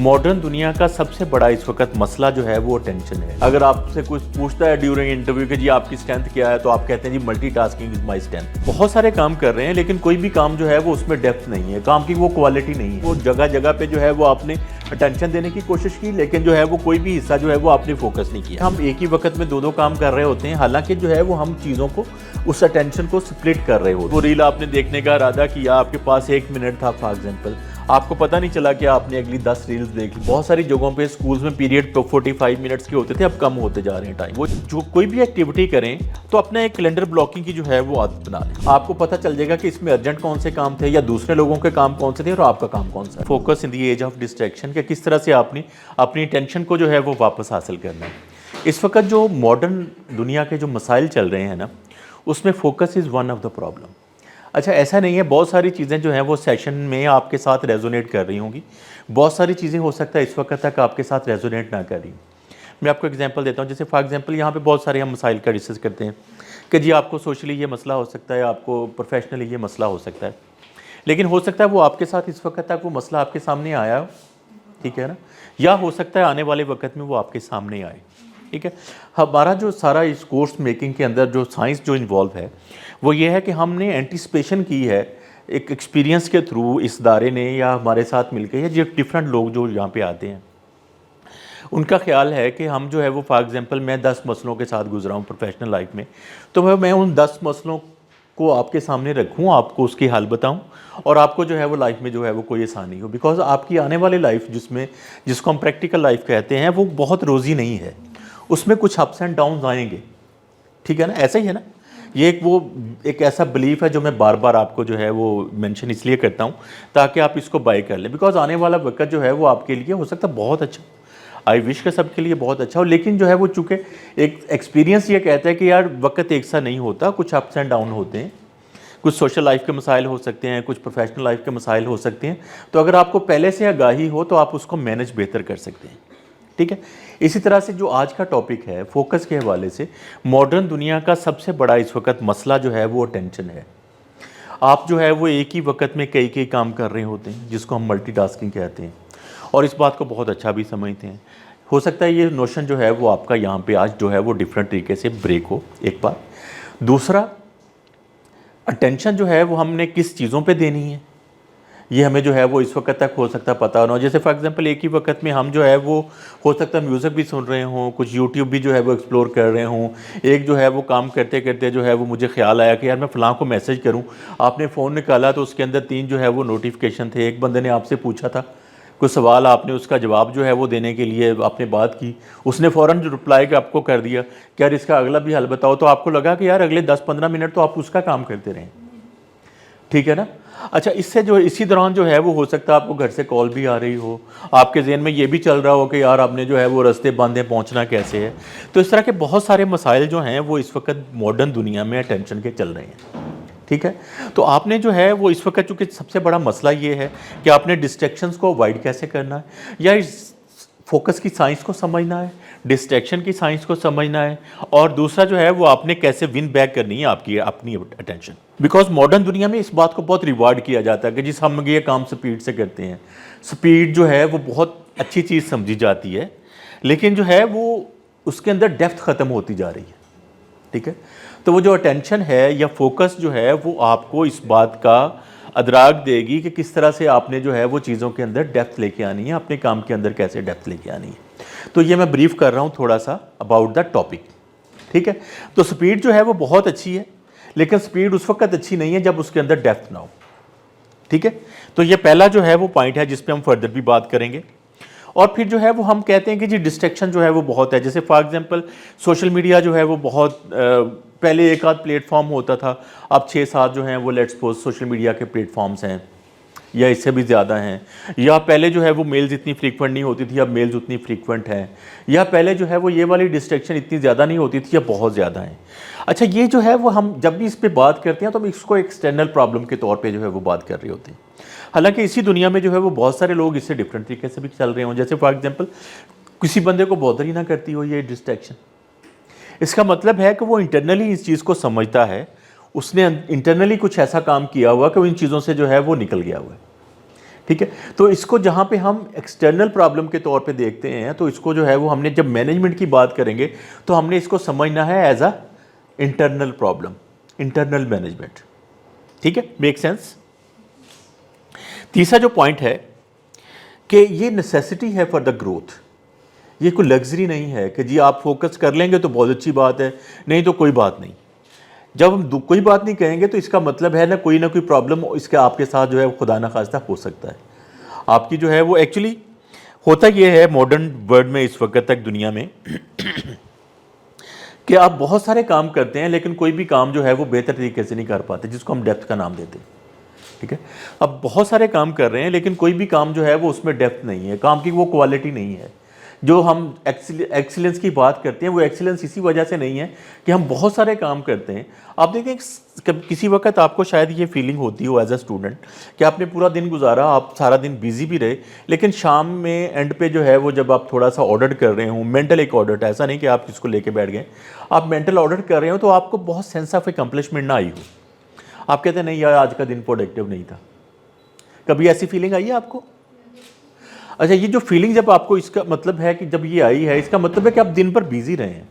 Modern दुनिया का सबसे बड़ा इस वक्त मसला जो है वो टेंशन है। अगर आपसे कुछ पूछता है ड्यूरिंग इंटरव्यू कि जी आपकी स्ट्रेंथ क्या है, तो आप कहते हैं जी मल्टीटास्किंग इज माय स्ट्रेंथ। बहुत सारे काम कर रहे हैं लेकिन कोई भी काम जो है वो उसमें डेप्थ नहीं है, काम की वो क्वालिटी नहीं है। वो जगह जगह पे जो है वो आपने अटेंशन देने की कोशिश की लेकिन जो है वो कोई भी हिस्सा जो है वो आपने फोकस नहीं किया। हम एक ही वक्त में दो काम कर रहे होते हैं, हालांकि जो है वो हम चीज़ों को उस अटेंशन को स्प्लिट कर रहे होते हैं। वो रील आपने देखने का इरादा किया, आपके पास 1 मिनट था फॉर एग्जाम्पल, आपको पता नहीं चला कि आपने अगली 10 रील्स देख ली। बहुत सारी जगहों पे स्कूल्स में पीरियड 45 मिनट्स के होते थे, अब कम होते जा रहे हैं टाइम। वो जो कोई भी एक्टिविटी करें तो अपना एक कैलेंडर ब्लॉकिंग की जो है वो आदत बना लें। आपको पता चल जाएगा कि इसमें अर्जेंट कौन से काम थे या दूसरे लोगों के काम कौन से थे और आपका काम कौन सा है। Focus in the age of distraction के किस तरह से आपने अपनी टेंशन को जो है वो वापस हासिल करना है। इस वक्त जो मॉडर्न दुनिया के जो मसाइल चल रहे हैं ना, उसमें focus is one of the problem. अच्छा, ऐसा नहीं है, बहुत सारी चीज़ें जो हैं वो सेशन में आपके साथ रेजोनेट कर रही होंगी, बहुत सारी चीज़ें हो सकता है इस वक्त तक आपके साथ रेजोनेट ना कर रही। मैं आपको एग्जांपल देता हूँ। जैसे फॉर एग्जांपल यहाँ पे बहुत सारे हम मसाइल का डिस्कस करते हैं कि जी आपको सोशली ये मसला हो सकता है, आपको प्रोफेशनली ये मसला हो सकता है, लेकिन हो सकता है वो आपके साथ इस वक्त तक वो मसला आपके सामने आया हो, ठीक है ना, या हो सकता है आने वाले वक्त में वो आपके सामने आए। ठीक है, हमारा जो सारा इस कोर्स मेकिंग के अंदर जो साइंस जो इन्वॉल्व है वो ये है कि हमने एंटिसिपेशन की है एक एक्सपीरियंस के थ्रू, इस दायरे ने या हमारे साथ मिलकर, या जो डिफरेंट लोग जो यहाँ पे आते हैं उनका ख्याल है कि हम जो है वो फॉर एग्जांपल मैं 10 मसलों के साथ गुजरा हूँ प्रोफेशनल लाइफ में, तो मैं उन 10 मसलों को आपके सामने रखूँ, आपको उसकी हल बताऊँ और आपको जो है वो लाइफ में जो है वो कोई आसानी हो। बिकॉज आपकी आने वाली लाइफ जिसको हम प्रैक्टिकल लाइफ कहते हैं वो बहुत रोज़ी नहीं है, उसमें कुछ अप्स एंड डाउन्स आएंगे। ठीक है ना, ऐसा ही है ना। ये एक ऐसा बिलीफ है जो मैं बार बार आपको जो है वो मेंशन इसलिए करता हूँ ताकि आप इसको बाय कर लें। बिकॉज आने वाला वक्त जो है वो आपके लिए हो सकता है बहुत अच्छा, आई विश का सबके लिए बहुत अच्छा हो, लेकिन जो है वो चूँकि एक एक्सपीरियंस ये कहता है कि यार वक्त एक सा नहीं होता, कुछ अप्स एंड डाउन होते हैं, कुछ सोशल लाइफ के मसाइल हो सकते हैं, कुछ प्रोफेशनल लाइफ के मसाइल हो सकते हैं। तो अगर आपको पहले से आगाही हो तो आप उसको मैनेज बेहतर कर सकते हैं। ठीक है, इसी तरह से जो आज का टॉपिक है फोकस के हवाले से, मॉडर्न दुनिया का सबसे बड़ा इस वक्त मसला जो है वो टेंशन है। आप जो है वो एक ही वक्त में कई काम कर रहे होते हैं जिसको हम मल्टीटास्किंग कहते हैं, और इस बात को बहुत अच्छा भी समझते हैं। हो सकता है ये नोशन जो है वो आपका यहाँ पे आज जो है वो डिफरेंट तरीके से ब्रेक हो, एक बार। दूसरा, अटेंशन जो है वो हमने किस चीज़ों पे देनी है ये हमें जो है वो इस वक्त तक हो सकता है पता ना हो। जैसे फॉर एग्जांपल एक ही वक्त में हम जो है वो हो सकता है म्यूज़िक भी सुन रहे हों, कुछ यूट्यूब भी जो है वो एक्सप्लोर कर रहे हों, एक जो है वो काम करते करते जो है वो मुझे ख्याल आया कि यार मैं फ़लाँ को मैसेज करूं, आपने फ़ोन निकाला तो उसके अंदर 3 जो है वो नोटिफिकेशन थे। एक बंदे ने आपसे पूछा था कुछ सवाल, आपने उसका जवाब जो है वो देने के लिए आपने बात की, उसने फ़ौरन जो रिप्लाई का आपको कर दिया कि यार इसका अगला भी हल बताओ, तो आपको लगा कि यार अगले 10-15 मिनट तो आप उसका काम करते रहें। ठीक है ना। अच्छा, इससे जो इसी दौरान जो है वो हो सकता है आपको घर से कॉल भी आ रही हो, आपके जहन में ये भी चल रहा हो कि यार आपने जो है वो रास्ते बंद हैं, पहुंचना कैसे है। तो इस तरह के बहुत सारे मसाइल जो हैं वो इस वक्त मॉडर्न दुनिया में टेंशन के चल रहे हैं। ठीक है, तो आपने जो है वो इस वक्त चूँकि सबसे बड़ा मसला ये है कि आपने डिस्ट्रैक्शंस को अवॉइड कैसे करना है, या इस फोकस की साइंस को समझना है, डिस्ट्रैक्शन की साइंस को समझना है, और दूसरा जो है वो आपने कैसे विन बैक करनी है आपकी अपनी अटेंशन। बिकॉज मॉडर्न दुनिया में इस बात को बहुत रिवार्ड किया जाता है कि जिस हम ये काम स्पीड से करते हैं, स्पीड जो है वो बहुत अच्छी चीज़ समझी जाती है, लेकिन जो है वो उसके अंदर डेप्थ ख़त्म होती जा रही है। ठीक है, तो वो जो अटेंशन है या फोकस जो है वो आपको इस बात का अदराक देगी कि किस तरह से आपने जो है वो चीज़ों के अंदर डेप्थ लेके आनी है, अपने काम के अंदर कैसे डेप्थ लेके आनी है। तो ये मैं ब्रीफ कर रहा हूँ थोड़ा सा अबाउट द टॉपिक। ठीक है, तो स्पीड जो है वो बहुत अच्छी है, लेकिन स्पीड उस वक्त अच्छी नहीं है जब उसके अंदर डेप्थ ना हो। ठीक है, तो ये पहला जो है वो पॉइंट है जिस पे हम फर्दर भी बात करेंगे। और फिर जो है वो हम कहते हैं कि जी डिस्ट्रैक्शन जो है वो बहुत है। जैसे फॉर एग्जांपल सोशल मीडिया जो है वो बहुत पहले एक आध प्लेटफॉर्म होता था, अब 6-7 जो हैं वो लेट्स सपोज सोशल मीडिया के प्लेटफॉर्म्स हैं, या इससे भी ज़्यादा हैं। या पहले जो है वो मेल्स इतनी फ्रीक्वेंट नहीं होती थी, अब मेल्स उतनी फ्रीक्वेंट हैं। या पहले जो है वो ये वाली डिस्ट्रैक्शन इतनी ज़्यादा नहीं होती थी, अब बहुत ज़्यादा है। अच्छा, ये जो है वो हम जब भी इस पर बात करते हैं तो हम इसको एक्सटर्नल प्रॉब्लम के तौर पे जो है वो बात कर रहे होते हैं। हालांकि इसी दुनिया में जो है वो बहुत सारे लोग इससे डिफरेंट तरीके से भी चल रहे हों। जैसे फॉर एग्जांपल किसी बंदे को बॉदर ही ना करती हो ये डिस्ट्रैक्शन, इसका मतलब है कि वो इंटरनली इस चीज़ को समझता है, उसने इंटरनली कुछ ऐसा काम किया हुआ कि वो इन चीज़ों से जो है वो निकल गया हुआ है। ठीक है। तो इसको जहाँ पे हम एक्सटर्नल प्रॉब्लम के तौर पे देखते हैं, तो इसको जो है वो हमने जब मैनेजमेंट की बात करेंगे तो हमने इसको समझना है as a internal problem, internal management. ठीक है, मेक सेंस। तीसरा जो पॉइंट है कि ये नेसेसिटी है फॉर द ग्रोथ, ये कोई लग्जरी नहीं है कि जी आप फोकस कर लेंगे तो बहुत अच्छी बात है, नहीं तो कोई बात नहीं। जब हम कोई बात नहीं कहेंगे तो इसका मतलब है ना कोई प्रॉब्लम इसके आपके साथ जो है वो खुदा ना खास्ता हो सकता है। आपकी जो है वो एक्चुअली होता ये है मॉडर्न वर्ल्ड में इस वक्त तक दुनिया में कि आप बहुत सारे काम करते हैं लेकिन कोई भी काम जो है वो बेहतर तरीके से नहीं कर पाते, जिसको हम डेप्थ का नाम देते हैं। ठीक है, अब बहुत सारे काम कर रहे हैं लेकिन कोई भी काम जो है वो उसमें डेप्थ नहीं है, काम की वो क्वालिटी नहीं है। जो हम एक्सीलेंस की बात करते हैं वो एक्सीलेंस इसी वजह से नहीं है कि हम बहुत सारे काम करते हैं। आप देखें किसी वक्त आपको शायद ये फीलिंग होती हो एज अ स्टूडेंट कि आपने पूरा दिन गुजारा, आप सारा दिन बिजी भी रहे, लेकिन शाम में एंड पे जो है वो जब आप थोड़ा सा ऑडिट कर रहे हो, मेंटल एक ऑडिट, ऐसा नहीं कि आप किसको लेके बैठ गए, आप मेंटल ऑडिट कर रहे हो तो आपको बहुत सेंस ऑफ एकम्प्लिशमेंट ना आई हो, आप कहते हैं नहीं यार आज का दिन प्रोडक्टिव नहीं था। कभी ऐसी फीलिंग आई है आपको? अच्छा, ये जो फीलिंग जब आपको, इसका मतलब है कि जब ये आई है इसका मतलब है कि आप दिन भर बिजी रहे हैं,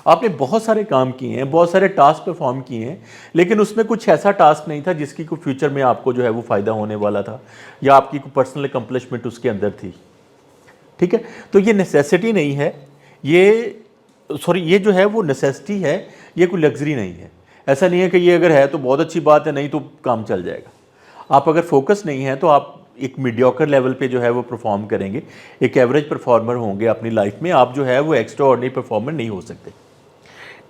आपने बहुत सारे काम किए हैं, बहुत सारे टास्क परफॉर्म किए हैं, लेकिन उसमें कुछ ऐसा टास्क नहीं था जिसकी कोई फ्यूचर में आपको जो है वो फ़ायदा होने वाला था या आपकी कोई पर्सनल एकम्प्लिशमेंट उसके अंदर थी। ठीक है, तो ये नेसेसिटी नहीं है, ये जो है वो नेसेसिटी है, ये कोई लग्जरी नहीं है। ऐसा नहीं है कि ये अगर है तो बहुत अच्छी बात है, नहीं तो काम चल जाएगा। आप अगर फोकस नहीं है तो आप एक मीडियोकर लेवल पे जो है वो परफॉर्म करेंगे, एक एवरेज परफॉर्मर होंगे अपनी लाइफ में, आप जो है वो एक्स्ट्रा ऑर्डिनरी परफॉर्मर नहीं हो सकते।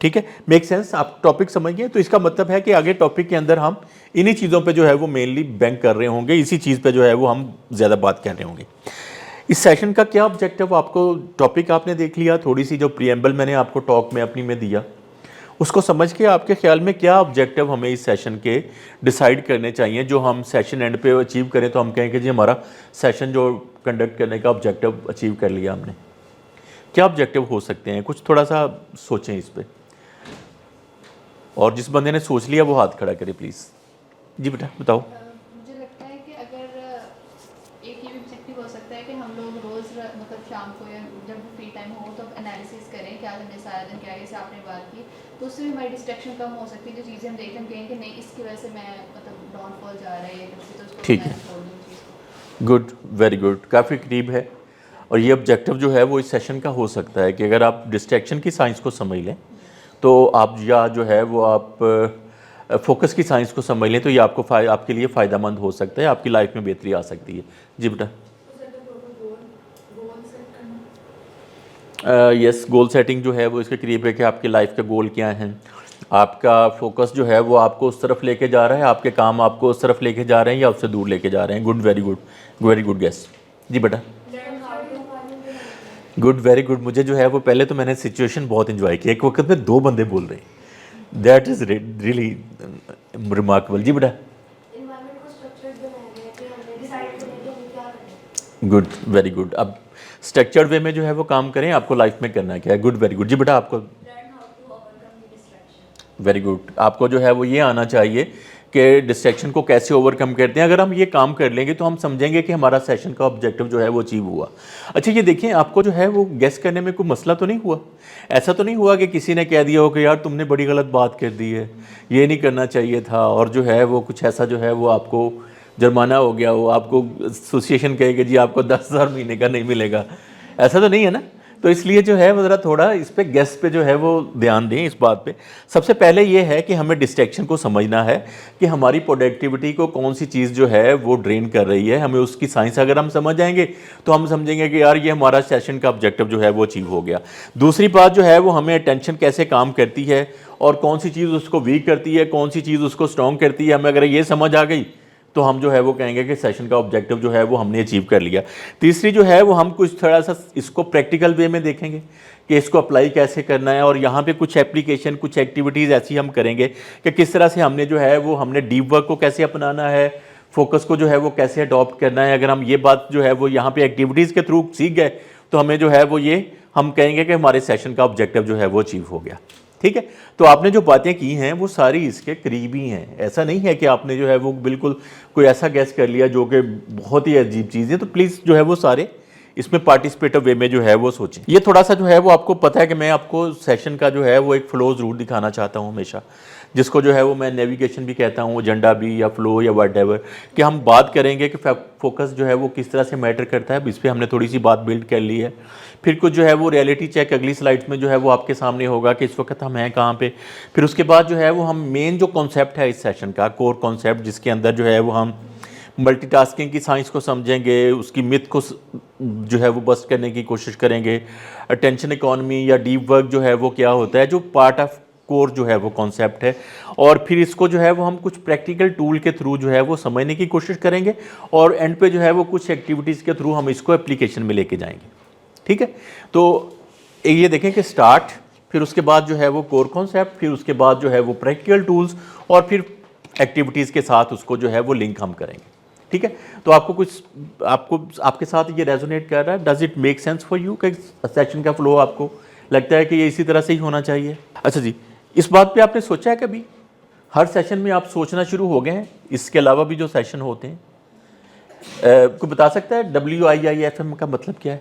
ठीक है, मेक सेंस, आप टॉपिक समझ गए। तो इसका मतलब है कि आगे टॉपिक के अंदर हम इन्हीं चीज़ों पे जो है वो मेनली बैंक कर रहे होंगे, इसी चीज़ पे जो है वो हम ज़्यादा बात कर रहे होंगे। इस सेशन का क्या ऑब्जेक्टिव, आपको टॉपिक आपने देख लिया, थोड़ी सी जो प्रीएम्बल मैंने आपको टॉक में अपनी में दिया उसको समझ के आपके ख्याल में क्या ऑब्जेक्टिव हमें इस सेशन के डिसाइड करने चाहिए, जो हम सेशन एंड पे अचीव करें तो हम कहें कि जी हमारा सेशन जो कंडक्ट करने का ऑब्जेक्टिव अचीव कर लिया हमने। क्या ऑब्जेक्टिव हो सकते हैं, कुछ थोड़ा सा सोचें इस पे। और जिस बंदे ने सोच लिया वो हाथ खड़ा करे प्लीज़। जी बेटा बताओ। मुझे लगता है कि अगर एक ये ऑब्जेक्टिव हो सकता है कि हम लोग रोज़ मतलब शाम को या जब फ्री टाइम हो तो एनालिसिस करें क्या हमने सारा दिन क्या, जैसे आपने बात की, तो उससे भी हमारी डिस्ट्रैक्शन कम हो सकती है। जो चीज़ें हम देखते हैं हम कहेंगे नहीं इसकी वजह से मैं मतलब डाउनफॉल जा रहा है, तो उसको ठीक है, मैं छोड़ दूँ चीज़ को। गुड, वेरी गुड, काफ़ी करीब है। और ये ऑब्जेक्टिव जो है वो इस सेशन का हो सकता है कि अगर आप डिस्ट्रैक्शन की साइंस को समझ लें तो आप, या जो है वो आप फोकस की साइंस को समझ लें तो ये आपके लिए फ़ायदेमंद हो सकता है, आपकी लाइफ में बेहतरी आ सकती है। जी बेटा। यस, गोल सेटिंग जो है वो इसके करीब है कि आपकी लाइफ के गोल क्या हैं, आपका फोकस जो है वो आपको उस तरफ लेके जा रहा है, आपके काम आपको उस तरफ लेके जा रहे हैं या उससे दूर लेके जा रहे हैं। Good, very good, very good guess. जी बेटा। Good, very good. मुझे जो है वो पहले तो मैंने सिचुएशन बहुत इन्जॉय की, एक वक्त में 2 बंदे बोल रहे हैं, दैट इज़ रियली रिमार्केबल। जी बेटा। Good, very good. अब स्ट्रक्चर्ड वे में जो है वो काम करें, आपको लाइफ में करना क्या है। Good, very good. जी बेटा आपको। वेरी गुड, आपको जो है वो ये आना चाहिए कि डिस्ट्रैक्शन को कैसे ओवरकम करते हैं। अगर हम ये काम कर लेंगे तो हम समझेंगे कि हमारा सेशन का ऑब्जेक्टिव जो है वो अचीव हुआ। अच्छा ये देखें, आपको जो है वो गेस करने में कोई मसला तो नहीं हुआ, ऐसा तो नहीं हुआ कि किसी ने कह दिया हो कि यार तुमने बड़ी गलत बात कर दी है, ये नहीं करना चाहिए था, और जो है वो कुछ ऐसा जो है वो आपको जुर्माना हो गया हो, आपको एसोसिएशन कहे कि जी आपको 10,000 महीने का नहीं मिलेगा, ऐसा तो नहीं है ना। तो इसलिए जो है वो ज़रा थोड़ा इस पे गेस पे जो है वो ध्यान दें इस बात पे। सबसे पहले ये है कि हमें डिस्ट्रैक्शन को समझना है कि हमारी प्रोडक्टिविटी को कौन सी चीज़ जो है वो ड्रेन कर रही है। हमें उसकी साइंस अगर हम समझ जाएंगे तो हम समझेंगे कि यार ये हमारा सेशन का ऑब्जेक्टिव जो है वो अचीव हो गया। दूसरी बात जो है वो हमें अटेंशन कैसे काम करती है और कौन सी चीज़ उसको वीक करती है, कौन सी चीज़ उसको स्ट्रॉन्ग करती है, हमें अगर ये समझ आ गई तो हम जो है वो कहेंगे कि सेशन का ऑब्जेक्टिव जो है वो हमने अचीव कर लिया। तीसरी जो है वो हम कुछ थोड़ा सा इसको प्रैक्टिकल वे में देखेंगे कि इसको अप्लाई कैसे करना है, और यहाँ पे कुछ एप्लीकेशन, कुछ एक्टिविटीज़ ऐसी हम करेंगे कि किस तरह से हमने जो है वो हमने डीप वर्क को कैसे अपनाना है, फोकस को जो है वो कैसे अडॉप्ट करना है। अगर हम ये बात जो है वो यहाँ पे एक्टिविटीज़ के थ्रू सीख गए तो हमें जो है वो ये हम कहेंगे कि हमारे सेशन का ऑब्जेक्टिव जो है वो अचीव हो गया। ठीक है। तो आपने जो बातें की हैं वो सारी इसके करीबी हैं, ऐसा नहीं है कि आपने जो है वो बिल्कुल कोई ऐसा गैस कर लिया जो कि बहुत ही अजीब चीज़ है। तो प्लीज़ जो है वो सारे इसमें पार्टिसिपेटिव वे में जो है वो सोचें। ये थोड़ा सा जो है वो आपको पता है कि मैं आपको सेशन का जो है वो एक फ्लो ज़रूर दिखाना चाहता हूँ हमेशा, जिसको जो है वो मैं नेविगेशन भी कहता हूँ, एजेंडा भी, या फ्लो, या व्हाटएवर, कि हम बात करेंगे कि फोकस जो है वो किस तरह से मैटर करता है। इस पर हमने थोड़ी सी बात बिल्ड कर ली है। फिर कुछ जो है वो रियलिटी चेक अगली स्लाइड्स में जो है वो आपके सामने होगा कि इस वक्त हम हैं कहाँ पे। फिर उसके बाद जो है वो हम मेन जो कॉन्सेप्ट है इस सेशन का, कोर कॉन्सेप्ट, जिसके अंदर जो है वो हम मल्टीटास्किंग की साइंस को समझेंगे, उसकी मिथ को जो है वो बस्ट करने की कोशिश करेंगे। अटेंशन इकोनॉमी या डीप वर्क जो है वो क्या होता है, जो पार्ट ऑफ कोर जो है वो कॉन्सेप्ट है। और फिर इसको जो है वो हम कुछ प्रैक्टिकल टूल के थ्रू जो है वो समझने की कोशिश करेंगे, और एंड पे जो है वो कुछ एक्टिविटीज़ के थ्रू हम इसको एप्लीकेशन में लेके जाएंगे। ठीक है, तो ये देखें कि स्टार्ट, फिर उसके बाद जो है वो कोर कॉन्सेप्ट, फिर उसके बाद जो है वो प्रैक्टिकल टूल्स, और फिर एक्टिविटीज़ के साथ उसको जो है वो लिंक हम करेंगे। ठीक है, तो आपको आपके साथ ये रेजोनेट कर रहा है? Does it make sense for you कि सेशन का फ्लो आपको लगता है कि ये इसी तरह से ही होना चाहिए? अच्छा जी, इस बात पे आपने सोचा है कभी? हर सेशन में आप सोचना शुरू हो गए हैं? इसके अलावा भी जो सेशन होते हैं, कोई बता सकता है WIIFM का मतलब क्या है?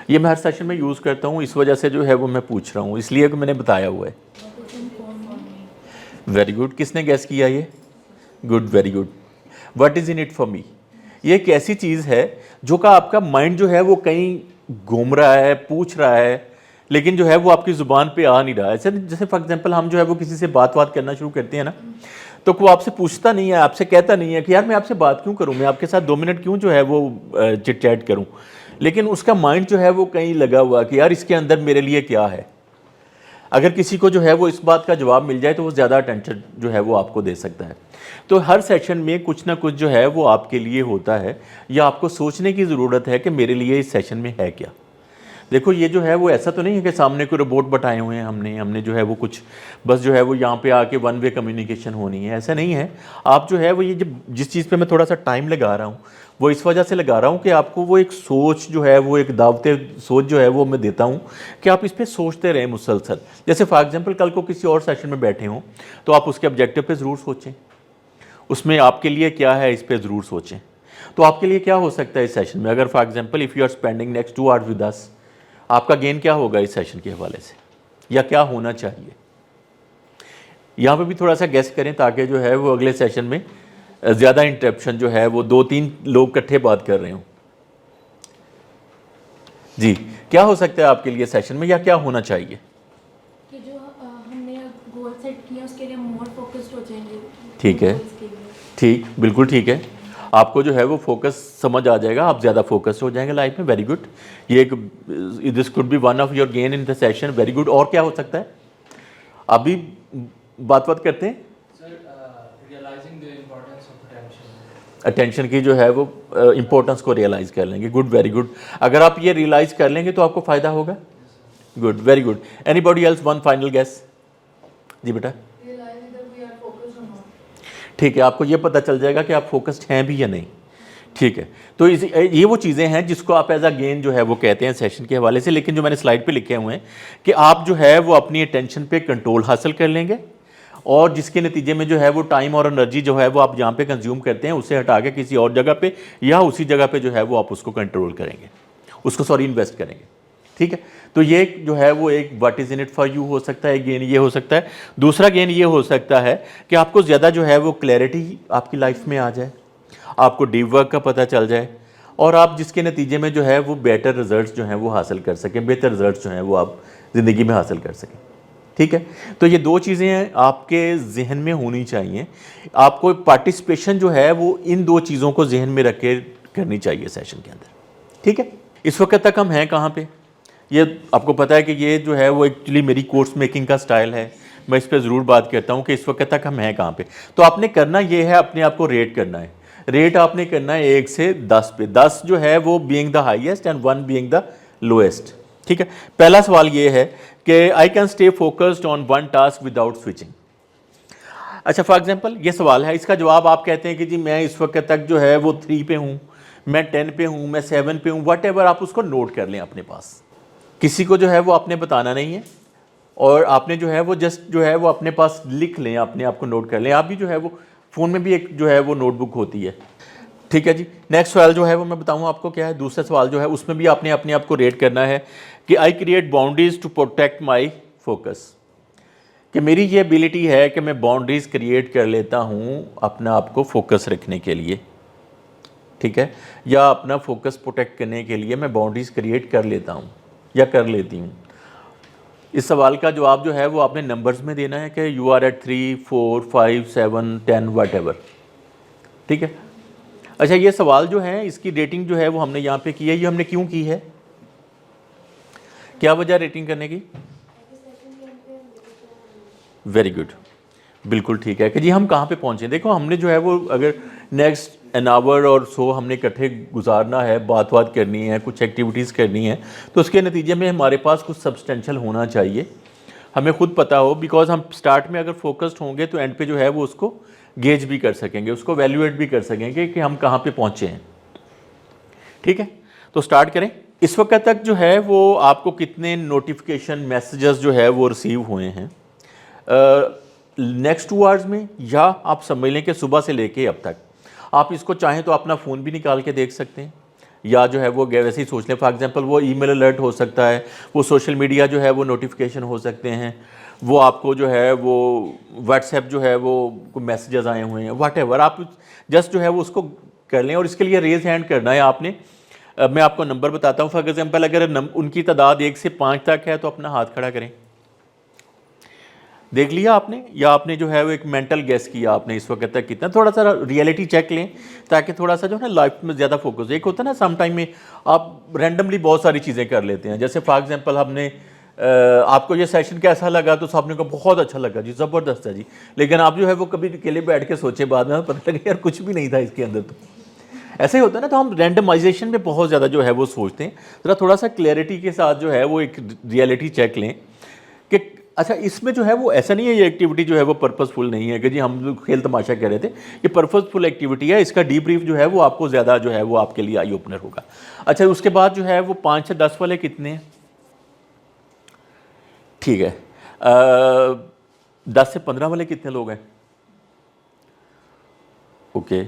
ये मैं हर सेशन में यूज़ करता हूँ, इस वजह से जो है वो मैं पूछ रहा हूँ, इसलिए कि मैंने बताया हुआ है। वेरी गुड, किसने गैस किया ये? Good, very good. What is in it for me? ये एक ऐसी चीज़ है जो का आपका माइंड जो है वो कहीं घूम रहा है, पूछ रहा है, लेकिन जो है वो आपकी ज़ुबान पे आ नहीं रहा है। जैसे फॉर एग्जांपल हम जो है वो किसी से बात करना शुरू करते हैं ना, तो वो आपसे पूछता नहीं है, आपसे कहता नहीं है कि यार मैं आपसे बात क्यों करूं, मैं आपके साथ 2 मिनट क्यों जो है वो चिट चैट करूं, लेकिन उसका माइंड जो है वो कहीं लगा हुआ कि यार इसके अंदर मेरे लिए क्या है। अगर किसी को जो है वो इस बात का जवाब मिल जाए तो वो ज़्यादा अटेंशन जो है वो आपको दे सकता है। तो हर सेशन में कुछ ना कुछ जो है वो आपके लिए होता है, या आपको सोचने की ज़रूरत है कि मेरे लिए इस सेशन में है क्या। देखो ये जो है वो ऐसा तो नहीं है कि सामने कोई रोबोट बताए हुए हैं हमने जो है वो कुछ बस जो है वो यहाँ पे आके वन वे कम्युनिकेशन होनी है, ऐसा नहीं है। आप जो है वो ये जिस चीज़ पे मैं थोड़ा सा टाइम लगा रहा हूँ वो इस वजह से लगा रहा हूँ कि आपको वो एक सोच जो है वो एक दावते सोच जो है वो मैं देता हूँ कि आप इस पर सोचते रहें मुसलसल। जैसे फॉर एग्जाम्पल कल को किसी और सेशन में बैठे हों तो आप उसके ऑब्जेक्टिव पे ज़रूर सोचें, उसमें आपके लिए क्या है इस पर ज़रूर सोचें। तो आपके लिए क्या हो सकता है इस सेशन में? अगर for example if you are spending next 2 hours with us, आपका गेन क्या होगा इस सेशन के हवाले से, या क्या होना चाहिए? यहाँ पे भी थोड़ा सा गेस करें ताकि जो है वो अगले सेशन में ज़्यादा इंटरप्शन जो है वो 2-3 लोग इकट्ठे बात कर रहे हों। जी, क्या हो सकता है आपके लिए सेशन में, या क्या होना चाहिए? कि जो हमने गोल सेट किया उसके लिए मोर फोकस्ड हो जाएंगे। ठीक है, ठीक, बिल्कुल ठीक है। आपको जो है वो फोकस समझ आ जाएगा, आप ज़्यादा फोकस हो जाएंगे लाइफ में। वेरी गुड, ये एक this could be one of your gain in the session. Very good. और क्या हो सकता है? अभी बात करते हैं अटेंशन की जो है वो इम्पोर्टेंस को रियलाइज़ कर लेंगे। Good, very good. अगर आप ये रियलाइज़ कर लेंगे तो आपको फ़ायदा होगा। Good, very good. Anybody else? One final guess. जी बेटा। ठीक है, आपको ये पता चल जाएगा कि आप फोकस्ड हैं भी या नहीं। ठीक है, तो ये वो चीज़ें हैं जिसको आप एज अ गेन जो है वो कहते हैं सेशन के हवाले से। लेकिन जो मैंने स्लाइड पे लिखे हुए हैं कि आप जो है वो अपनी अटेंशन पे कंट्रोल हासिल कर लेंगे, और जिसके नतीजे में जो है वो टाइम और एनर्जी जो है वो आप जहाँ पे कंज्यूम करते हैं उसे हटा के किसी और जगह पे या उसी जगह पे जो है वो आप उसको कंट्रोल करेंगे, इन्वेस्ट करेंगे। ठीक है, तो ये जो है वो एक what is in it for you हो सकता है, गेन ये हो सकता है। दूसरा गेन ये हो सकता है कि आपको ज़्यादा जो है वो क्लैरिटी आपकी लाइफ में आ जाए, आपको डीप वर्क का पता चल जाए, और आप जिसके नतीजे में जो है वो बेटर रिजल्ट्स जो हैं वो हासिल कर सकें, बेहतर रिजल्ट्स जो हैं वो आप ज़िंदगी में हासिल कर सकें। ठीक है, तो ये 2 चीज़ें आपके जहन में होनी चाहिए। आपको पार्टिसिपेशन जो है वो इन 2 चीज़ों को जहन में रख के करनी चाहिए सेशन के अंदर। ठीक है, इस वक्त तक हम हैं कहाँ पे? ये आपको पता है कि ये जो है वो एक्चुअली मेरी कोर्स मेकिंग का स्टाइल है। मैं इस पर ज़रूर बात करता हूँ कि इस वक्त तक हम हैं कहाँ पे। तो आपने करना ये है, अपने आप को रेट करना है। रेट आपने करना है 1 से 10 पे। 10 जो है वो being the highest and 1 being the lowest. ठीक है, पहला सवाल ये है कि I can stay focused on one task without switching. अच्छा, फॉर एग्जांपल ये सवाल है, इसका जवाब आप कहते हैं कि जी मैं इस वक्त तक जो है वो 3 पे हूँ, मैं 10 पे हूँ, मैं 7 पे हूँ, वट एवर, आप उसको नोट कर लें अपने पास। किसी को जो है वो आपने बताना नहीं है, और आपने जो है वो जस्ट जो है वो अपने पास लिख लें, अपने आप को नोट कर लें। आप भी जो है वो फ़ोन में भी एक जो है वो नोटबुक होती है, ठीक है जी। नेक्स्ट सवाल जो है वो मैं बताऊँ आपको क्या है। दूसरा सवाल जो है उसमें भी आपने अपने आप को रेट करना है कि I create boundaries to protect my focus, कि मेरी ये एबिलिटी है कि मैं बाउंड्रीज क्रिएट कर लेता हूँ अपना आप को फोकस रखने के लिए, ठीक है, या अपना फोकस प्रोटेक्ट करने के लिए मैं बाउंड्रीज क्रिएट कर लेता हूँ या कर लेती हूँ। इस सवाल का जवाब जो है वो आपने नंबर्स में देना है कि you are at 3, 4, 5, 7, 10 whatever, ठीक है। अच्छा, ये सवाल जो है इसकी रेटिंग जो है वो हमने यहाँ पे की है। ये हमने क्यों की है, क्या वजह रेटिंग करने की? वेरी गुड, बिल्कुल ठीक है कि जी हम कहाँ पे पहुँचे। देखो हमने जो है वो अगर नेक्स्ट एन आवर और सो हमने इकट्ठे गुजारना है, बात करनी है, कुछ एक्टिविटीज़ करनी है, तो उसके नतीजे में हमारे पास कुछ सब्सटेंशियल होना चाहिए, हमें खुद पता हो। बिकॉज हम स्टार्ट में अगर फोकस्ड होंगे तो एंड पे जो है वो उसको गेज भी कर सकेंगे, उसको वैल्यूएट भी कर सकेंगे कि हम कहाँ पे पहुँचे हैं, ठीक है। तो स्टार्ट करें। इस वक्त तक जो है वो आपको कितने नोटिफिकेशन मैसेजेस जो है वो रिसीव हुए हैं नेक्स्ट 2 आवर्स में, या आप समझ लें कि सुबह से लेके अब तक। आप इसको चाहें तो अपना फ़ोन भी निकाल के देख सकते हैं, या जो है वो वैसे ही सोच लें। फॉर एग्जांपल वो ईमेल अलर्ट हो सकता है, वो सोशल मीडिया जो है वो नोटिफिकेशन हो सकते हैं, वो आपको जो है वो व्हाट्सएप जो है वो मैसेजेस आए हुए हैं, व्हाटएवर, आप जस्ट जो है वो उसको कर लें। और इसके लिए रेज़ हैंड करना है आपने। मैं आपको नंबर बताता हूँ। फॉर एग्जांपल अगर उनकी तादाद 1 से 5 तक है तो अपना हाथ खड़ा करें। देख लिया आपने, या आपने जो है वो एक मेंटल गेस किया आपने इस वक्त तक कितना? थोड़ा सा रियलिटी चेक लें ताकि थोड़ा सा जो है ना लाइफ में ज़्यादा फोकस। एक होता है ना सम टाइम में आप रैंडमली बहुत सारी चीज़ें कर लेते हैं। जैसे फॉर एग्जांपल हमने आपको ये सेशन कैसा लगा, तो सबने को बहुत अच्छा लगा जी, ज़बरदस्त है जी। लेकिन आप जो है वो कभी अकेले बैठ के सोचे, बाद में पता लगे यार कुछ भी नहीं था इसके अंदर। तो ऐसे ही होता है ना। तो हम रैंडमाइजेशन में बहुत ज़्यादा जो है वो सोचते हैं। ज़रा थोड़ा सा क्लैरिटी के साथ जो है वो एक रियलिटी चेक लें कि अच्छा इसमें जो है वो ऐसा नहीं है, ये एक्टिविटी जो है वो पर्पसफुल नहीं है कि जी हम खेल तमाशा कह रहे थे। ये पर्पसफुल एक्टिविटी है। इसका डीब्रीफ जो है वो आपको ज़्यादा जो है वो आपके लिए आई ओपनर होगा। अच्छा, उसके बाद जो है वो 5 से 10 वाले कितने हैं? ठीक है, 10 से 15 वाले कितने लोग हैं? ओके,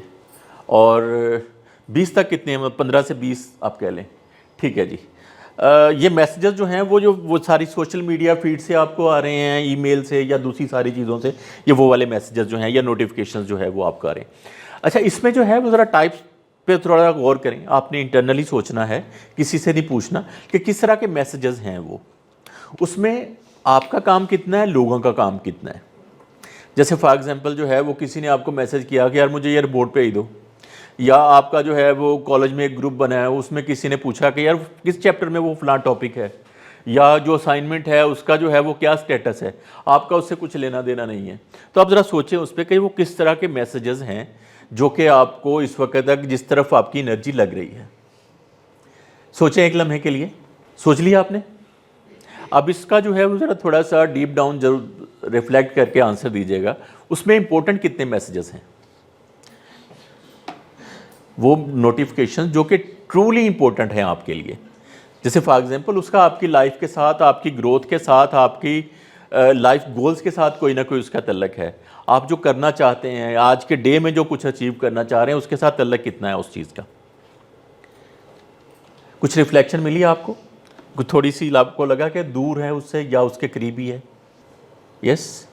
और 20 तक कितने हैं? 15 से 20 आप कह लें, ठीक है जी। ये मैसेजेस जो हैं वो सारी सोशल मीडिया फीड से आपको आ रहे हैं, ईमेल से या दूसरी सारी चीज़ों से, ये वो वाले मैसेजेस जो हैं या नोटिफिकेशंस जो है वो आपको आ रहे हैं। अच्छा, इसमें जो है वो ज़रा टाइप्स पे थोड़ा गौर करें। आपने इंटरनली सोचना है, किसी से नहीं पूछना कि किस तरह के मैसेजेस हैं वो। उसमें आपका काम कितना है, लोगों का काम कितना है। जैसे फॉर एग्जांपल जो है वो किसी ने आपको मैसेज किया कि यार मुझे ये रिपोर्ट भेज दो, या आपका जो है वो कॉलेज में एक ग्रुप बना है, उसमें किसी ने पूछा कि यार किस चैप्टर में वो फलां टॉपिक है, या जो असाइनमेंट है उसका जो है वो क्या स्टेटस है, आपका उससे कुछ लेना देना नहीं है। तो आप ज़रा सोचें उस पर कि वो किस तरह के मैसेजेस हैं जो कि आपको इस वक्त तक जिस तरफ आपकी एनर्जी लग रही है। सोचें एक लम्हे के लिए, सोच लिया आपने? अब इसका जो है वो ज़रा थोड़ा सा डीप डाउन जरूर रिफ्लेक्ट करके आंसर दीजिएगा। उसमें इंपॉर्टेंट कितने मैसेजेस हैं, वो नोटिफिकेशन जो कि ट्रूली इंपॉर्टेंट हैं आपके लिए। जैसे फॉर एग्जांपल उसका आपकी लाइफ के साथ, आपकी ग्रोथ के साथ, आपकी लाइफ गोल्स के साथ कोई ना कोई उसका तल्लक है। आप जो करना चाहते हैं, आज के डे में जो कुछ अचीव करना चाह रहे हैं, उसके साथ तल्लक कितना है उस चीज़ का। कुछ रिफ्लेक्शन मिली आपको? थोड़ी सी आपको लगा कि दूर है उससे या उसके करीब ही है? यस,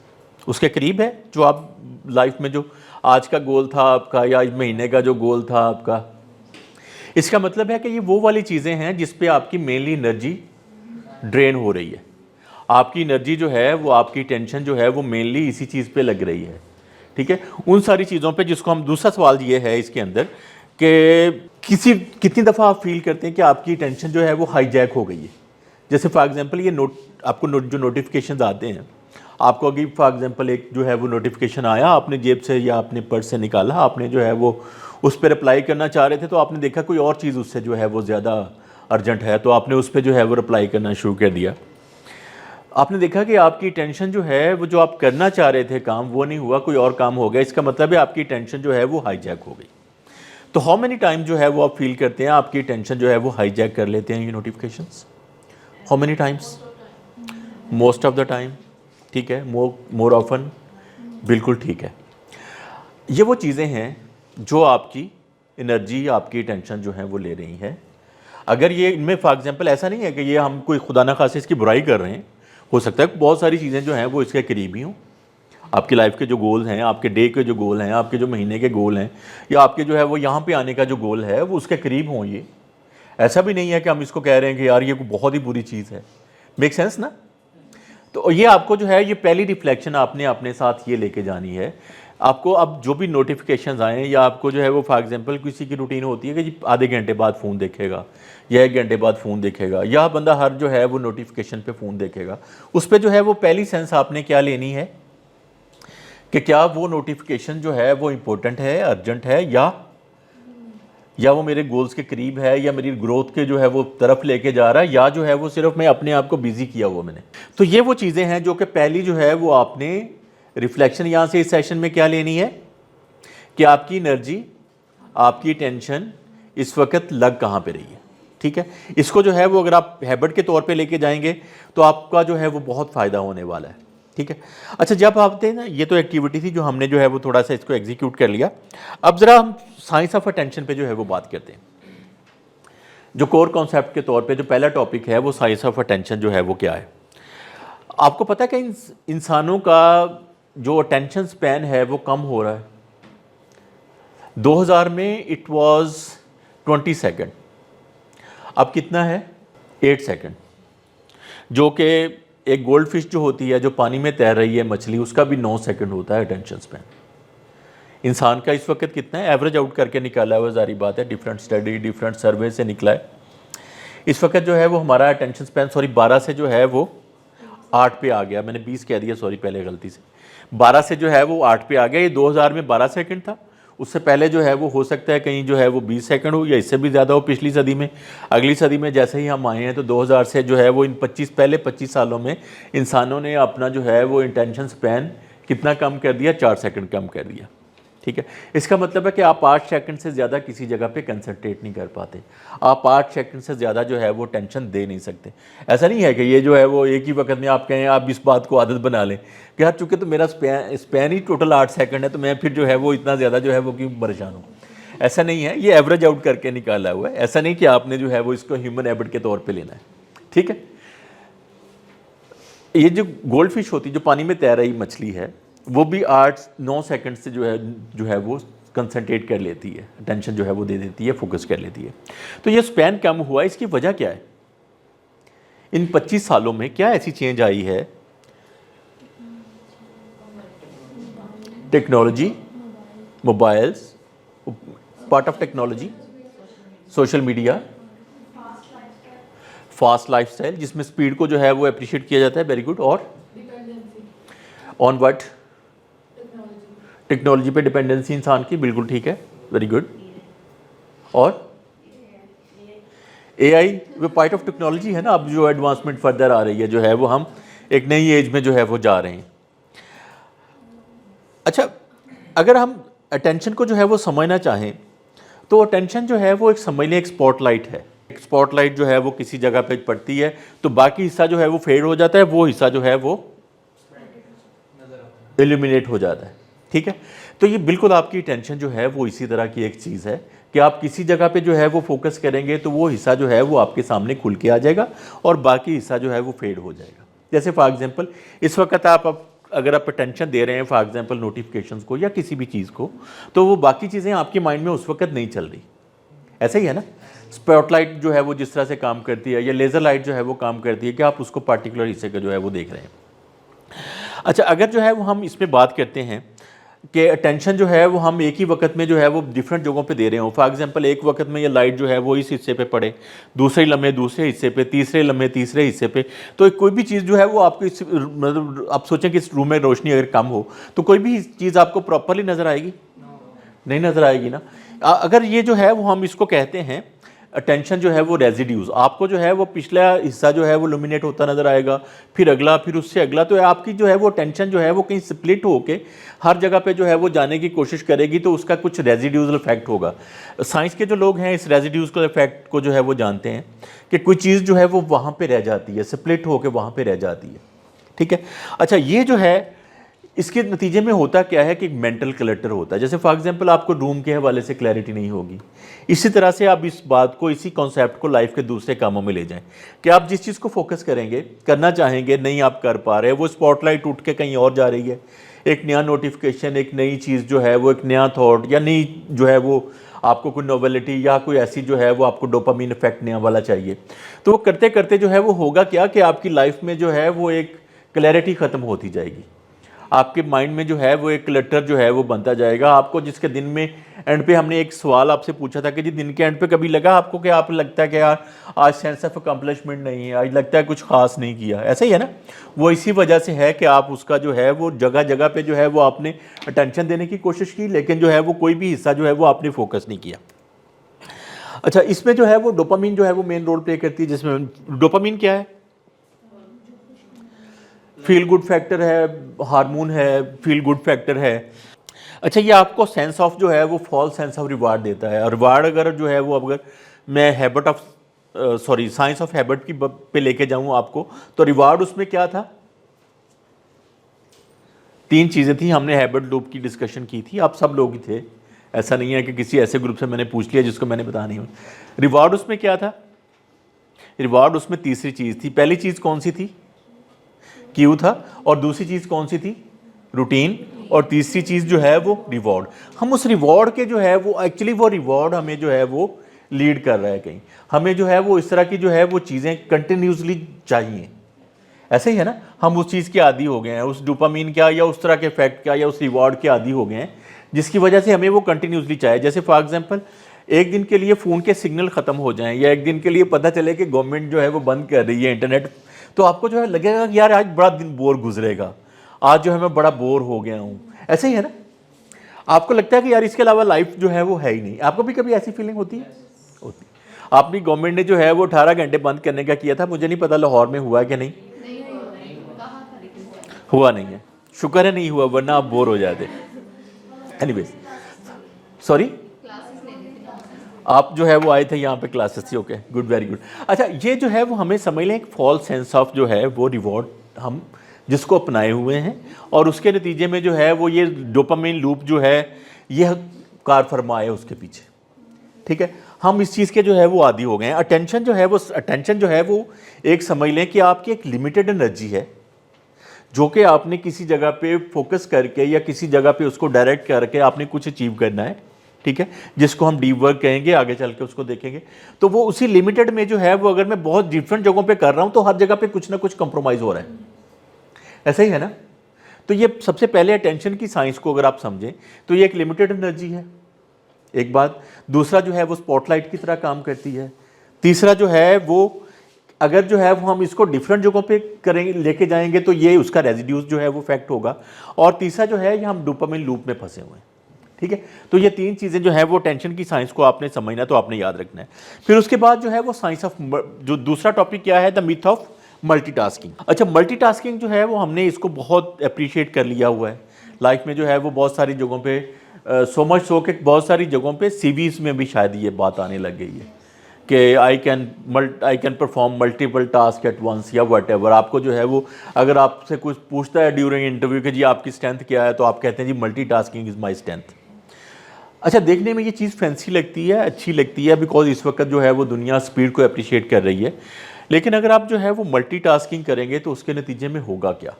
उसके करीब है। जो आप लाइफ में जो आज का गोल था आपका, या इस महीने का जो गोल था आपका, इसका मतलब है कि ये वो वाली चीज़ें हैं जिस पे आपकी मेनली एनर्जी ड्रेन हो रही है। आपकी एनर्जी जो है वो, आपकी टेंशन जो है वो मेनली इसी चीज़ पे लग रही है, ठीक है। उन सारी चीज़ों पे जिसको हम, दूसरा सवाल ये है इसके अंदर कि कितनी दफ़ा आप फील करते हैं कि आपकी टेंशन जो है वो हाईजैक हो गई है। जैसे फॉर एग्जांपल ये आपको जो नोटिफिकेशंस आते हैं, आपको अभी फॉर एग्जांपल एक जो है वो नोटिफिकेशन आया, आपने जेब से या अपने पर्स से निकाला, आपने जो है वो उस पर रिप्लाई करना चाह रहे थे, तो आपने देखा कोई और चीज़ उससे जो है वो ज़्यादा अर्जेंट है, तो आपने उस पर जो है वो रिप्लाई करना शुरू कर दिया। आपने देखा कि आपकी टेंशन जो है वो, जो आप करना चाह रहे थे काम, वो नहीं हुआ, कोई और काम हो गया। इसका मतलब है आपकी टेंशन जो है वो हाईजैक हो गई। तो हाउ मेनी टाइम जो है वो आप फील करते हैं आपकी टेंशन जो है वो हाईजैक कर लेते हैं ये notifications? How many times? Most of the time, ठीक है, मोर ऑफन, बिल्कुल ठीक है। ये वो चीज़ें हैं जो आपकी एनर्जी, आपकी टेंशन जो है वो ले रही है। अगर ये इनमें फॉर एग्जांपल ऐसा नहीं है कि ये हम कोई खुदा ना खासे इसकी बुराई कर रहे हैं, हो सकता है बहुत सारी चीज़ें जो हैं वो इसके करीब ही हों। आपकी लाइफ के जो गोल्स हैं, आपके डे के जो गोल हैं, आपके जो महीने के गोल हैं, या आपके जो है वो यहाँ पे आने का जो गोल है वो उसके करीब हों। ये ऐसा भी नहीं है कि हम इसको कह रहे हैं कि यार ये बहुत ही बुरी चीज़ है। मेक सेंस ना? तो ये आपको जो है ये पहली रिफ्लेक्शन आपने अपने साथ ये लेके जानी है। आपको अब जो भी नोटिफिकेशंस आएँ, या आपको जो है वो फॉर एग्जांपल किसी की रूटीन होती है कि जी आधे घंटे बाद फ़ोन देखेगा या 1 घंटे बाद फ़ोन देखेगा, या बंदा हर जो है वो नोटिफिकेशन पे फ़ोन देखेगा, उस पर जो है वो पहली सेंस आपने क्या लेनी है कि क्या वो नोटिफिकेशन जो है वो इम्पोर्टेंट है, अर्जेंट है, या वो मेरे गोल्स के करीब है, या मेरी ग्रोथ के जो है वो तरफ लेके जा रहा है, या जो है वो सिर्फ मैं अपने आप को बिजी किया हुआ मैंने। तो ये वो चीज़ें हैं जो कि पहली जो है वो आपने रिफ्लेक्शन यहाँ से इस सेशन में क्या लेनी है कि आपकी एनर्जी, आपकी टेंशन इस वक्त लग कहाँ पे रही है। ठीक है, इसको जो है वो अगर आप हैबिट के तौर पे लेके जाएंगे तो आपका जो है वो बहुत फ़ायदा होने वाला है। ठीक है, अच्छा, जब आप थे ना, ये तो एक्टिविटी थी जो हमने जो है वो थोड़ा सा इसको एग्जीक्यूट कर लिया। अब ज़रा हम साइंस ऑफ अटेंशन पे जो है वो बात करते हैं। जो कोर कॉन्सेप्ट के तौर पे जो पहला टॉपिक है वो साइंस ऑफ अटेंशन जो है वो क्या है। आपको पता है कि इंसानों का जो अटेंशन स्पैन है वो कम हो रहा है। 2000 में इट वाज 20 सेकंड, अब कितना है 8 सेकंड। जो कि एक गोल्ड फिश जो होती है, जो पानी में तैर रही है मछली, उसका भी 9 सेकंड होता है अटेंशन स्पैन। इंसान का इस वक्त कितना है, एवरेज आउट करके निकाला हुआ, जारी बात है, डिफरेंट स्टडी डिफरेंट सर्वे से निकला है। इस वक्त जो है वो हमारा अटेंशन स्पैन 12 से जो है वो 8 पे आ गया। मैंने 20 कह दिया, सॉरी, पहले गलती से। 12 से जो है वो 8 पे आ गया। ये 2000 में 12 सेकंड था। उससे पहले जो है वो हो सकता है कहीं जो है वो 20 सेकंड हो, या इससे भी ज़्यादा हो पिछली सदी में। अगली सदी में जैसे ही हम आए हैं तो 2000 से जो है वो इन 25 सालों में इंसानों ने अपना जो है वो अटेंशन स्पैन कितना कम कर दिया, 4 सेकंड कम कर दिया। ठीक है, इसका मतलब है कि आप 8 सेकंड से ज़्यादा किसी जगह पे कंसंट्रेट नहीं कर पाते। आप 8 सेकंड से ज़्यादा जो है वो टेंशन दे नहीं सकते। ऐसा नहीं है कि ये जो है वो एक ही वक्त में आप कहें, आप इस बात को आदत बना लें कि यार चूँकि तो मेरा स्पैन ही टोटल 8 सेकंड है, तो मैं फिर जो है वो इतना ज़्यादा जो है वो क्यों परेशान हूँ। ऐसा नहीं है, ये एवरेज आउट करके निकाला हुआ है। ऐसा नहीं कि आपने जो है वो इसको ह्यूमन हैबिट के तौर पर लेना है। ठीक है, ये जो गोल्ड फिश होती है, जो पानी में तैर रही मछली है, वो भी 8-9 सेकंड से जो है वो कंसंट्रेट कर लेती है, अटेंशन जो है वो दे देती है, फोकस कर लेती है। तो ये स्पैन कम हुआ, इसकी वजह क्या है? इन 25 सालों में क्या ऐसी चेंज आई है? Technology, mobiles, part of technology, social media, fast lifestyle, जिसमें स्पीड को जो है वो अप्रिशिएट किया जाता है। Very good. और ऑन व्हाट? टेक्नोलॉजी पे डिपेंडेंसी इंसान की, बिल्कुल ठीक है, वेरी गुड। और एआई वो पार्ट ऑफ टेक्नोलॉजी है ना। अब जो एडवांसमेंट फर्दर आ रही है जो है वो हम एक नई एज में जो है वो जा रहे हैं। अच्छा, अगर हम अटेंशन को जो है वो समझना चाहें तो अटेंशन जो है वो एक समझ लें एक स्पॉटलाइट है। एक स्पॉटलाइट जो है वो किसी जगह पे पड़ती है तो बाकी हिस्सा जो है वो फेड हो जाता है, वो हिस्सा जो है वो इल्यूमिनेट हो जाता है। ठीक है, तो ये बिल्कुल आपकी टेंशन जो है वो इसी तरह की एक चीज़ है कि आप किसी जगह पे जो है वो फोकस करेंगे तो वो हिस्सा जो है वो आपके सामने खुल के आ जाएगा और बाकी हिस्सा जो है वो फेड हो जाएगा। जैसे फॉर एग्जांपल इस वक्त अगर आप टेंशन दे रहे हैं फॉर एग्जांपल नोटिफिकेशंस को या किसी भी चीज़ को, तो वो बाकी चीज़ें आपके माइंड में उस वक्त नहीं चल रही। ऐसा ही है ना, स्पॉटलाइट जो है वो जिस तरह से काम करती है या लेज़र लाइट जो है वो काम करती है कि आप उसको पार्टिकुलर हिस्से का जो है वो देख रहे हैं। अच्छा, अगर जो है वो हम इसमें बात करते हैं कि अटेंशन जो है वो हम एक ही वक्त में जो है वो डिफरेंट जगहों पे दे रहे हो। फॉर एग्जांपल एक वक्त में ये लाइट जो है वो इस हिस्से पे पड़े, दूसरे लम्हे दूसरे हिस्से पे, तीसरे लम्हे तीसरे हिस्से पे, तो कोई भी चीज़ जो है वो आपको मतलब आप सोचें कि इस रूम में रोशनी अगर कम हो तो कोई भी चीज़ आपको प्रॉपरली नज़र आएगी? नहीं नज़र आएगी ना। अगर ये जो है वो हम इसको कहते हैं अटेंशन जो है वो रेजिड्यूज, आपको जो है वो पिछला हिस्सा जो है वो लुमिनेट होता नज़र आएगा, फिर अगला, फिर उससे अगला, तो आपकी जो है वो टेंशन जो है वो कहीं स्प्लिट होके हर जगह पे जो है वो जाने की कोशिश करेगी, तो उसका कुछ रेजिड्यूजल इफेक्ट होगा। साइंस के जो लोग हैं इस रेजिड्यूजल इफेक्ट को जो है वो जानते हैं कि कोई चीज़ जो है वो वहाँ पर रह जाती है, स्प्लिट होकर वहाँ पर रह जाती है। ठीक है। अच्छा, ये जो है इसके नतीजे में होता क्या है कि मेंटल क्लटर होता है। जैसे फॉर एग्जांपल आपको रूम के हवाले से क्लैरिटी नहीं होगी, इसी तरह से आप इस बात को, इसी कॉन्सेप्ट को लाइफ के दूसरे कामों में ले जाएं कि आप जिस चीज़ को फोकस करेंगे, करना चाहेंगे, नहीं आप कर पा रहे, वो स्पॉटलाइट उठ के कहीं और जा रही है, एक नया नोटिफिकेशन, एक नई चीज़ जो है वो, एक नया थॉट या नई जो है वो आपको कोई नोवेलिटी या कोई ऐसी जो है वो आपको डोपामीन इफेक्ट नया वाला चाहिए, तो वो करते करते जो है वो होगा क्या कि आपकी लाइफ में जो है वो एक क्लैरिटी ख़त्म होती जाएगी। आपके माइंड में जो है वो एक क्लटर जो है वो बनता जाएगा। आपको जिसके दिन में एंड पे हमने एक सवाल आपसे पूछा था कि जी दिन के एंड पे कभी लगा आपको कि आप लगता है कि यार आज सेंस ऑफ अकम्पलिशमेंट नहीं है, आज लगता है कुछ खास नहीं किया, ऐसा ही है ना। वो इसी वजह से है कि आप उसका जो है वो जगह जगह पे जो है वो आपने अटेंशन देने की कोशिश की, लेकिन जो है वो कोई भी हिस्सा जो है वो आपने फोकस नहीं किया। अच्छा, इसमें जो है वो डोपामीन जो है वो मेन रोल प्ले करती है, जिसमें डोपामीन क्या है, फील गुड फैक्टर है, हार्मोन है, फील गुड फैक्टर है। अच्छा, ये आपको सेंस ऑफ जो है वो फॉल्स सेंस ऑफ रिवार्ड देता है। और रिवार्ड अगर जो है वो अगर मैं habit of science of habit की पे लेके जाऊं आपको, तो रिवार्ड उसमें क्या था, 3 चीज़ें थी। हमने हैबिट लूप की डिस्कशन की थी, आप सब लोग ही थे, ऐसा नहीं है कि किसी ऐसे ग्रुप से मैंने पूछ लिया जिसको मैंने बताया नहीं। रिवार्ड उसमें क्या था, रिवार्ड उसमें तीसरी चीज़ थी। पहली चीज़ कौन सी थी, क्यू था, और दूसरी चीज़ कौन सी थी, रूटीन, और तीसरी चीज़ जो है वो रिवॉर्ड। हम उस रिवॉर्ड के जो है वो एक्चुअली वो रिवॉर्ड हमें जो है वो लीड कर रहा है कहीं, हमें जो है वो इस तरह की जो है वो चीज़ें कंटिन्यूसली चाहिए, ऐसे ही है ना। हम उस चीज़ के आदी हो गए हैं, उस डोपामीन क्या या उस तरह के इफेक्ट क्या या उस रिवॉर्ड के आदी हो गए हैं, जिसकी वजह से हमें वो कंटिन्यूसली चाहिए। जैसे फॉर एग्जांपल एक दिन के लिए फ़ोन के सिग्नल ख़त्म हो जाएं, या एक दिन के लिए पता चले कि गवर्नमेंट जो है वो बंद कर रही है इंटरनेट, तो आपको जो है लगेगा कि यार आज बड़ा दिन बोर गुजरेगा, आज जो है मैं बड़ा बोर हो गया हूँ, ऐसे ही है ना। आपको लगता है कि यार इसके अलावा लाइफ जो है वो है ही नहीं। आपको भी कभी ऐसी फीलिंग होती है? होती। आपकी गवर्नमेंट ने जो है वो 18 घंटे बंद करने का किया था, मुझे नहीं पता लाहौर में हुआ कि नहीं, हुआ नहीं है, शुक्र है नहीं हुआ, वरना आप बोर हो जाते। एनीवेज, सॉरी, आप जो है वो आए थे यहाँ पे क्लासेस थी, ओके, गुड, वेरी गुड। अच्छा, ये जो है वो हमें समझ लें एक फॉल्स सेंस ऑफ जो है वो रिवॉर्ड हम जिसको अपनाए हुए हैं, और उसके नतीजे में जो है वो ये डोपामाइन लूप जो है ये कार फरमा है उसके पीछे, ठीक है। हम इस चीज़ के जो है वो आदी हो गए हैं। अटेंशन जो है वो एक समझ लें कि आपकी एक लिमिटेड एनर्जी है, जो कि आपने किसी जगह पे फोकस करके या किसी जगह पे उसको डायरेक्ट करके आपने कुछ अचीव करना है, ठीक है, जिसको हम डीप वर्क कहेंगे, आगे चल के उसको देखेंगे। तो वो उसी लिमिटेड में जो है वो अगर मैं बहुत डिफरेंट जगहों पे कर रहा हूँ तो हर जगह पे कुछ ना कुछ कंप्रोमाइज़ हो रहा है, ऐसा ही है ना। तो ये सबसे पहले अटेंशन की साइंस को अगर आप समझें तो ये एक लिमिटेड एनर्जी है, एक बात। दूसरा जो है वो स्पॉटलाइट की तरह काम करती है। तीसरा जो है वो अगर जो है वो हम इसको डिफरेंट जगहों पे करेंगे, लेके जाएंगे, तो ये उसका रेजिड्यूज जो है वो इफेक्ट होगा। और तीसरा जो है ये हम डोपामाइन लूप में फंसे हुए हैं, ठीक है। तो ये 3 चीज़ें जो है वो टेंशन की साइंस को आपने समझना, तो आपने याद रखना है। फिर उसके बाद जो है वो साइंस ऑफ, जो दूसरा टॉपिक क्या है, द मिथ ऑफ मल्टीटास्किंग। अच्छा, मल्टीटास्किंग जो है वो हमने इसको बहुत अप्रिशिएट कर लिया हुआ है लाइफ में, जो है वो बहुत सारी जगहों पे, सो मच सो कि बहुत सारी जगहों पे सीवीज़ में भी शायद ये बात आने लग गई है कि I can perform multiple task at once या वट एवर। आपको जो है वो अगर आपसे कुछ पूछता है ड्यूरिंग इंटरव्यू कि जी आपकी स्ट्रेंथ क्या है, तो आप कहते हैं जी मल्टीटास्किंग इज़ माई स्ट्रेंथ। अच्छा, देखने में ये चीज़ फैंसी लगती है, अच्छी लगती है, बिकॉज इस वक्त जो है वो दुनिया स्पीड को अप्रिशिएट कर रही है। लेकिन अगर आप जो है वो मल्टीटास्किंग करेंगे तो उसके नतीजे में होगा क्या,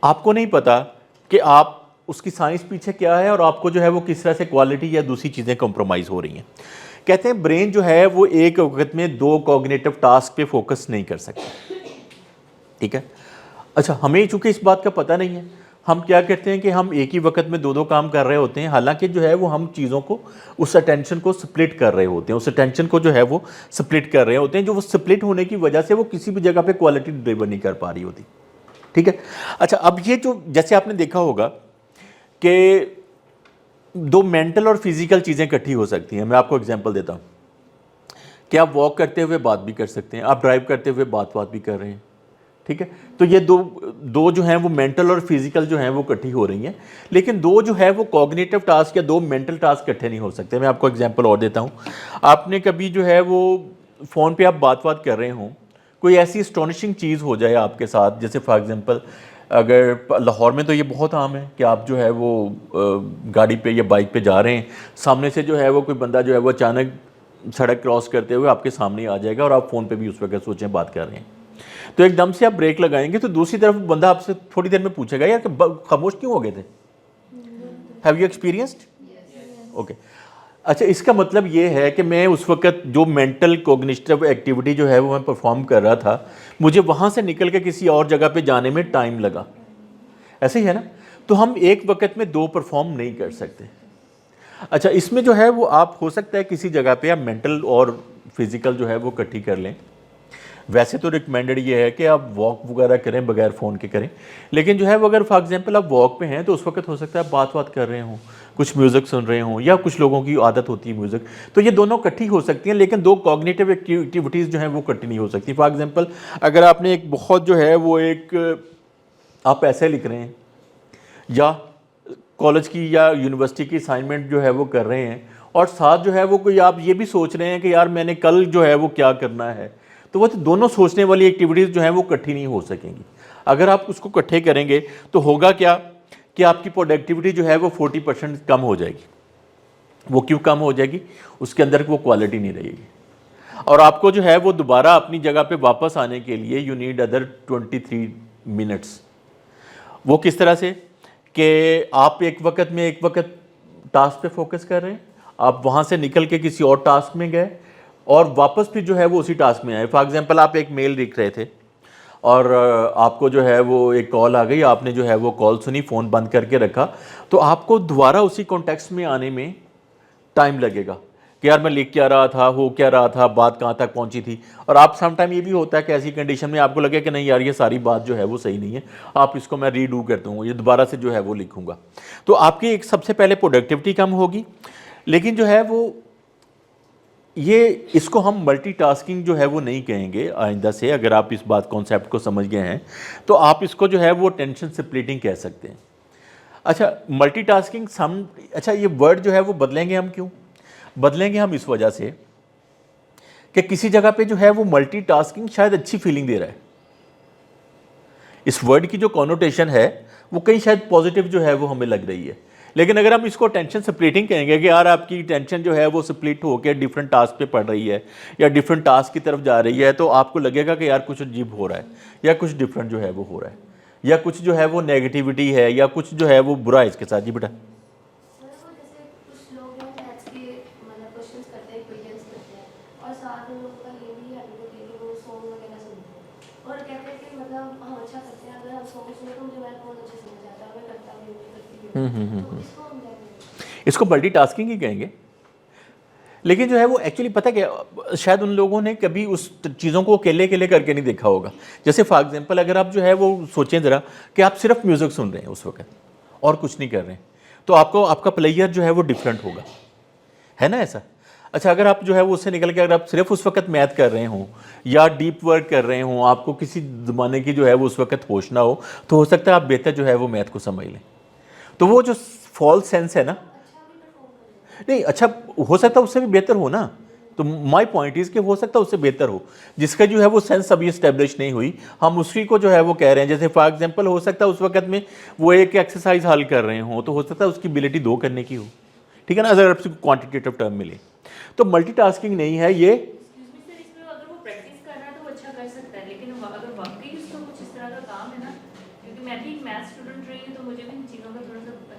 आपको नहीं पता कि आप उसकी साइंस पीछे क्या है, और आपको जो है वो किस तरह से क्वालिटी या दूसरी चीज़ें कंप्रोमाइज़ हो रही हैं। कहते हैं ब्रेन जो है वो एक वक्त में 2 कॉग्निटिव टास्क पे फोकस नहीं कर सकता, ठीक है। अच्छा, हमें चूंकि इस बात का पता नहीं है, हम क्या कहते हैं कि हम एक ही वक्त में 2 काम कर रहे होते हैं, हालांकि जो है वो हम चीज़ों को, उस अटेंशन को स्प्लिट कर रहे होते हैं, उस अटेंशन को जो है वो स्प्लिट कर रहे होते हैं, जो वो स्प्लिट होने की वजह से वो किसी भी जगह पे क्वालिटी डिलीवर नहीं कर पा रही होती, ठीक है। अच्छा, अब ये जो जैसे आपने देखा होगा कि 2 मेंटल और फिजिकल चीज़ें इकट्ठी हो सकती हैं। मैं आपको एग्जांपल देता हूँ कि आप वॉक करते हुए बात भी कर सकते हैं, आप ड्राइव करते हुए बात भी कर रहे हैं, ठीक है। तो ये दो जो हैं वो मेंटल और फिजिकल जो हैं वो इकट्ठी हो रही हैं, लेकिन 2 जो है वो कॉग्निटिव टास्क या 2 मेंटल टास्क इकट्ठे नहीं हो सकते। मैं आपको एग्जांपल और देता हूँ। आपने कभी जो है वो फ़ोन पे आप बात कर रहे हों, कोई ऐसी एस्टोनिशिंग चीज़ हो जाए आपके साथ, जैसे फॉर एग्जांपल अगर लाहौर में तो ये बहुत आम है कि आप जो है वो गाड़ी पे या बाइक पे जा रहे हैं, सामने से जो है वो कोई बंदा जो है वो अचानक सड़क क्रॉस करते हुए आपके सामने आ जाएगा और आप फ़ोन पे भी उस वक्त सोचें बात कर रहे हैं, तो एकदम से आप ब्रेक लगाएंगे तो दूसरी तरफ बंदा आपसे थोड़ी देर में पूछेगा यार कि खामोश क्यों हो गए थे। Have you experienced? ओके, अच्छा, इसका मतलब ये है कि मैं उस वक्त जो मेंटल कोग्निटिव एक्टिविटी जो है वो मैं परफॉर्म कर रहा था, मुझे वहाँ से निकल के किसी और जगह पे जाने में टाइम लगा। ऐसे ही है ना? तो हम एक वक्त में दो परफॉर्म नहीं कर सकते। अच्छा, इसमें जो है वो आप हो सकता है किसी जगह पे आप मेंटल और फिज़िकल जो है वो इकट्ठी कर लें। वैसे तो रिकमेंडेड ये है कि आप वॉक वगैरह करें, बगैर फ़ोन के करें, लेकिन जो है वो अगर फॉर एग्जांपल आप वॉक पे हैं तो उस वक्त हो सकता है आप बात कर रहे हों, कुछ म्यूज़िक सुन रहे हों, या कुछ लोगों की आदत होती है म्यूज़िक, तो ये दोनों इकट्ठी हो सकती हैं, लेकिन दो कॉग्निटिव एक्टिविटीज़ जो हैं वो इकट्ठी नहीं हो सकती। फॉर एग्जांपल अगर आपने एक बहुत जो है वो एक आप ऐसे लिख रहे हैं या कॉलेज की या यूनिवर्सिटी की असाइनमेंट जो है वो कर रहे हैं, और साथ जो है वो कोई आप ये भी सोच रहे हैं कि यार मैंने कल जो है वो क्या करना है, तो वो दोनों सोचने वाली एक्टिविटीज़ जो हैं वो इकट्ठी नहीं हो सकेंगी। अगर आप उसको इकट्ठे करेंगे तो होगा क्या कि आपकी प्रोडक्टिविटी जो है वो 40% कम हो जाएगी। वो क्यों कम हो जाएगी? उसके अंदर वो क्वालिटी नहीं रहेगी, और आपको जो है वो दोबारा अपनी जगह पे वापस आने के लिए यू नीड अदर 23 मिनट्स। वो किस तरह से कि आप एक वक्त टास्क पे फोकस कर रहे हैं, आप वहाँ से निकल के किसी और टास्क में गए और वापस फिर जो है वो उसी टास्क में आए। फॉर एग्जांपल आप एक मेल लिख रहे थे और आपको जो है वो एक कॉल आ गई, आपने जो है वो कॉल सुनी, फ़ोन बंद करके रखा, तो आपको दोबारा उसी कॉन्टेक्स्ट में आने में टाइम लगेगा कि यार मैं लिख क्या रहा था, हो क्या रहा था, बात कहाँ तक पहुँची थी। और आप समटाइम ये भी होता है कि ऐसी कंडीशन में आपको लगे कि नहीं यार ये सारी बात जो है वो सही नहीं है, आप इसको मैं रीडू कर दूँगा, ये दोबारा से जो है वो लिखूँगा। तो आपकी एक सबसे पहले प्रोडक्टिविटी कम होगी, लेकिन जो है वो ये इसको हम मल्टीटास्किंग जो है वो नहीं कहेंगे आइंदा से। अगर आप इस बात कॉन्सेप्ट को समझ गए हैं तो आप इसको जो है वो टेंशन स्प्लिटिंग कह सकते हैं। अच्छा, मल्टीटास्किंग अच्छा, ये वर्ड जो है वो बदलेंगे हम क्यों? बदलेंगे हम इस वजह से कि किसी जगह पे जो है वो मल्टीटास्किंग शायद अच्छी फीलिंग दे रहा है। इस वर्ड की जो कॉनोटेशन है वो कहीं शायद पॉजिटिव जो है वो हमें लग रही है, लेकिन अगर हम इसको टेंशन स्प्लिटिंग कहेंगे कि यार आपकी टेंशन जो है वो स्प्लिट होकर डिफरेंट टास्क पे पड़ रही है या डिफरेंट टास्क की तरफ जा रही है, तो आपको लगेगा कि यार कुछ अजीब हो रहा है या कुछ डिफरेंट जो है वो हो रहा है, या कुछ जो है वो नेगेटिविटी है या कुछ जो है वो बुरा है इसके साथ। जी बेटा। इसको मल्टीटास्किंग ही कहेंगे, लेकिन जो है वो एक्चुअली पता क्या, शायद उन लोगों ने कभी उस चीज़ों को अकेले करके नहीं देखा होगा। जैसे फॉर एग्जांपल अगर आप जो है वो सोचें ज़रा कि आप सिर्फ म्यूज़िक सुन रहे हैं उस वक्त और कुछ नहीं कर रहे हैं, तो आपको आपका प्लेयर जो है वो डिफरेंट होगा, है ना ऐसा? अच्छा, अगर आप जो है वो उससे निकल के अगर आप सिर्फ उस वक्त मैथ कर रहे हों या डीप वर्क कर रहे हों, आपको किसी ज़माने की जो है वो उस वक्त होश ना हो, तो हो सकता है आप बेहतर जो है वो मैथ को समझ लें। तो वो जो फॉल्स सेंस है ना, नहीं अच्छा हो सकता है उससे भी बेहतर हो ना, तो माय पॉइंट इज़ कि हो सकता है उससे बेहतर हो, जिसका जो है वो सेंस अभी इस्टेब्लिश नहीं हुई, हम उसी को जो है वो कह रहे हैं। जैसे फॉर एग्जांपल हो सकता है उस वक्त में वो एक एक्सरसाइज हल कर रहे हों, तो हो सकता है उसकी एबिलिटी 2 करने की हो, ठीक है ना, अगर आपको क्वांटिटेटिव टर्म मिले। तो मल्टीटास्किंग नहीं है ये।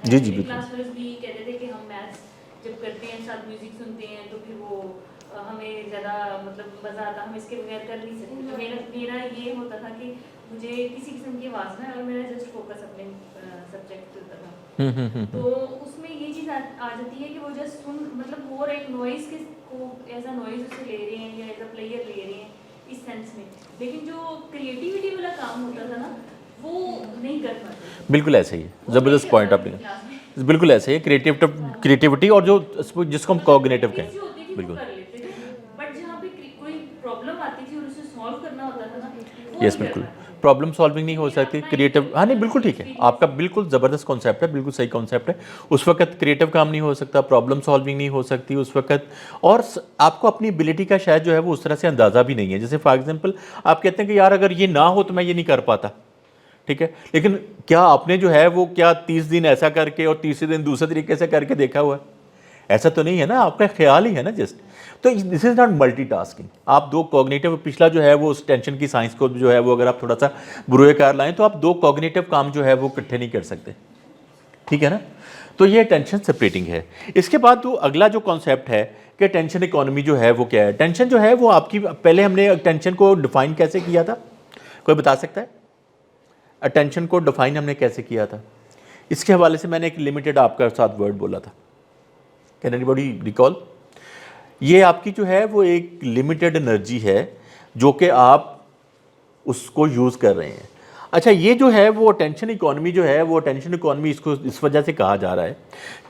जी जी बिल्कुल। क्लास भी कहते थे कि हम मैथ्स जब करते हैं साथ म्यूजिक सुनते हैं तो फिर वो हमें ज़्यादा मतलब मज़ा आता, हम इसके बगैर कर नहीं सकते। तो मेरा ये होता था कि मुझे किसी किस्म की आवाज़ ना, और मेरा जस्ट फोकस अपने सब्जेक्ट होता था। तो उसमें ये चीज़ आ जाती है कि वो जस्ट सुन मतलब और एक नॉइज़ के को एज अ नॉइज़ उसे ले रहे हैं या एज अ प्लेयर ले रहे हैं इस सेंस में, लेकिन जो क्रिएटिविटी वाला काम होता था ना वो नहीं कर पाते। बिल्कुल ऐसे ही है, ज़बरदस्त पॉइंट आपने, बिल्कुल ऐसे ही क्रिएटिविटी और जो जिसको हम कॉग्निटिव कहें, बिल्कुल। बट जहाँ पे कोई प्रॉब्लम आती थी और उसे सॉल्व करना होता था ना, वो यस नहीं बिल्कुल, करता था। प्रॉब्लम सॉल्विंग नहीं हो सकती, क्रिएटिव, हाँ नहीं बिल्कुल ठीक है, आपका बिल्कुल ज़बरदस्त कॉन्सेप्ट है, बिल्कुल सही कॉन्सेप्ट है। उस वक्त क्रिएटिव काम नहीं हो सकता, प्रॉब्लम सॉल्विंग नहीं हो सकती उस वक्त, और आपको अपनी एबिलिटी का शायद जो है वो उस तरह से अंदाज़ा भी नहीं है। जैसे फॉर एग्जांपल आप कहते हैं कि यार अगर ये ना हो तो मैं ये नहीं कर पाता, ठीक है, लेकिन क्या आपने जो है वो क्या 30 दिन ऐसा करके और तीसरे दिन दूसरे तरीके से करके देखा हुआ है? ऐसा तो नहीं है ना, आपका ख्याल ही है ना जस्ट। तो दिस इज नॉट मल्टीटास्किंग। आप दो कॉग्निटिव, पिछला जो है वो उस टेंशन की साइंस को जो है वो अगर आप थोड़ा सा बुरोकार लाएं तो आप दो कॉग्निटिव काम जो है वो इकट्ठे नहीं कर सकते, ठीक है ना। तो ये टेंशन सेपरेटिंग है। इसके बाद तो अगला जो कॉन्सेप्ट है कि टेंशन इकोनॉमी जो है वो क्या है। टेंशन जो है वो आपकी, पहले हमने टेंशन को डिफाइन कैसे किया था, कोई बता सकता है? अटेंशन को डिफाइन हमने कैसे किया था? इसके हवाले से मैंने एक लिमिटेड आपका साथ वर्ड बोला था, कैन एनीबॉडी रिकॉल? ये आपकी जो है वो एक लिमिटेड एनर्जी है जो कि आप उसको यूज़ कर रहे हैं। अच्छा, ये जो है वो अटेंशन इकोनॉमी जो है वो, अटेंशन इकोनॉमी इसको इस वजह से कहा जा रहा है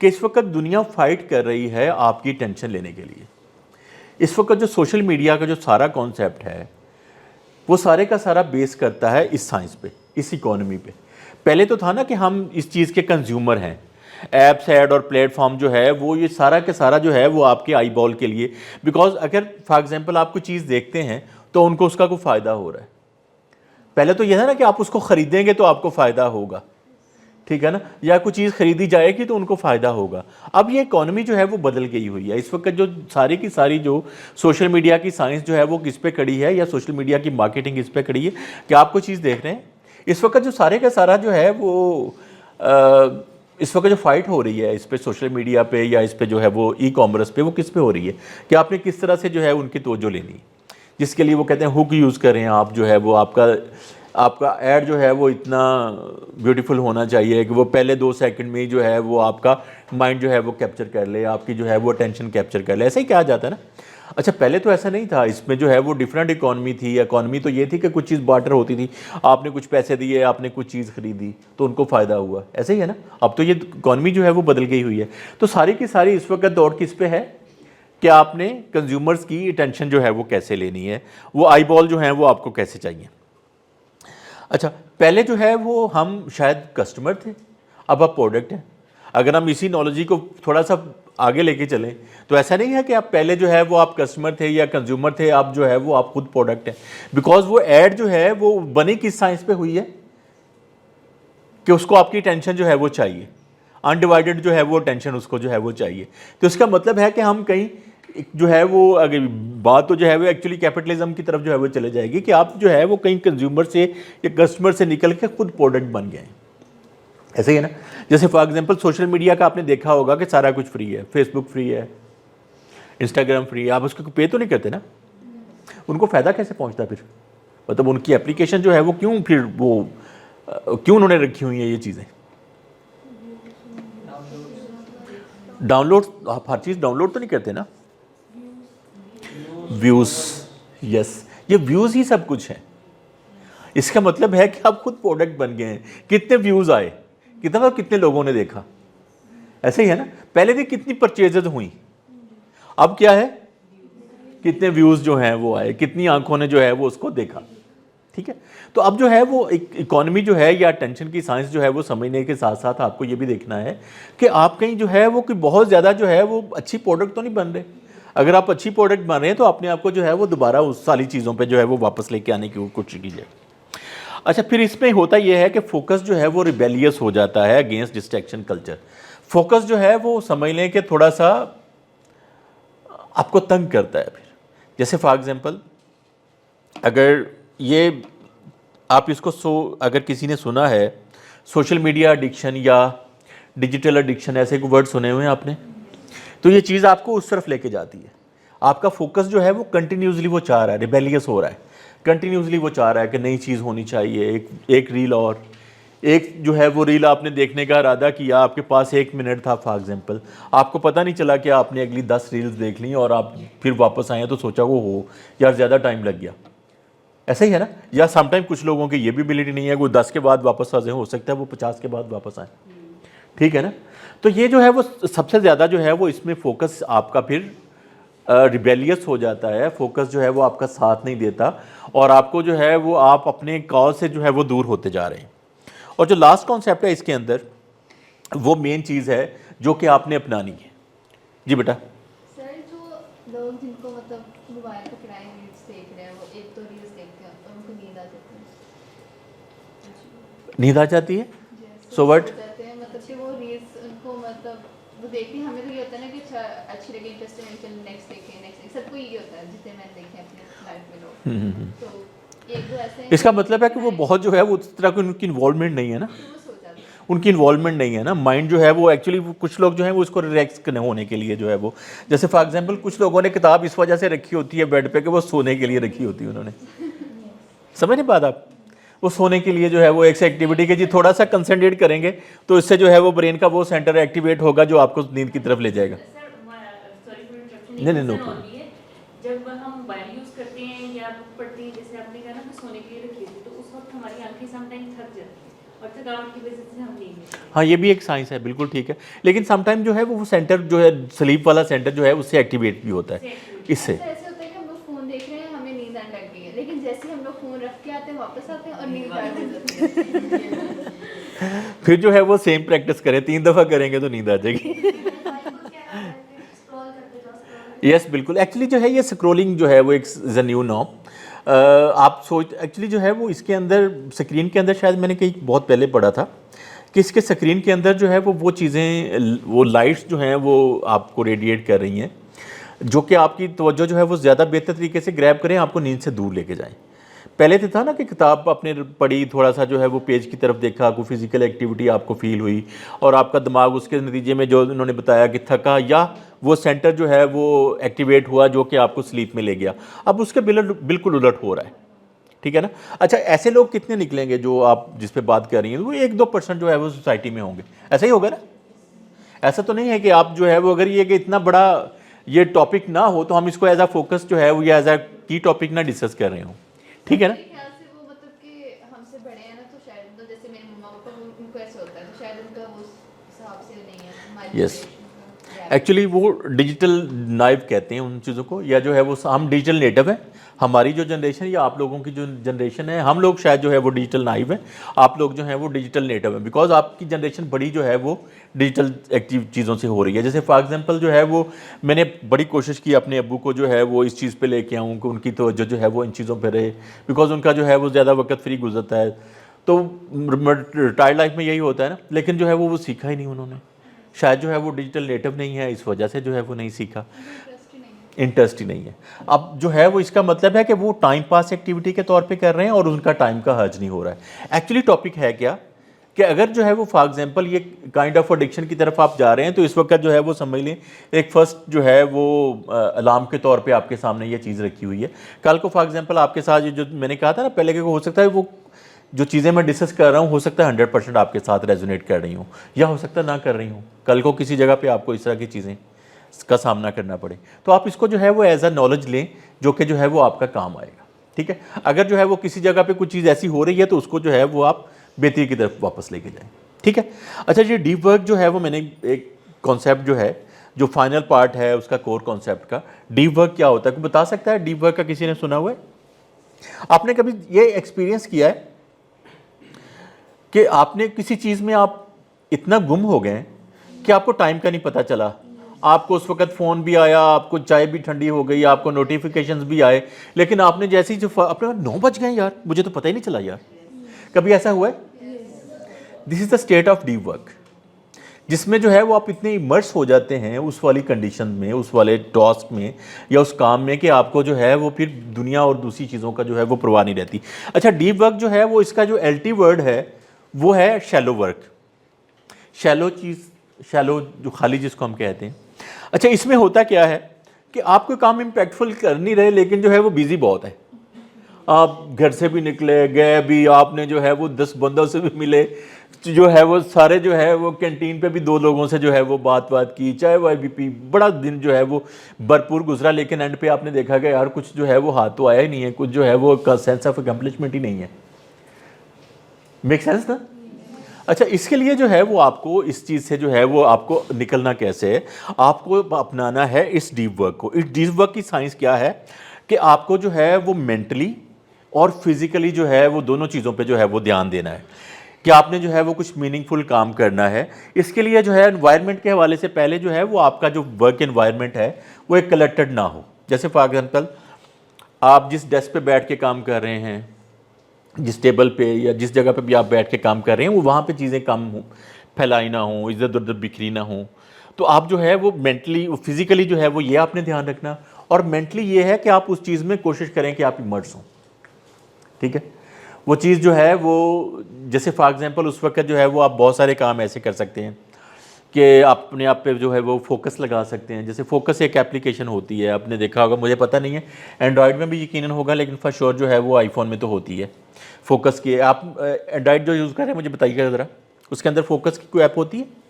कि इस वक्त दुनिया फाइट कर रही है आपकी टेंशन लेने के लिए। इस वक्त जो सोशल मीडिया का जो सारा कॉन्सेप्ट है वो सारे का सारा बेस करता है इस साइंस पे, इस इकोनॉमी पे। पहले तो था ना कि हम इस चीज़ के कंज्यूमर हैं, ऐप्स, ऐड और प्लेटफॉर्म जो है वो ये सारा के सारा जो है वो आपके आई बॉल के लिए, बिकॉज अगर फॉर एग्जांपल आप कोई चीज़ देखते हैं तो उनको उसका कोई फ़ायदा हो रहा है। पहले तो यह है ना कि आप उसको ख़रीदेंगे तो आपको फ़ायदा होगा, ठीक है ना, या कोई चीज़ खरीदी जाएगी तो उनको फ़ायदा होगा। अब ये इकोनॉमी जो है वो बदल गई हुई है। इस वक्त जो सारी की सारी जो सोशल मीडिया की साइंस जो है वो किस पे खड़ी है, या सोशल मीडिया की मार्केटिंग इस पे खड़ी है कि आप कोई चीज़ देख रहे हैं, इस वक्त जो सारे का सारा जो है वो इस वक्त जो फाइट हो रही है इस पे, सोशल मीडिया पे या इस पे जो है वो ई कॉमर्स पे, वो किस पे हो रही है कि आपने किस तरह से जो है उनकी तवज्जो लेनी, जिसके लिए वो कहते हैं हुक यूज़ करें आप, जो है वो आपका ऐड जो है वो इतना ब्यूटीफुल होना चाहिए कि वो पहले 2 सेकंड में ही जो है वो आपका माइंड जो है वो कैप्चर कर ले, आपकी जो है वो अटेंशन कैप्चर कर ले, ऐसा ही कहा जाता है ना। अच्छा, पहले तो ऐसा नहीं था, इसमें जो है वो डिफरेंट इकोनॉमी थी। इकोनॉमी तो ये थी कि कुछ चीज़ बार्टर होती थी, आपने कुछ पैसे दिए, आपने कुछ चीज़ खरीदी तो उनको फ़ायदा हुआ, ऐसे ही है ना। अब तो ये इकोनॉमी जो है वो बदल गई हुई है। तो सारी की सारी इस वक्त दौड़ किस पे है कि आपने कंज्यूमर्स की अटेंशन जो है वो कैसे लेनी है, वो आई बॉल जो है वो आपको कैसे चाहिए। अच्छा, पहले जो है वो हम शायद कस्टमर थे, अब आप प्रोडक्ट हैं। अगर हम इसी नॉलेज को थोड़ा सा आगे लेके चलें तो ऐसा नहीं है कि आप पहले जो है वो आप कस्टमर थे या कंज्यूमर थे, आप जो है वो आप खुद प्रोडक्ट हैं। बिकॉज वो ऐड जो है वो बनी किस साइंस पे हुई है कि उसको आपकी टेंशन जो है वो चाहिए, अनडिवाइडेड जो है वो टेंशन उसको जो है वो चाहिए। तो इसका मतलब है कि हम कहीं जो है वो, अगर बात तो जो है वो एक्चुअली कैपिटलिज्म की तरफ जो है वो चले जाएगी कि आप जो है वो कहीं कंज्यूमर से या कस्टमर से निकल के खुद प्रोडक्ट बन गए हैं, ऐसे ही है ना। जैसे फॉर एग्जांपल सोशल मीडिया का आपने देखा होगा कि सारा कुछ फ्री है, फेसबुक फ्री है, इंस्टाग्राम फ्री है, आप उसको पे तो नहीं करते ना, उनको फ़ायदा कैसे पहुंचता फिर? मतलब उनकी एप्लीकेशन जो है वो क्यों फिर वो क्यों उन्होंने रखी हुई है ये चीज़ें? डाउनलोड, आप हर चीज़ डाउनलोड तो नहीं करते ना। व्यूज़, यस, ये व्यूज़ ही सब कुछ है। इसका मतलब है कि आप खुद प्रोडक्ट बन गए हैं। कितने व्यूज़ आए, कितने लोगों ने देखा, ऐसे ही है ना। पहले भी कितनी परचेजेज हुई, अब क्या है, कितने व्यूज़ जो हैं वो आए, कितनी आंखों ने जो है वो उसको देखा, ठीक है। तो अब जो है वो एक इकोनॉमी जो है या टेंशन की साइंस जो है वो समझने के साथ साथ आपको ये भी देखना है कि आप कहीं जो है वो कोई बहुत ज़्यादा जो है वो अच्छी प्रोडक्ट तो नहीं बन रहे। अगर आप अच्छी प्रोडक्ट बन रहे हैं तो अपने आप को जो है वो दोबारा उस सारी चीज़ों पे जो है वो वापस लेके आने की कोशिश कीजिए। अच्छा, फिर इसमें होता यह है कि फोकस जो है वो रिबेलियस हो जाता है अगेंस्ट डिस्ट्रैक्शन कल्चर। फोकस जो है वो समझ लें कि थोड़ा सा आपको तंग करता है। फिर जैसे फॉर एग्जांपल अगर ये आप इसको अगर किसी ने सुना है सोशल मीडिया एडिक्शन या डिजिटल एडिक्शन, ऐसे कोई वर्ड सुने हुए हैं आपने, तो ये चीज़ आपको उस तरफ लेके जाती है। आपका फोकस जो है वो कंटिन्यूसली वो चाह रहा है, रिबेलियस हो रहा है, कंटिन्यूसली वो चाह रहा है कि नई चीज़ होनी चाहिए, एक रील, और एक जो है वो रील आपने देखने का इरादा किया, आपके पास 1 मिनट था फॉर एग्जांपल, आपको पता नहीं चला कि आपने अगली 10 रील्स देख ली और आप फिर वापस आए तो सोचा वो हो यार ज़्यादा टाइम लग गया, ऐसा ही है ना। या समटाइम कुछ लोगों की ये भी एबिलिटी नहीं है, वो 10 के बाद वापस आ जाए, हो सकता है वो 50 के बाद वापस आए, ठीक है ना। तो ये जो है वो सबसे ज़्यादा जो है वो इसमें फोकस आपका फिर रिबेलियस हो जाता है, फोकस जो है वो आपका साथ नहीं देता और आपको जो है वो आप अपने कॉज से जो है वो दूर होते जा रहे हैं। और जो लास्ट कॉन्सेप्ट है इसके अंदर, वो मेन चीज़ है जो कि आपने अपनानी है। जी बेटा। सर जो लोग जिनको मतलब मोबाइल पर पकड़ाए रील्स देख रहे हैं, वो एक तो रील्स देखते हैं और उनको नींद आ जाती है। नींद आ जाती है, Yes, So what? सो जाते हैं, मतलब कि वो रील्स उनको मतलब वो देखती हैं, हमें तो ये होता है ना कि अच्छा अच्छी लगी, इंटरेस्टिंग है, चलो नेक्स्ट देखें, सबको ये होता है जितने मैंने देखे हैं अपनी लाइफ में लोग। तो एक दो ऐसे हैं इसका मतलब है कि वो बहुत जो है वो उस तरह की उनकी इन्वॉल्वमेंट नहीं है ना, कि वो सो जाते हैं। उनकी इन्वॉल्वमेंट नहीं है ना। माइंड जो है वो एक्चुअली कुछ लोग जो है वो उसको रिलैक्स होने के लिए जो है वो, जैसे फॉर एग्जांपल कुछ लोगों ने किताब इस वजह से रखी होती है बेड पे कि वो सोने के लिए रखी होती है उन्होंने। समझ नहीं बात आप? वो सोने के लिए जो है वो एक एक्टिविटी के जी थोड़ा सा कंसंट्रेट करेंगे तो इससे जो है वो ब्रेन का वो सेंटर एक्टिवेट होगा जो आपको नींद की तरफ ले जाएगा। सर सॉरी फॉर इंटरप्शन, नहीं, नहीं, no concern problem. only है, जब हम मोबाइल यूज़ करते हैं या बुक पढ़ते हैं, जैसे आपने कहा ना कि सोने के लिए रखी होती है, तो उस वक्त हमारी आंखें समटाइम थक जाती हैं और थकावट की वजह से हम नींद में सोते हैं। हाँ, ये भी एक साइंस है, बिल्कुल ठीक है। लेकिन समटाइम जो है वो सेंटर जो है स्लीप वाला सेंटर जो है उससे एक्टिवेट भी होता है इससे। ऐसा ऐसे होता है कि हम लोग फ़ोन देख रहे हैं, हमें नींद आने लग गई है, लेकिन जैसे ही हम लोग फ़ोन रख के आते हैं वापस आते हैं और नींद गायब हो जाती है। फिर जो है वो सेम प्रैक्टिस करें, 3 दफ़ा करेंगे तो नींद आ जाएगी। यस बिल्कुल। एक्चुअली जो है ये स्क्रोलिंग जो है वो एक इज़ अ न्यू नॉर्म। आप सोच एक्चुअली जो है वो इसके अंदर स्क्रीन के अंदर शायद मैंने कहीं बहुत पहले पढ़ा था कि इसके स्क्रीन के अंदर जो है वो चीज़ें, वो लाइट्स जो हैं वो आपको रेडिएट कर रही हैं जो कि आपकी तवज्जो जो है वो ज़्यादा बेहतर तरीके से ग्रैब करें, आपको नींद से दूर लेके जाएं। पहले तो था ना कि किताब आपने पढ़ी, थोड़ा सा जो है वो पेज की तरफ देखा, कोई फिजिकल एक्टिविटी आपको फील हुई और आपका दिमाग उसके नतीजे में जो उन्होंने बताया कि थका या वो सेंटर जो है वो एक्टिवेट हुआ जो कि आपको स्लीप में ले गया। अब उसके बिल्कुल उलट हो रहा है, ठीक है ना। अच्छा, ऐसे लोग कितने निकलेंगे जो आप जिस पे बात कर रही हैं? वो 1-2% जो है वो सोसाइटी में होंगे, ऐसा ही होगा ना। ऐसा तो नहीं है कि आप जो है वो, अगर ये कि इतना बड़ा ये टॉपिक ना हो तो हम इसको एज अ फोकस जो है वो या एज अ की टॉपिक ना डिस्कस कर रहे हो, ठीक है ना। मेरे ख्याल से वो मतलब कि हमसे बड़े हैं ना, तो शायद तो जैसे मेरे मम्मा पापा उनको ऐसे होता है, तो शायद उनका वो हिसाब से नहीं है हमारी Yes. generation का gap। एक्चुअली वो डिजिटल नाइव कहते हैं उन चीज़ों को, या जो है वो हम डिजिटल नेटिव हैं। हमारी जो जनरेशन या आप लोगों की जो जनरेशन है, हम लोग शायद जो है वो डिजिटल नाइव हैं, आप लोग जो हैं वो डिजिटल नेटिव हैं। बिकॉज आपकी जनरेशन बड़ी जो है वो डिजिटल एक्टिव चीज़ों से हो रही है। जैसे फॉर एग्जांपल जो है वो मैंने बड़ी कोशिश की अपने अब्बू को जो है वो इस चीज़ पे लेके आऊँ कि उनकी तवज्जो जो है वो इन चीज़ों पे रहे, बिकॉज उनका जो है वो ज़्यादा वक्त फ्री गुजरता है। तो रिटायर्ड लाइफ में यही होता है ना, लेकिन जो है वो सीखा ही नहीं उन्होंने। शायद जो है वो डिजिटल नेटिव नहीं है, इस वजह से जो है वो नहीं सीखा, इंटरेस्ट ही नहीं है। इंटरेस्ट ही नहीं है। अब जो है वो इसका मतलब है कि वो टाइम पास एक्टिविटी के तौर पे कर रहे हैं और उनका टाइम का हर्ज नहीं हो रहा है। एक्चुअली टॉपिक है क्या कि अगर जो है वो फॉर एग्जांपल ये काइंड ऑफ एडिक्शन की तरफ आप जा रहे हैं, तो इस वक्त जो है वो समझ लें एक फर्स्ट जो है वो अलार्म के तौर पे आपके सामने ये चीज़ रखी हुई है। कल को फॉर एग्जांपल आपके साथ ये जो मैंने कहा था ना पहले, कि हो सकता है वो जो चीज़ें मैं डिस्कस कर रहा हूँ हो सकता है 100% आपके साथ रेजोनेट कर रही हूँ, या हो सकता है ना कर रही हूँ। कल को किसी जगह पे आपको इस तरह की चीज़ें का सामना करना पड़े, तो आप इसको जो है वो एज अ नॉलेज लें जो कि जो है वो आपका काम आएगा, ठीक है। अगर जो है वो किसी जगह पे कुछ चीज़ ऐसी हो रही है तो उसको जो है वो आप बेहतरी की तरफ वापस लेके जाएं, ठीक है। अच्छा, ये डीप वर्क जो है वो मैंने एक कॉन्सेप्ट जो है, जो फाइनल पार्ट है उसका कोर कॉन्सेप्ट का, डीप वर्क क्या होता है, कोई बता सकता है डीप वर्क का? किसी ने सुना हुआ है? आपने कभी ये एक्सपीरियंस किया है कि आपने किसी चीज़ में आप इतना गुम हो गए कि आपको टाइम का नहीं पता चला? आपको उस वक्त फ़ोन भी आया, आपको चाय भी ठंडी हो गई, आपको नोटिफिकेशंस भी आए, लेकिन आपने जैसे ही जो अपने 9 बज गए यार, मुझे तो पता ही नहीं चला यार। कभी ऐसा हुआ है? This is the state of deep work, जिसमें जो है वो आप इतने इमर्स हो जाते हैं उस वाली कंडीशन में, उस वाले टास्क में या उस काम में, कि आपको जो है वो फिर दुनिया और दूसरी चीज़ों का जो है वो परवाह नहीं रहती। अच्छा, डीप वर्क जो है वो इसका जो एल्टी वर्ड है वो है शैलो वर्क। शैलो चीज़, शैलो जो खाली जिसको हम कहते हैं। अच्छा, इसमें होता क्या है कि आप कोई काम इम्पैक्टफुल कर नहीं रहे, लेकिन जो है वो बिजी बहुत है। आप घर से भी निकले गए भी, आपने जो है वो 10 बंदों से भी मिले, जो है वो सारे जो है वो कैंटीन पे भी 2 लोगों से जो है वो बात की, चाय वाय भी पी, बड़ा दिन जो है वो भरपूर गुजरा, लेकिन एंड पे आपने देखा कि यार कुछ जो है वो हाथ तो आया ही नहीं है, कुछ जो है वो सेंस ऑफ अकम्पलिशमेंट ही नहीं है। मेक सेंस ना? अच्छा, इसके लिए जो है वो आपको इस चीज़ से जो है वो आपको निकलना कैसे है, आपको अपनाना है इस डीप वर्क को। इस डीप वर्क की साइंस क्या है कि आपको जो है वो मेंटली और फिजिकली जो है वो दोनों चीज़ों पे जो है वो ध्यान देना है कि आपने जो है वो कुछ मीनिंगफुल काम करना है। इसके लिए जो है एनवायरनमेंट के हवाले से पहले जो है वो आपका जो वर्क एनवायरनमेंट है वो एक कलेक्टेड ना हो। जैसे फॉर एग्जांपल आप जिस डेस्क पे बैठ के काम कर रहे हैं, जिस टेबल पे या जिस जगह पे भी आप बैठ के काम कर रहे हैं, वो वहाँ पे चीज़ें कम हो, फैलाई ना हो, इधर उधर बिखरी ना हो। तो आप जो है वो मेंटली फिजिकली जो है वो ये आपने ध्यान रखना, और मेंटली ये है कि आप उस चीज़ में कोशिश करें कि आप इमर्स हों। ठीक है, वो चीज़ जो है वो जैसे फॉर एग्जांपल उस वक्त जो है वो आप बहुत सारे काम ऐसे कर सकते हैं कि आप अपने आप पे जो है वो फोकस लगा सकते हैं। जैसे फोकस एक एप्लीकेशन होती है, आपने देखा होगा, मुझे पता नहीं है एंड्रॉयड में भी यकीनन होगा, लेकिन फॉर श्योर जो है वो आईफोन में तो होती है फोकस की। आप एंड्रॉयड जो यूज़ कर रहे हैं मुझे बताइएगा ज़रा, उसके अंदर फोकस की कोई ऐप होती है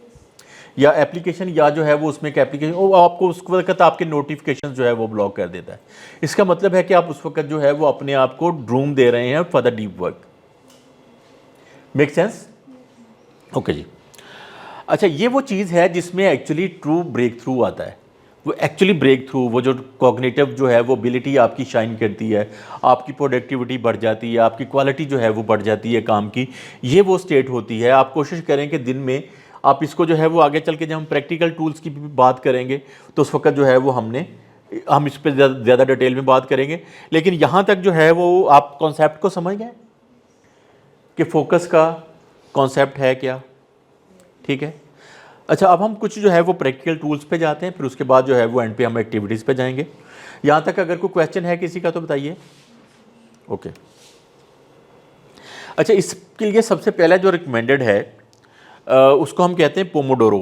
या एप्लीकेशन, या जो है वो उसमें एक एप्लीकेशन वो आपको उस वक्त आपके नोटिफिकेशन जो है वो ब्लॉक कर देता है। इसका मतलब है कि आप उस वक्त जो है वो अपने आप को रूम दे रहे हैं for the deep work. Make sense? Okay जी। अच्छा, ये वो चीज़ है जिसमें एक्चुअली ट्रू ब्रेक थ्रू आता है। वो एक्चुअली ब्रेक थ्रू, वो जो कॉग्निटिव जो है वो एबिलिटी आपकी शाइन करती है, आपकी प्रोडक्टिविटी बढ़ जाती है, आपकी क्वालिटी जो है वो बढ़ जाती है काम की, ये वो स्टेट होती है। आप कोशिश करें कि दिन में आप इसको जो है वो आगे चल के जब हम प्रैक्टिकल टूल्स की भी बात करेंगे तो उस वक्त जो है वो हम इस पर ज़्यादा डिटेल में बात करेंगे, लेकिन यहाँ तक जो है वो आप कॉन्सेप्ट को समझ गए कि फोकस का कॉन्सेप्ट है क्या। ठीक है, अच्छा, अब हम कुछ जो है वो प्रैक्टिकल टूल्स पे जाते हैं, फिर उसके बाद जो है वो एंड पे हम एक्टिविटीज़ पे जाएंगे। यहाँ तक अगर कोई क्वेश्चन है किसी का तो बताइए। ओके, अच्छा, इसके लिए सबसे पहला जो रिकमेंडेड है उसको हम कहते हैं पोमोडोरो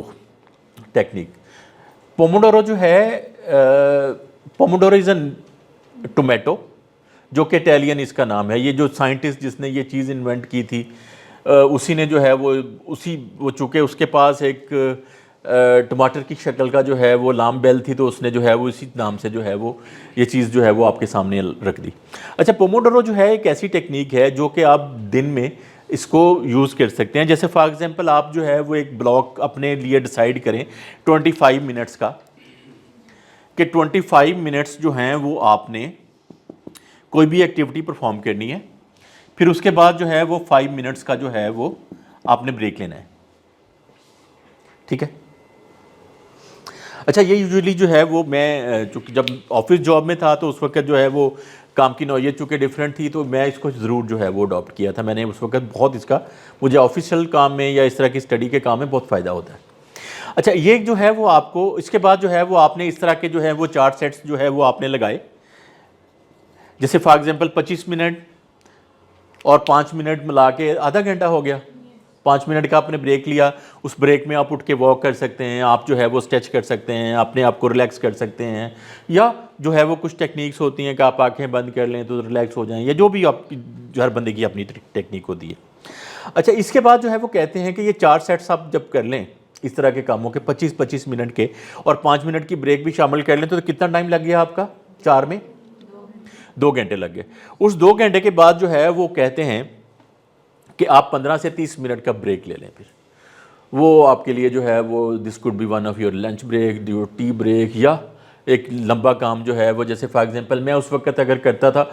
टेक्निक। पोमोडोरो जो है, पोमोडोरो इज़ अ टोमेटो, जो कि इटालियन इसका नाम है। ये जो साइंटिस्ट जिसने ये चीज़ इन्वेंट की थी उसी ने जो है वो चूँकि उसके पास एक टमाटर की शक्ल का जो है वो लाम बेल थी, तो उसने जो है वो इसी नाम से जो है वो ये चीज़ जो है वो आपके सामने रख दी। अच्छा, पोमोडोरो जो है एक ऐसी टेक्निक है जो कि आप दिन में इसको यूज़ कर सकते हैं। जैसे फॉर एग्जांपल आप जो है वो एक ब्लॉक अपने लिए डिसाइड करें 25 मिनट्स का, कि 25 मिनट्स जो हैं वो आपने कोई भी एक्टिविटी परफॉर्म करनी है, फिर उसके बाद जो है वो 5 मिनट्स का जो है वो आपने ब्रेक लेना है। ठीक है, अच्छा, ये यूजुअली जो है वो मैं चूँकि जब ऑफिस जॉब में था तो उस वक्त जो है वो काम की नौयत चूँकि डिफरेंट थी, तो मैं इसको ज़रूर जो है वो अडॉप्ट किया था मैंने उस वक्त। बहुत इसका मुझे ऑफिशियल काम में या इस तरह की स्टडी के काम में बहुत फ़ायदा होता है। अच्छा, ये जो है वो आपको इसके बाद जो है वो आपने इस तरह के जो है वो 4 सेट्स जो है वो आपने लगाए। जैसे फॉर एग्जांपल 25 मिनट और 5 मिनट मिला के आधा घंटा हो गया। 5 मिनट का आपने ब्रेक लिया, उस ब्रेक में आप उठ के वॉक कर सकते हैं, आप जो है वो स्ट्रेच कर सकते हैं, अपने आप को रिलैक्स कर सकते हैं, या जो है वो कुछ टेक्निक्स होती हैं कि आप आंखें बंद कर लें तो रिलैक्स हो जाएं, या जो भी आपकी हर बंदे की अपनी टेक्निक होती है। अच्छा, इसके बाद जो है वो कहते हैं कि ये 4 सेट्स आप जब कर लें इस तरह के कामों के 25-25 मिनट के, और 5 मिनट की ब्रेक भी शामिल कर लें, तो कितना टाइम लग गया आपका? 4 में 2 घंटे लग गए। उस 2 घंटे के बाद जो है वो कहते हैं कि आप 15 से 30 मिनट का ब्रेक ले लें। फिर वो आपके लिए जो है वो this could be one of your lunch break, your tea break, या एक लंबा काम जो है वो, जैसे फॉर एग्जांपल मैं उस वक्त अगर करता था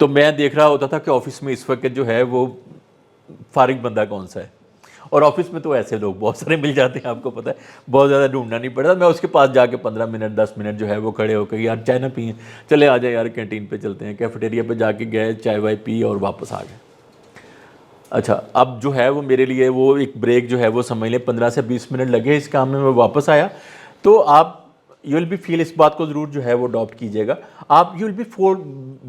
तो मैं देख रहा होता था कि ऑफिस में इस वक्त जो है वो फारिग बंदा कौन सा है, और ऑफिस में तो ऐसे लोग बहुत सारे मिल जाते हैं, आपको पता है, बहुत ज़्यादा ढूंढना नहीं पड़ता। मैं उसके पास जाके 15 मिनट 10 मिनट जो है वो खड़े होकर, यार चाय ना पिए, चले आ जाए यार कैंटीन पे चलते हैं, कैफेटेरिया पे जाके गए, चाय वाय पी और वापस आ गए। अच्छा, अब जो है वो मेरे लिए वो एक ब्रेक जो है वो समझ लें 15 से 20 मिनट लगे इस काम में, मैं वापस आया। तो आप यू विल बी फील, इस बात को ज़रूर जो है वो अडॉप्ट कीजिएगा, आप you will be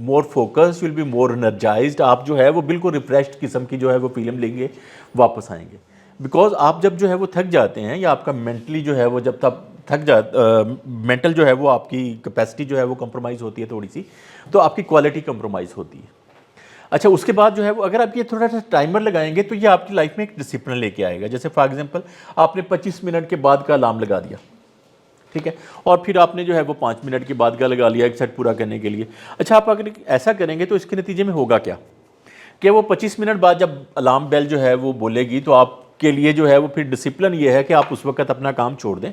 more focus, you will be more energised, आप जो है वो बिल्कुल रिफ्रेश्ड किस्म की जो है वो फीलिंग लेंगे, वापस आएंगे। बिकॉज आप जब जो है वो थक जाते हैं, या आपका मेंटली जो है वो जब तक मेंटल जो है वो आपकी कैपेसिटी जो है वो कंप्रोमाइज़ होती है थोड़ी सी, तो आपकी क्वालिटी कंप्रोमाइज़ होती है। अच्छा, उसके बाद जो है वो अगर आप ये थोड़ा सा टाइमर लगाएंगे तो ये आपकी लाइफ में एक डिसिप्लिन लेके आएगा। जैसे फॉर एग्जांपल आपने 25 मिनट के बाद का अलार्म लगा दिया, ठीक है, और फिर आपने जो है वो 5 मिनट के बाद का लगा लिया एक सेट पूरा करने के लिए। अच्छा, आप अगर ऐसा करेंगे तो इसके नतीजे में होगा क्या कि वो 25 मिनट बाद जब अलार्म बेल जो है वो बोलेगी तो आप के लिए जो है वो फिर डिसिप्लिन ये है कि आप उस वक्त अपना काम छोड़ दें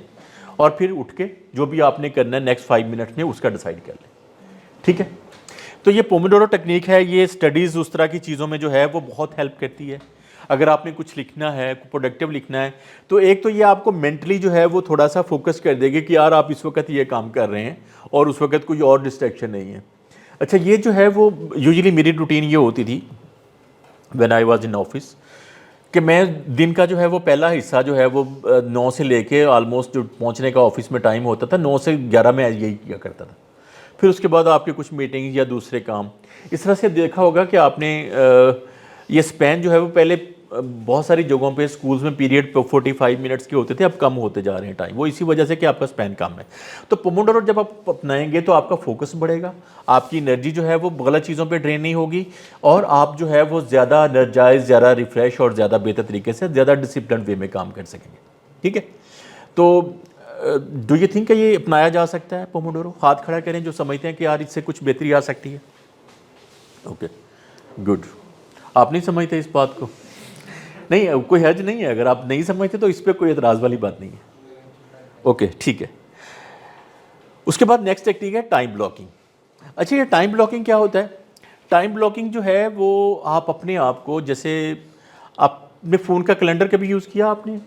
और फिर उठ के जो भी आपने करना है नेक्स्ट 5 मिनट में उसका डिसाइड कर लें, ठीक है। तो ये पोमोडोरो टेक्निक है, ये स्टडीज़ उस तरह की चीज़ों में जो है वो बहुत हेल्प करती है। अगर आपने कुछ लिखना है, प्रोडक्टिव लिखना है, तो एक तो ये आपको मेंटली जो है वो थोड़ा सा फोकस कर देगी कि यार आप इस वक्त ये काम कर रहे हैं और उस वक्त कोई और डिस्ट्रैक्शन नहीं है। अच्छा, ये जो है वो यूजुअली मेरी रूटीन ये होती थी when I was in office कि मैं दिन का जो है वो पहला हिस्सा जो है वो 9 से लेके ऑलमोस्ट जो पहुंचने का ऑफिस में टाइम होता था 9 से 11 में यही किया करता था। फिर उसके बाद आपके कुछ मीटिंग या दूसरे काम, इस तरह से देखा होगा कि आपने ये स्पैन जो है वो पहले बहुत सारी जगहों पे स्कूल्स में पीरियड 45 मिनट्स के होते थे, अब कम होते जा रहे हैं टाइम, वो इसी वजह से कि आपका स्पैन कम है। तो पोमोडोरो जब आप अपनाएंगे तो आपका फोकस बढ़ेगा, आपकी एनर्जी जो है वो गलत चीज़ों पे ड्रेन नहीं होगी और आप जो है वो ज़्यादा एनर्जाइज, ज़्यादा रिफ्रेश और ज़्यादा बेहतर तरीके से, ज़्यादा डिसिप्लिन वे में काम कर सकेंगे, ठीक है। तो डू यू थिंक ये अपनाया जा सकता है पोमोडोरो? हाथ खड़ा करें जो समझते हैं कि यार इससे कुछ बेहतरी आ सकती है। Okay, good. आप नहीं समझते इस बात को? नहीं, कोई हर्ज नहीं है, अगर आप नहीं समझते तो इस पर कोई एतराज़ वाली बात नहीं है। ओके, ठीक है। उसके बाद नेक्स्ट टेक्निक है टाइम ब्लॉकिंग। अच्छा, ये टाइम ब्लॉकिंग क्या होता है? टाइम ब्लॉकिंग जो है वो आप अपने आप को, जैसे आपने फ़ोन का कैलेंडर कभी यूज़ किया आपने?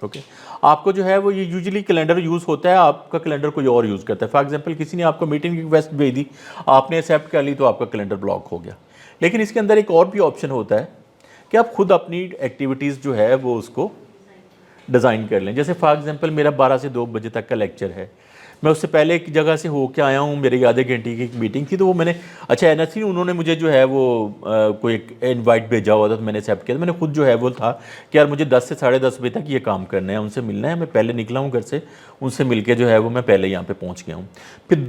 ओके, आपको जो है वो ये यूजुअली कैलेंडर यूज़ होता है, आपका कैलेंडर कोई और यूज़ करता है। फॉर एग्जांपल किसी ने आपको मीटिंग की रिक्वेस्ट भेज दी, आपने एक्सेप्ट कर ली तो आपका कैलेंडर ब्लॉक हो गया। लेकिन इसके अंदर एक और भी ऑप्शन होता है कि आप खुद अपनी एक्टिविटीज़ जो है वो उसको डिज़ाइन कर लें। जैसे फॉर एग्जांपल मेरा 12 से 2 बजे तक का लेक्चर है, मैं उससे पहले एक जगह से होके आया हूँ, मेरी आधे घंटे की एक मीटिंग थी, तो वो मैंने, अच्छा एनएससी उन्होंने मुझे जो है वो कोई एक इनवाइट भेजा हुआ था, तो मैंने एक्सेप्ट किया। तो मैंने खुद जो है वो था कि यार मुझे 10 से 10:30 बजे तक ये काम करना है, उनसे मिलना है। मैं पहले निकला हूँ घर से, उनसे मिल के जो है वो मैं पहले यहाँ पे पहुँच गया हूँ। फिर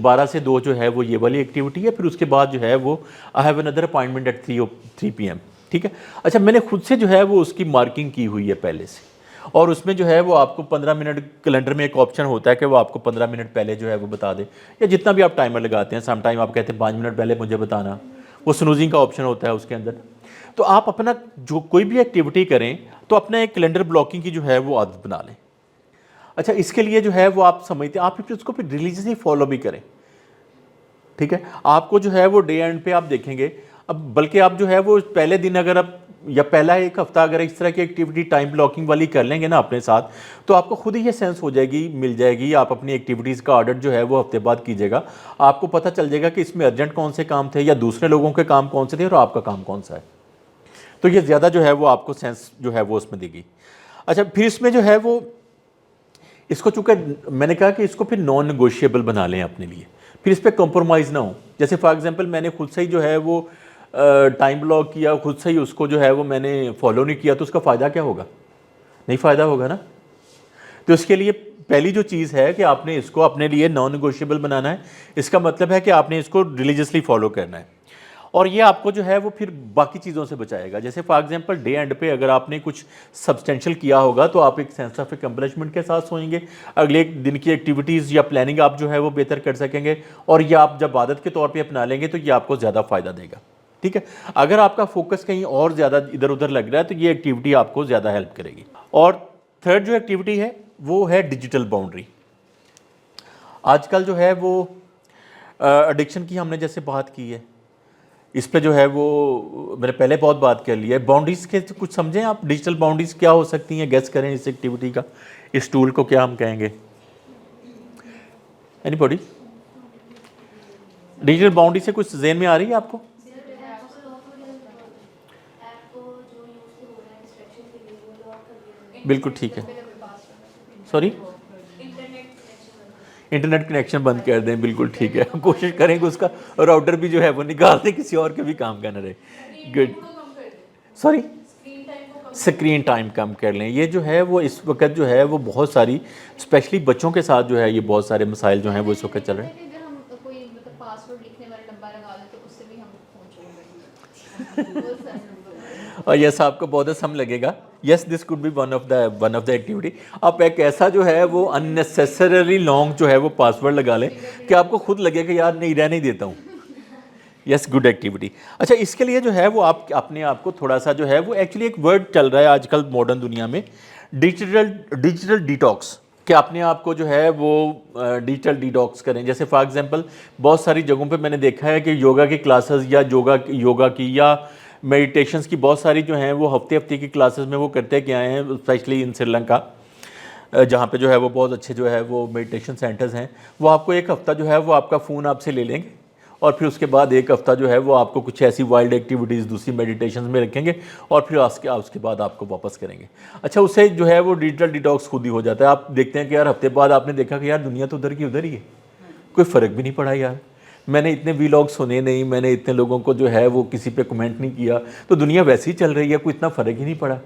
12 से 2 जो है वो ये वाली एक्टिविटी है। फिर उसके बाद जो है वो I have another appointment at 3 PM, ठीक है। अच्छा, मैंने खुद से जो है वो उसकी मार्किंग की हुई है पहले से, और उसमें जो है वो आपको 15 मिनट, कैलेंडर में एक ऑप्शन होता है कि वो आपको 15 मिनट पहले जो है वो बता दे, या जितना भी आप टाइमर लगाते हैं। सम टाइम आप कहते हैं 5 मिनट पहले मुझे बताना, वो स्नूजिंग का ऑप्शन होता है उसके अंदर। तो आप अपना जो कोई भी एक्टिविटी करें तो अपना एक कैलेंडर ब्लॉकिंग की जो है वो आदत बना लें। अच्छा, इसके लिए जो है वो आप समझते हैं, आप फिर उसको फिर रिलीजियसली फॉलो भी करें, ठीक है। आपको जो है वो डे एंड पे आप देखेंगे, अब बल्कि आप जो है वो पहले दिन अगर आप या पहला एक हफ्ता अगर इस तरह की एक्टिविटी टाइम ब्लॉकिंग वाली कर लेंगे ना अपने साथ, तो आपको खुद ही ये सेंस हो जाएगी, मिल जाएगी। आप अपनी एक्टिविटीज़ का ऑर्डर जो है वो हफ्ते बाद कीजिएगा, आपको पता चल जाएगा कि इसमें अर्जेंट कौन से काम थे या दूसरे लोगों के काम कौन से थे और आपका काम कौन सा है। तो ये ज़्यादा जो है वो आपको सेंस जो है वो उसमें देगी। अच्छा, फिर इसमें जो है वो इसको, चूँकि मैंने कहा कि इसको फिर नॉन नेगोशिएबल बना लें अपने लिए, फिर इस पर कॉम्प्रोमाइज़ ना हो। जैसे फॉर एग्जांपल मैंने खुद से ही जो है वो टाइम ब्लॉक किया, खुद से ही उसको जो है वो मैंने फॉलो नहीं किया, तो उसका फ़ायदा क्या होगा? नहीं फ़ायदा होगा ना। तो इसके लिए पहली जो चीज़ है कि आपने इसको अपने लिए नॉन नेगोशिएबल बनाना है। इसका मतलब है कि आपने इसको रिलीजियसली फॉलो करना है, और ये आपको जो है वो फिर बाकी चीज़ों से बचाएगा। जैसे फॉर एग्जांपल डे एंड पे अगर आपने कुछ सब्सटेंशियल किया होगा तो आप एक सेंस ऑफ अकम्पलिशमेंट के साथ सोएंगे, अगले दिन की एक्टिविटीज़ या प्लानिंग आप जो है वो बेहतर कर सकेंगे, और ये आप जब आदत के तौर पे अपना लेंगे तो ये आपको ज़्यादा फ़ायदा देगा, ठीक है। अगर आपका फोकस कहीं और ज़्यादा इधर उधर लग रहा है तो ये एक्टिविटी आपको ज़्यादा हेल्प करेगी। और थर्ड जो एक्टिविटी है वो है डिजिटल बाउंड्री। आजकल जो है वो एडिक्शन की हमने जैसे बात की है, इस पे जो है वो मैंने पहले बहुत बात कर ली है। बाउंड्रीज़ के कुछ समझें आप, डिजिटल बाउंड्रीज़ क्या हो सकती हैं, गेस करें इस एक्टिविटी का, इस टूल को क्या हम कहेंगे? एनीबॉडी? डिजिटल बाउंड्री से कुछ ज़हन में आ रही है आपको? बिल्कुल ठीक है। सॉरी, इंटरनेट कनेक्शन बंद कर दें, बिल्कुल ठीक है। कोशिश करेंगे उसका राउटर भी जो है वो निकाल दें, किसी और के भी काम का न रहे। गुड। सॉरी, स्क्रीन टाइम कम कर लें। ये जो है वो इस वक्त जो है वो बहुत सारी, स्पेशली बच्चों के साथ जो है ये बहुत सारे मसाइल जो हैं वो इस वक्त चल रहे हैं। अगर हम कोई मतलब पासवर्ड लिखने वाला डब्बा लगा लें तो उससे भी हम फोन छोड़ और यस, आपको बहुत असम लगेगा। Yes, this could be one of the activity. आप एक ऐसा जो है वो अननेसेसरली लॉन्ग जो है वो पासवर्ड लगा लें कि आपको खुद लगे कि यार नहीं, रहने ही देता हूँ, यस, गुड एक्टिविटी। अच्छा, इसके लिए जो है वो आप अपने आप को थोड़ा सा जो है वो एक्चुअली एक वर्ड चल रहा है आजकल मॉडर्न दुनिया में, डिजिटल डिटॉक्स, कि अपने आप को जो है वो डिजिटल डिटॉक्स करें। जैसे फॉर एग्जांपल बहुत सारी जगहों पे मैंने देखा है कि योगा की क्लासेस या योगा की या मेडिटेशंस की बहुत सारी जो हैं वो हफ्ते की क्लासेस में वो करते क्या हैं, स्पेशली इन श्रीलंका जहाँ पे जो है वो बहुत अच्छे जो है वो मेडिटेशन सेंटर्स हैं, वो आपको एक हफ़्ता जो है वो आपका फ़ोन आपसे ले लेंगे और फिर उसके बाद एक हफ़्ता जो है वो आपको कुछ ऐसी वाइल्ड एक्टिविटीज़ दूसरी मेडिटेशन में रखेंगे और फिर उसके बाद आपको वापस करेंगे। अच्छा, उससे जो है वो डिजिटल डिटॉक्स खुद ही हो जाता है। आप देखते हैं कि यार हफ्ते बाद आपने देखा कि यार दुनिया तो उधर की उधर ही है, कोई फ़र्क भी नहीं पड़ा यार, मैंने इतने वीलॉग सुने नहीं, मैंने इतने लोगों को जो है वो किसी पे कमेंट नहीं किया, तो दुनिया वैसे ही चल रही है, कोई इतना फ़र्क ही नहीं पड़ा,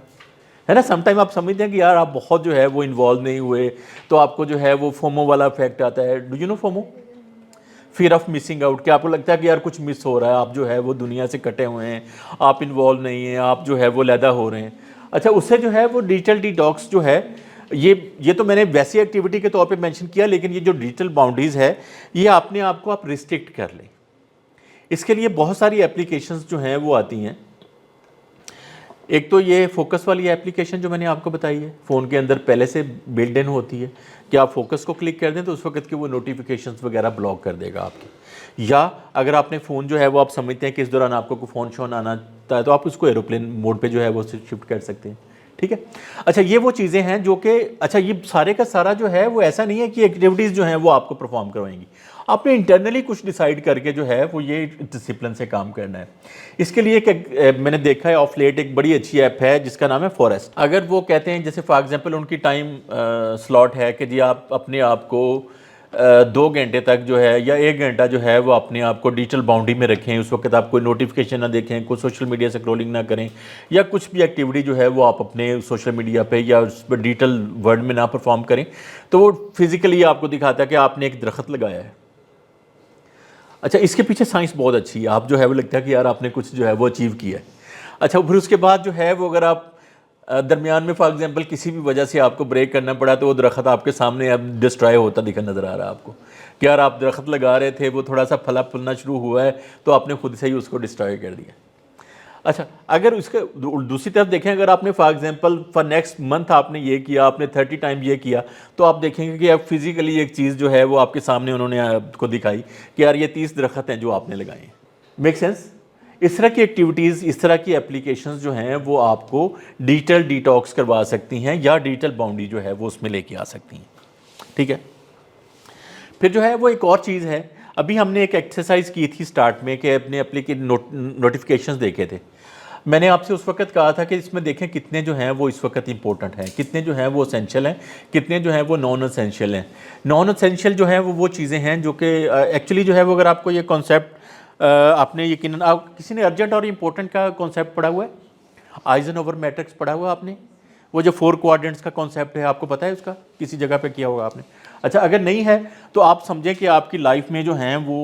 है ना। समटाइम आप समझते हैं कि यार आप बहुत जो है वो इन्वॉल्व नहीं हुए, तो आपको जो है वो फोमो वाला इफेक्ट आता है। Do you know FOMO? Fear of missing out, कि आपको लगता है कि यार कुछ मिस हो रहा है, आप जो है वो दुनिया से कटे हुए हैं, आप इन्वॉल्व नहीं हैं, आप जो है वो लैदा हो रहे हैं। अच्छा, उससे जो है वो डिजिटल डिटॉक्स जो है ये तो मैंने वैसी एक्टिविटी के तौर पे मेंशन किया, लेकिन ये जो डिजिटल बाउंड्रीज़ है ये अपने आप को आप रिस्ट्रिक्ट कर लें। इसके लिए बहुत सारी एप्लीकेशंस जो हैं वो आती हैं। एक तो ये फोकस वाली एप्लीकेशन जो मैंने आपको बताई है, फ़ोन के अंदर पहले से बिल्ड इन होती है कि आप फोकस को क्लिक कर दें तो उस वक्त के वो नोटिफिकेशंस वगैरह ब्लॉक कर देगा आपकी। या अगर आपने फ़ोन जो है वो आप समझते हैं कि इस दौरान आपको कोई फ़ोन शोन आना है तो आप उसको एरोप्लेन मोड पे जो है वो शिफ्ट कर सकते हैं, ठीक है। अच्छा, ये वो चीज़ें हैं जो कि अच्छा ये सारे का सारा जो है वो ऐसा नहीं है कि एक्टिविटीज़ जो हैं वो आपको परफॉर्म करवाएंगी, आपने इंटरनली कुछ डिसाइड करके जो है वो ये डिसिप्लिन से काम करना है। इसके लिए एक मैंने देखा है ऑफ लेट एक बड़ी अच्छी ऐप है जिसका नाम है फॉरेस्ट। अगर वो कहते हैं जैसे फॉर एग्जांपल उनकी टाइम स्लॉट है कि जी आप अपने आप को 2 घंटे तक जो है या 1 घंटा जो है वो अपने आप को डिजिटल बाउंड्री में रखें, उस वक्त आप कोई नोटिफिकेशन ना देखें, कोई सोशल मीडिया से स्क्रॉलिंग ना करें, या कुछ भी एक्टिविटी जो है वो आप अपने सोशल मीडिया पे या उस पर डिजिटल वर्ल्ड में ना परफॉर्म करें, तो वो फिज़िकली आपको दिखाता है कि आपने एक दरख्त लगाया है। अच्छा, इसके पीछे साइंस बहुत अच्छी है, आप जो है वो लगता है कि यार आपने कुछ जो है वो अचीव किया है। अच्छा, फिर उसके बाद जो है वो अगर आप दरमियान में फॉर एग्जांपल किसी भी वजह से आपको ब्रेक करना पड़ा तो वो दरख्त आपके सामने अब डिस्ट्रॉय होता दिखा नज़र आ रहा है आपको कि यार आप दरख्त लगा रहे थे, वो थोड़ा सा फला फूलना शुरू हुआ है तो आपने खुद से ही उसको डिस्ट्रॉय कर दिया। अच्छा, अगर उसके दूसरी तरफ देखें, अगर आपने for example for next month आपने ये किया, आपने 30 टाइम ये किया, तो आप देखेंगे कि अब फिजिकली एक चीज़ जो है वो आपके सामने उन्होंने आपको दिखाई कि यार ये 30 दरख्त हैं जो आपने लगाए हैं। Make sense? इस तरह की एक्टिविटीज़, इस तरह की एप्लीकेशंस जो हैं वो आपको डिजिटल डिटॉक्स करवा सकती हैं या डिजिटल बाउंड्री जो है वो उसमें लेके आ सकती हैं, ठीक है। फिर जो है वो एक और चीज़ है, अभी हमने एक एक्सरसाइज की थी स्टार्ट में कि अपने नोटिफिकेशंस देखे थे। मैंने आपसे उस वक्त कहा था कि इसमें देखें कितने जो हैं वो इस वक्त इंपॉर्टेंट हैं, कितने जो हैं वो एसेंशियल हैं, कितने जो हैं वो नॉन एसेंशियल हैं। नॉन एसेंशियल जो है वो चीज़ें हैं जो कि एक्चुअली जो है वो अगर आपको ये कॉन्सेप्ट आपने यकीनन आप किसी ने अर्जेंट और इम्पोर्टेंट का कॉन्सेप्ट पढ़ा हुआ है, आइजनहोवर मैट्रिक्स पढ़ा हुआ है आपने, वो जो 4 क्वाड्रेंट्स का कॉन्सेप्ट है आपको पता है उसका, किसी जगह पे किया होगा आपने। अच्छा, अगर नहीं है तो आप समझें कि आपकी लाइफ में जो हैं वो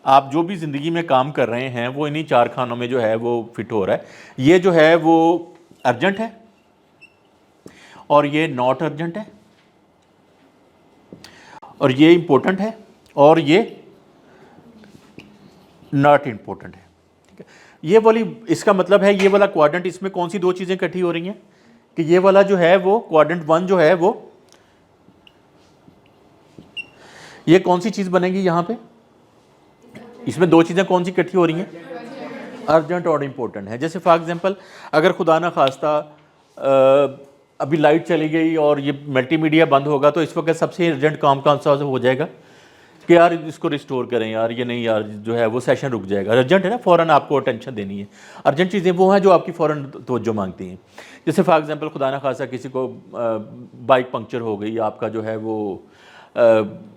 आप जो भी ज़िंदगी में काम कर रहे हैं वो इन्हीं 4 खानों में जो है वो फिट हो रहा है। ये जो है वो अर्जेंट है और ये नॉट अर्जेंट है और ये इम्पोर्टेंट है और ये नॉट इम्पोर्टेंट है, ठीक है। ये वाली, इसका मतलब है ये वाला क्वाड्रेंट, इसमें कौन सी 2 चीज़ें इकट्ठी हो रही हैं कि ये वाला जो है वो क्वाड्रेंट 1 जो है वो, ये कौन सी चीज़ बनेगी यहाँ पे, इसमें 2 चीज़ें कौन सी इकट्ठी हो रही हैं, अर्जेंट और इम्पोर्टेंट है। जैसे फॉर एग्जांपल अगर खुदा ना खास्ता अभी लाइट चली गई और ये मल्टीमीडिया बंद होगा तो इस वक्त सबसे अर्जेंट काम कौन सा हो जाएगा कि यार इसको रिस्टोर करें यार, ये नहीं यार जो है वो सेशन रुक जाएगा। अर्जेंट है ना, फ़ौरन आपको अटेंशन देनी है। अर्जेंट चीज़ें वो हैं जो आपकी फ़ौरन तवज्जो मांगती हैं। जैसे फॉर एग्जांपल खुदा ना खासा किसी को बाइक पंक्चर हो गई, आपका जो है वो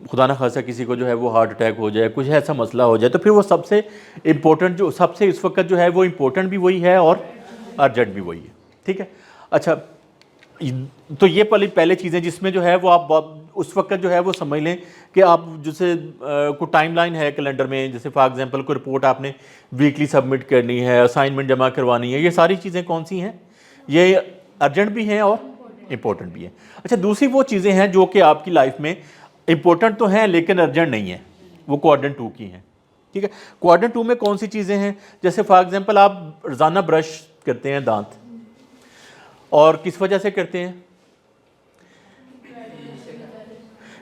खुदा ना खासा किसी को जो है वो हार्ट अटैक हो जाए, कुछ ऐसा मसला हो जाए, तो फिर वो सबसे इम्पोर्टेंट जो सबसे इस वक्त जो है वो इम्पोर्टेंट भी वही है और अर्जेंट भी वही है, ठीक है। अच्छा, तो ये पहले चीज़ें जिसमें जो है वो आप उस वक्त जो है वो समझ लें कि आप जैसे कोई टाइमलाइन है कैलेंडर में, जैसे फॉर एग्जांपल कोई रिपोर्ट आपने वीकली सबमिट करनी है, असाइनमेंट जमा करवानी है, ये सारी चीज़ें कौन सी हैं, ये अर्जेंट भी हैं और इम्पोर्टेंट भी हैं। अच्छा, दूसरी वो चीज़ें हैं जो कि आपकी लाइफ में इम्पोर्टेंट तो हैं लेकिन अर्जेंट नहीं है, वो क्वाड्रेंट 2 की हैं। ठीक है। क्वाड्रेंट 2 में कौन सी चीज़ें हैं, जैसे फॉर एग्जांपल आप रोज़ाना ब्रश करते हैं दांत, और किस वजह से करते हैं?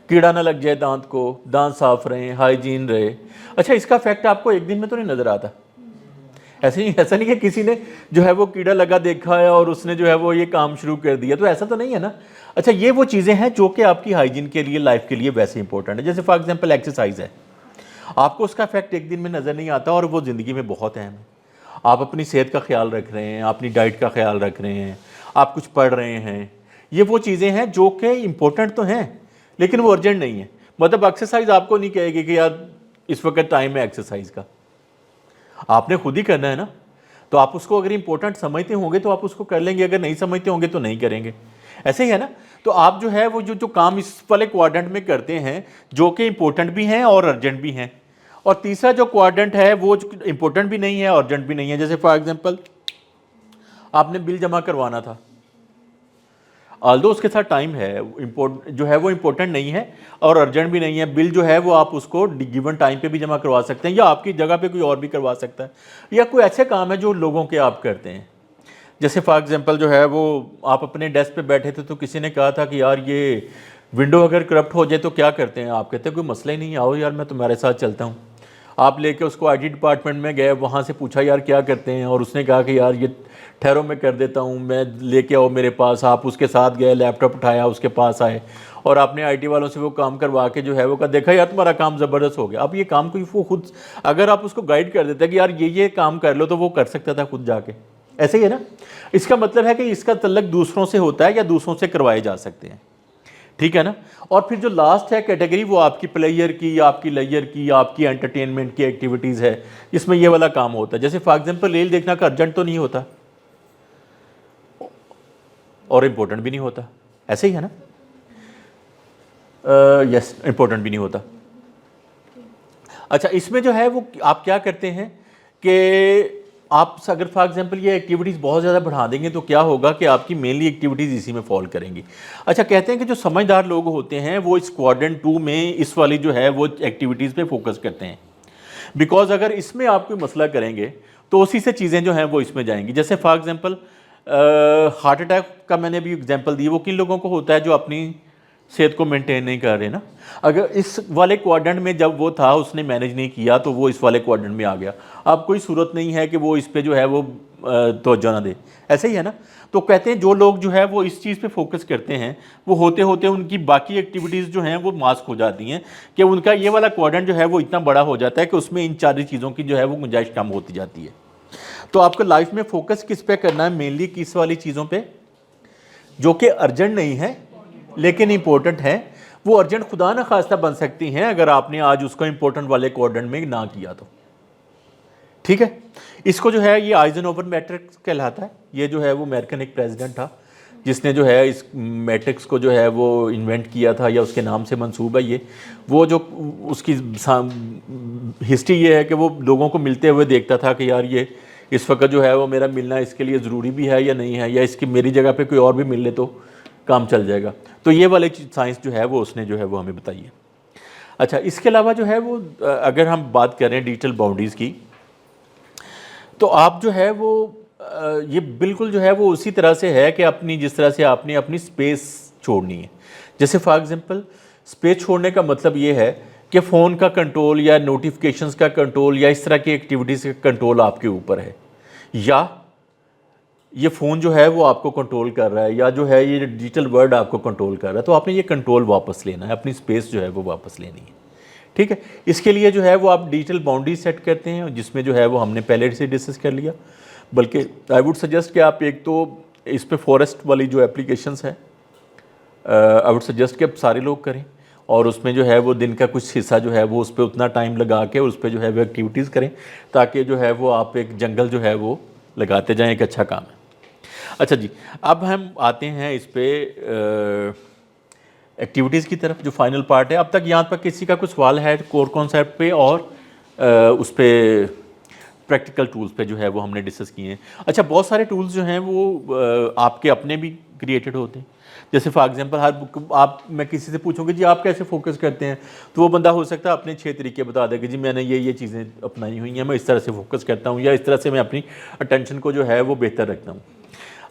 कीड़ा ना लग जाए दांत को, दांत साफ रहे, हाइजीन रहे। अच्छा, इसका फैक्ट आपको एक दिन में तो नहीं नज़र आता? ऐसा नहीं कि किसी ने जो है वो कीड़ा लगा देखा है और उसने जो है वो ये काम शुरू कर दिया, तो ऐसा तो नहीं है ना। अच्छा, ये वो चीज़ें हैं जो कि आपकी हाइजीन के लिए, लाइफ के लिए वैसे इंपॉर्टेंट है। जैसे फॉर एग्जांपल एक्सरसाइज है, आपको उसका इफेक्ट एक दिन में नज़र नहीं आता और वो ज़िंदगी में बहुत अहम है। आप अपनी सेहत का ख्याल रख रहे हैं, अपनी डाइट का ख्याल रख रहे हैं, आप कुछ पढ़ रहे हैं, ये वो चीज़ें हैं जो कि इम्पोर्टेंट तो हैं लेकिन वो अर्जेंट नहीं है। मतलब एक्सरसाइज आपको नहीं कहेगी कि यार इस वक्त टाइम है एक्सरसाइज का, आपने खुद ही करना है ना। तो आप उसको अगर इंपॉर्टेंट समझते होंगे तो आप उसको कर लेंगे, अगर नहीं समझते होंगे तो नहीं करेंगे। ऐसे ही है ना। तो आप जो है वो जो काम इस वाले क्वाड्रेंट में करते हैं जो कि इंपॉर्टेंट भी हैं और अर्जेंट भी हैं, और तीसरा जो क्वाड्रेंट है वो इंपॉर्टेंट भी नहीं है, अर्जेंट भी नहीं है। जैसे फॉर एग्जांपल आपने बिल जमा करवाना था, ऑल्दो उसके साथ टाइम है, जो है वो इम्पोर्टेंट नहीं है और अर्जेंट भी नहीं है। बिल जो है वो आप उसको गिवन टाइम पे भी जमा करवा सकते हैं, या आपकी जगह पे कोई और भी करवा सकता है, या कोई ऐसे काम है जो लोगों के आप करते हैं। जैसे फॉर एग्जांपल जो है वो आप अपने डेस्क पे बैठे थे तो किसी ने कहा था कि यार ये विंडो अगर करप्ट हो जाए तो क्या करते हैं आप? कहते हैं कोई मसला ही नहीं, आओ यार मैं तुम्हारे साथ चलता हूँ। आप लेके उसको आईटी डिपार्टमेंट में गए, वहाँ से पूछा यार क्या करते हैं, और उसने कहा कि यार ये ठहरो मैं कर देता हूँ, मैं लेके आओ मेरे पास। आप उसके साथ गए, लैपटॉप उठाया, उसके पास आए और आपने आईटी वालों से वो काम करवा के जो है वो कहा देखा यार तुम्हारा काम ज़बरदस्त हो गया। अब ये काम कोई वो खुद अगर आप उसको गाइड कर देते कि यार ये काम कर लो तो वो कर सकता था खुद जाके। ऐसे ही है ना। इसका मतलब है कि इसका तल्लक दूसरों से होता है या दूसरों से करवाए जा सकते हैं, ठीक है ना। और फिर जो लास्ट है कैटेगरी वो आपकी प्लेयर की, आपकी लेयर की, आपकी एंटरटेनमेंट की एक्टिविटीज़ है, इसमें ये वाला काम होता है। जैसे फॉर एग्जांपल रील देखना का अर्जेंट तो नहीं होता और इम्पोर्टेंट भी नहीं होता, ऐसे ही है ना। यस, इम्पोर्टेंट भी नहीं होता। अच्छा, इसमें जो है वो आप क्या करते हैं कि आप अगर फॉर एग्जांपल ये एक्टिविटीज़ बहुत ज़्यादा बढ़ा देंगे तो क्या होगा कि आपकी मेनली एक्टिविटीज़ इसी में फॉल करेंगी। अच्छा, कहते हैं कि जो समझदार लोग होते हैं वो इस क्वाड्रेंट 2 में इस वाली जो है वो एक्टिविटीज़ पे फोकस करते हैं, बिकॉज अगर इसमें आप कोई मसला करेंगे तो उसी से चीज़ें जो हैं वो इसमें जाएंगी। जैसे फॉर एग्जांपल हार्ट अटैक का मैंने भी एग्जांपल दी, वो किन लोगों को होता है? जो अपनी सेहत को मेंटेन नहीं कर रहे ना। अगर इस वाले क्वाड्रेंट में जब वो था उसने मैनेज नहीं किया तो वो इस वाले क्वाड्रेंट में आ गया। अब कोई सूरत नहीं है कि वो इस पे जो है वो तवज्जो ना दे, ऐसे ही है ना। तो कहते हैं जो लोग जो है वो इस चीज़ पे फोकस करते हैं वो होते होते उनकी बाकी एक्टिविटीज़ जो हैं वो मास्क हो जाती हैं, कि उनका ये वाला क्वाड्रेंट जो है वो इतना बड़ा हो जाता है कि उसमें इन सारी चीज़ों की जो है वो गुंजाइश कम होती जाती है। तो आपको लाइफ में फोकस किस पे करना है? मेनली किस वाली चीज़ों पे जो कि अर्जेंट नहीं है लेकिन इंपॉर्टेंट है। वो अर्जेंट खुदा न खास्ता बन सकती हैं अगर आपने आज उसको इंपॉर्टेंट वाले क्वाड्रेंट में ना किया तो, ठीक है। इसको जो है ये आइजनहोवर मैट्रिक्स कहलाता है। ये जो है वो अमेरिकन एक प्रेसिडेंट था जिसने जो है इस मैट्रिक्स को जो है वो इन्वेंट किया था, या उसके नाम से मंसूब है ये। वो जो उसकी हिस्ट्री ये है कि वो लोगों को मिलते हुए देखता था कि यार ये इस वक्त जो है वो मेरा मिलना इसके लिए ज़रूरी भी है या नहीं है, या इसकी मेरी जगह पे कोई और भी मिल ले तो काम चल जाएगा। तो ये वाली साइंस जो है वो उसने जो है वो हमें बताई है। अच्छा, इसके अलावा जो है वो अगर हम बात करें डिजिटल बाउंड्रीज़ की, तो आप जो है वो ये बिल्कुल जो है वो उसी तरह से है कि अपनी जिस तरह से आपने अपनी स्पेस छोड़नी है। जैसे फॉर एग्जांपल स्पेस छोड़ने का मतलब ये है कि फ़ोन का कंट्रोल या नोटिफिकेशंस का कंट्रोल या इस तरह की एक्टिविटीज़ का कंट्रोल आपके ऊपर है, या ये फ़ोन जो है वो आपको कंट्रोल कर रहा है, या जो है ये डिजिटल वर्ल्ड आपको कंट्रोल कर रहा है। तो आपने ये कंट्रोल वापस लेना है, अपनी स्पेस जो है वो वापस लेनी है, ठीक है। इसके लिए जो है वो आप डिजिटल बाउंड्री सेट करते हैं, जिसमें जो है वो हमने पहले से डिस्कस कर लिया। बल्कि आई वुड सजेस्ट कि आप एक तो इस पे फॉरेस्ट वाली जो एप्लीकेशंस है आई वुड सजेस्ट कि आप सारे लोग करें, और उसमें जो है वो दिन का कुछ हिस्सा जो है वो उस पर उतना टाइम लगा के उस पर जो है वो एक्टिविटीज़ करें, ताकि जो है वो आप एक जंगल जो है वो लगाते जाएं। एक अच्छा काम है। अच्छा जी, अब हम आते हैं इस पे एक्टिविटीज़ की तरफ, जो फाइनल पार्ट है। अब तक यहाँ पर किसी का कुछ सवाल है कोर कॉन्सेप्ट पे और उस पर प्रैक्टिकल टूल्स पे जो है वो हमने डिस्कस किए हैं। अच्छा, बहुत सारे टूल्स जो हैं वो आपके अपने भी क्रिएटेड होते हैं। जैसे फॉर एग्जांपल मैं किसी से पूछूंगी जी आप कैसे फोकस करते हैं, तो वो बंदा हो सकता है अपने 6 तरीके बता दे कि जी मैंने ये चीज़ें अपनाई हुई हैं, मैं इस तरह से फोकस करता हूँ या इस तरह से मैं अपनी अटेंशन को जो है वो बेहतर रखता हूँ।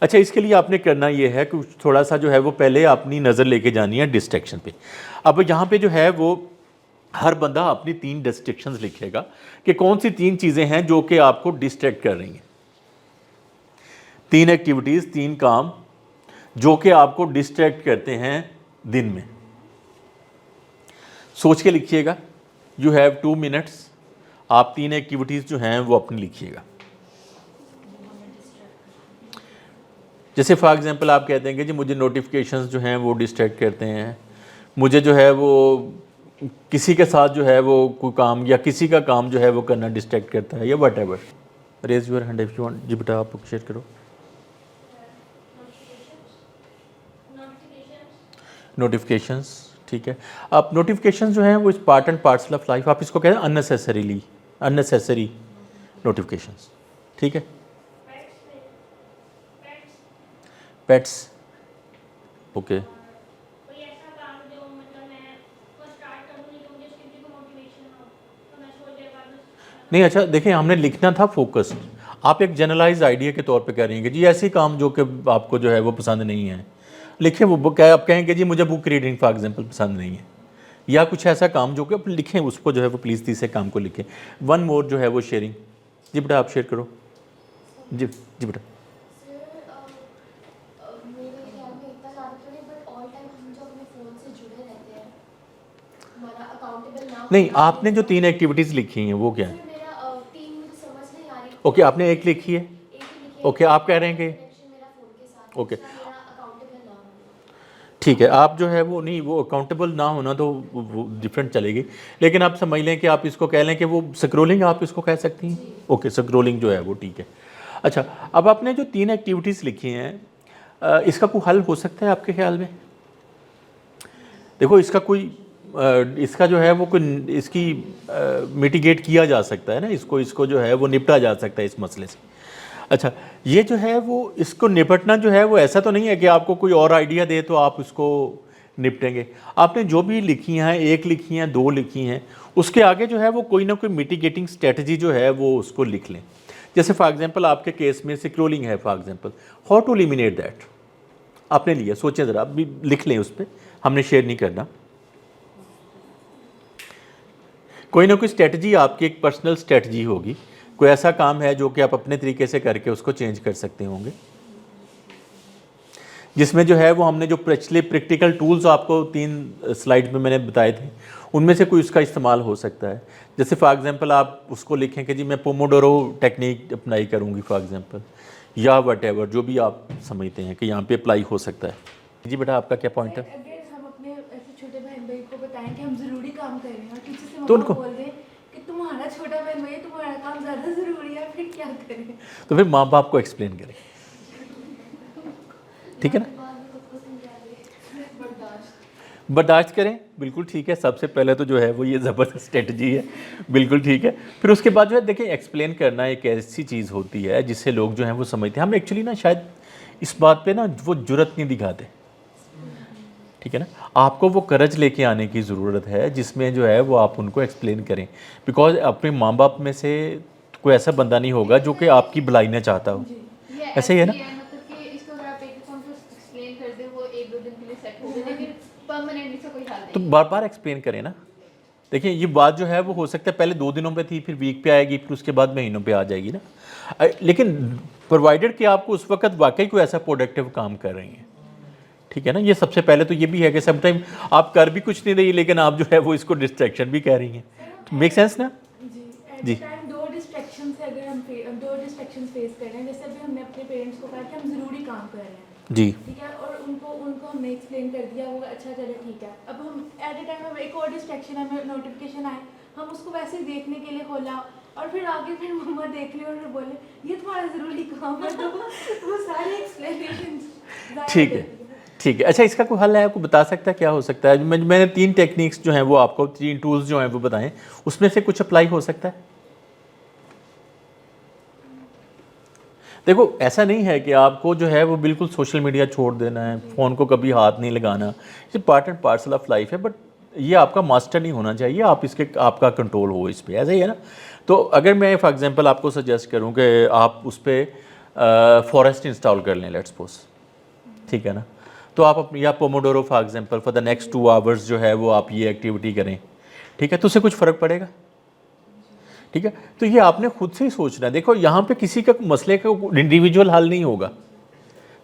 अच्छा, इसके लिए आपने करना ये है कि थोड़ा सा जो है वो पहले अपनी नज़र लेके जानी है डिस्ट्रैक्शन पे। अब यहाँ पे जो है वो हर बंदा अपनी 3 डिस्ट्रैक्शंस लिखेगा कि कौन सी 3 चीज़ें हैं जो कि आपको डिस्ट्रैक्ट कर रही हैं। 3 एक्टिविटीज़, 3 काम जो कि आपको डिस्ट्रैक्ट करते हैं दिन में। सोच के लिखिएगा। You have 2 minutes. आप 3 एक्टिविटीज़ जो हैं वो अपनी लिखिएगा। जैसे फॉर एग्जांपल आप कहते हैं कि जी मुझे नोटिफिकेशंस जो हैं वो डिस्ट्रैक्ट करते हैं, मुझे जो है वो किसी के साथ जो है वो कोई काम या किसी का काम जो है वो करना डिस्ट्रैक्ट करता है या whatever. Raise your hand if you want. जी बेटा आप शेयर करो। नोटिफिकेशंस, ठीक है। आप नोटिफिकेशंस जो हैं वो इस part and parcel of life, आप इसको कहते हैं अननेसेसरी नोटिफिकेशंस, ठीक है। Pets, okay. कोई ऐसा काम जो मतलब मैं वो स्टार्ट करूँगी तो मुझे उसके लिए मोटिवेशन हो तो मैं थोड़ी देर बाद नहीं, अच्छा देखिए हमने लिखना था फोकस। आप एक जनरलाइज आइडिया के तौर पे कह रही हैं कि जी ऐसे काम जो कि आपको जो है वो पसंद नहीं है, लिखें वो क्या आप कहेंगे जी मुझे बुक रीडिंग फॉर एग्जांपल पसंद नहीं है, या कुछ ऐसा काम जो कि आप लिखें उसको जो है वो प्लीज़ तीसरे काम को लिखें। वन मोर जो है वो शेयरिंग। जी बेटा आप शेयर करो। जी बेटा। मेरे ख्याल में इतना ज़्यादा तो नहीं, बट ऑल टाइम हम जो अपने फ़ोन से जुड़े रहते हैं, हमारा अकाउंटेबल ना नहीं, आपने जो 3 एक्टिविटीज़ लिखी हैं वो क्या है? सर मेरा 3 मुझे समझ नहीं आ रही। ओके, आपने एक लिखी है। एक ही लिखी ओके, आप कह रहे हैं कि कनेक्शन मेरा फ़ोन के साथ, ओके। दूसरा मेरा अकाउंटेबल ना होना। ठीक है, आप जो है वो नहीं, वो अकाउंटेबल ना होना तो वो डिफरेंट चलेगी, लेकिन आप समझ लें कि आप इसको कह लें कि वो स्क्रोलिंग आप इसको कह सकती हैं। ओके, स्क्रोलिंग जो है वो ठीक है। अच्छा, अब आपने जो 3 एक्टिविटीज़ लिखी हैं इसका कोई हल हो सकता है आपके ख्याल में? देखो इसका कोई इसका जो है वो कोई इसकी मिटिगेट किया जा सकता है ना, इसको जो है वो निपटा जा सकता है इस मसले से। अच्छा, ये जो है वो इसको निपटना जो है वो ऐसा तो नहीं है कि आपको कोई और आइडिया दे तो आप उसको निपटेंगे। आपने जो भी लिखी हैं, 1 लिखी हैं, 2 लिखी हैं, उसके आगे जो है वो कोई ना कोई मिटिगेटिंग स्ट्रेटजी जो है वो उसको लिख लें। जैसे फॉर एग्जांपल आपके केस में स्क्रोलिंग है, for example how to eliminate that आपने लिया, सोचें ज़रा, अभी लिख लें उस पर, हमने शेयर नहीं करना। कोई ना कोई स्ट्रेटजी आपकी एक पर्सनल स्ट्रेटजी होगी, कोई ऐसा काम है जो कि आप अपने तरीके से करके उसको चेंज कर सकते होंगे, जिसमें जो है वो हमने जो पिछले प्रैक्टिकल टूल्स आपको 3 स्लाइड में मैंने बताए थे उनमें से कोई उसका इस्तेमाल हो सकता है। जैसे फॉर एग्जांपल आप उसको लिखें कि जी मैं पोमोडोरो टेक्निक अप्लाई करूँगी फॉर एग्जांपल, या वट एवर जो भी आप समझते हैं कि यहाँ पे अप्लाई हो सकता है। जी बेटा आपका क्या पॉइंट है? अगर हम अपने ऐसे छोटे बहन भाई को बताएं कि हम ज़रूरी काम कर रहे हैं और किसी से तो मम्मा उनको बोल दें कि तुम्हारा छोटा बहन भाई तुम्हारा काम ज़्यादा ज़रूरी है, फिर क्या करें? तो फिर माँ बाप को एक्सप्लेन करें, ठीक है ना, बर्दाश्त करें, बिल्कुल ठीक है। सबसे पहले तो जो है वो ये ज़बरदस्त स्ट्रेटजी है, बिल्कुल ठीक है। फिर उसके बाद जो है देखिए एक्सप्लेन करना एक ऐसी चीज़ होती है जिससे लोग जो हैं वो समझते हैं। हम एक्चुअली ना शायद इस बात पे ना वो जुर्रत नहीं दिखाते, ठीक है ना। आपको वो करज लेके आने की ज़रूरत है जिसमें जो है वो आप उनको एक्सप्लेन करें, बिकॉज अपने माँ बाप में से कोई ऐसा बंदा नहीं होगा जो कि आपकी भलाई ना चाहता हो। ऐसे ही है ना? मतलब कि इसको अगर आप एक दफा एक्सप्लेन कर दे वो 1-2 दिन के लिए सेट हो जाए, लेकिन परमानेंटली से कोई हल नहीं। तो बार बार एक्सप्लेन करें ना। देखिए ये बात जो है वो हो सकता है पहले 2 दिनों पे थी, फिर वीक पे आएगी, फिर उसके बाद महीनों पे आ जाएगी ना। लेकिन प्रोवाइडेड कि आपको उस वक्त वाकई कोई ऐसा प्रोडक्टिव काम कर रही हैं, ठीक है ना। ये सबसे पहले तो ये भी है कि समटाइम आप कर भी कुछ नहीं रही लेकिन आप जो है वो इसको डिस्ट्रैक्शन भी कह रही हैं। मेक सेंस ना? जी, एट टाइम 2 डिस्ट्रैक्शन से अगर हम 2 डिस्ट्रैक्शन फेस कर रहे हैं, जैसे अभी हमने अपने पेरेंट्स को कहा कि हम ज़रूरी काम कर रहे हैं, जी, ठीक है, और उनको हमने एक्सप्लेन कर दिया, वो अच्छा चलो ठीक है। अब हम एट ए टाइम हम एक और डिस्ट्रैक्शन, हमें नोटिफिकेशन आए, हम उसको वैसे ही देखने के लिए खोला और फिर आगे फिर मम्मा देख ली और बोले ये तुम्हारा ज़रूरी काम है, तो वो सारे एक्सप्लेनेशन ठीक है, ठीक है। अच्छा इसका कोई हल है, आपको बता सकता है क्या हो सकता है? मैंने 3 टेक्निक्स जो हैं वो आपको 3 टूल्स जो हैं वो बताएं, उसमें से कुछ अप्लाई हो सकता है? देखो ऐसा नहीं है कि आपको जो है वो बिल्कुल सोशल मीडिया छोड़ देना है, फ़ोन को कभी हाथ नहीं लगाना, ये part and parcel of life है, बट ये आपका मास्टर नहीं होना चाहिए, आप इसके आपका कंट्रोल हो इस पर, ऐसा ही है ना। तो अगर मैं फॉर एग्जांपल आपको सजेस्ट करूं कि आप उस पर फॉरेस्ट इंस्टॉल कर लें, लेट्स सपोज, ठीक है ना, तो आप अपनी या Pomodoro for example for the next 2 hours जो है वो आप ये एक्टिविटी करें, ठीक है, तो उससे कुछ फ़र्क पड़ेगा, ठीक है। तो ये आपने खुद से ही सोचना है। देखो यहाँ पे किसी का मसले का इंडिविजुअल हल नहीं होगा,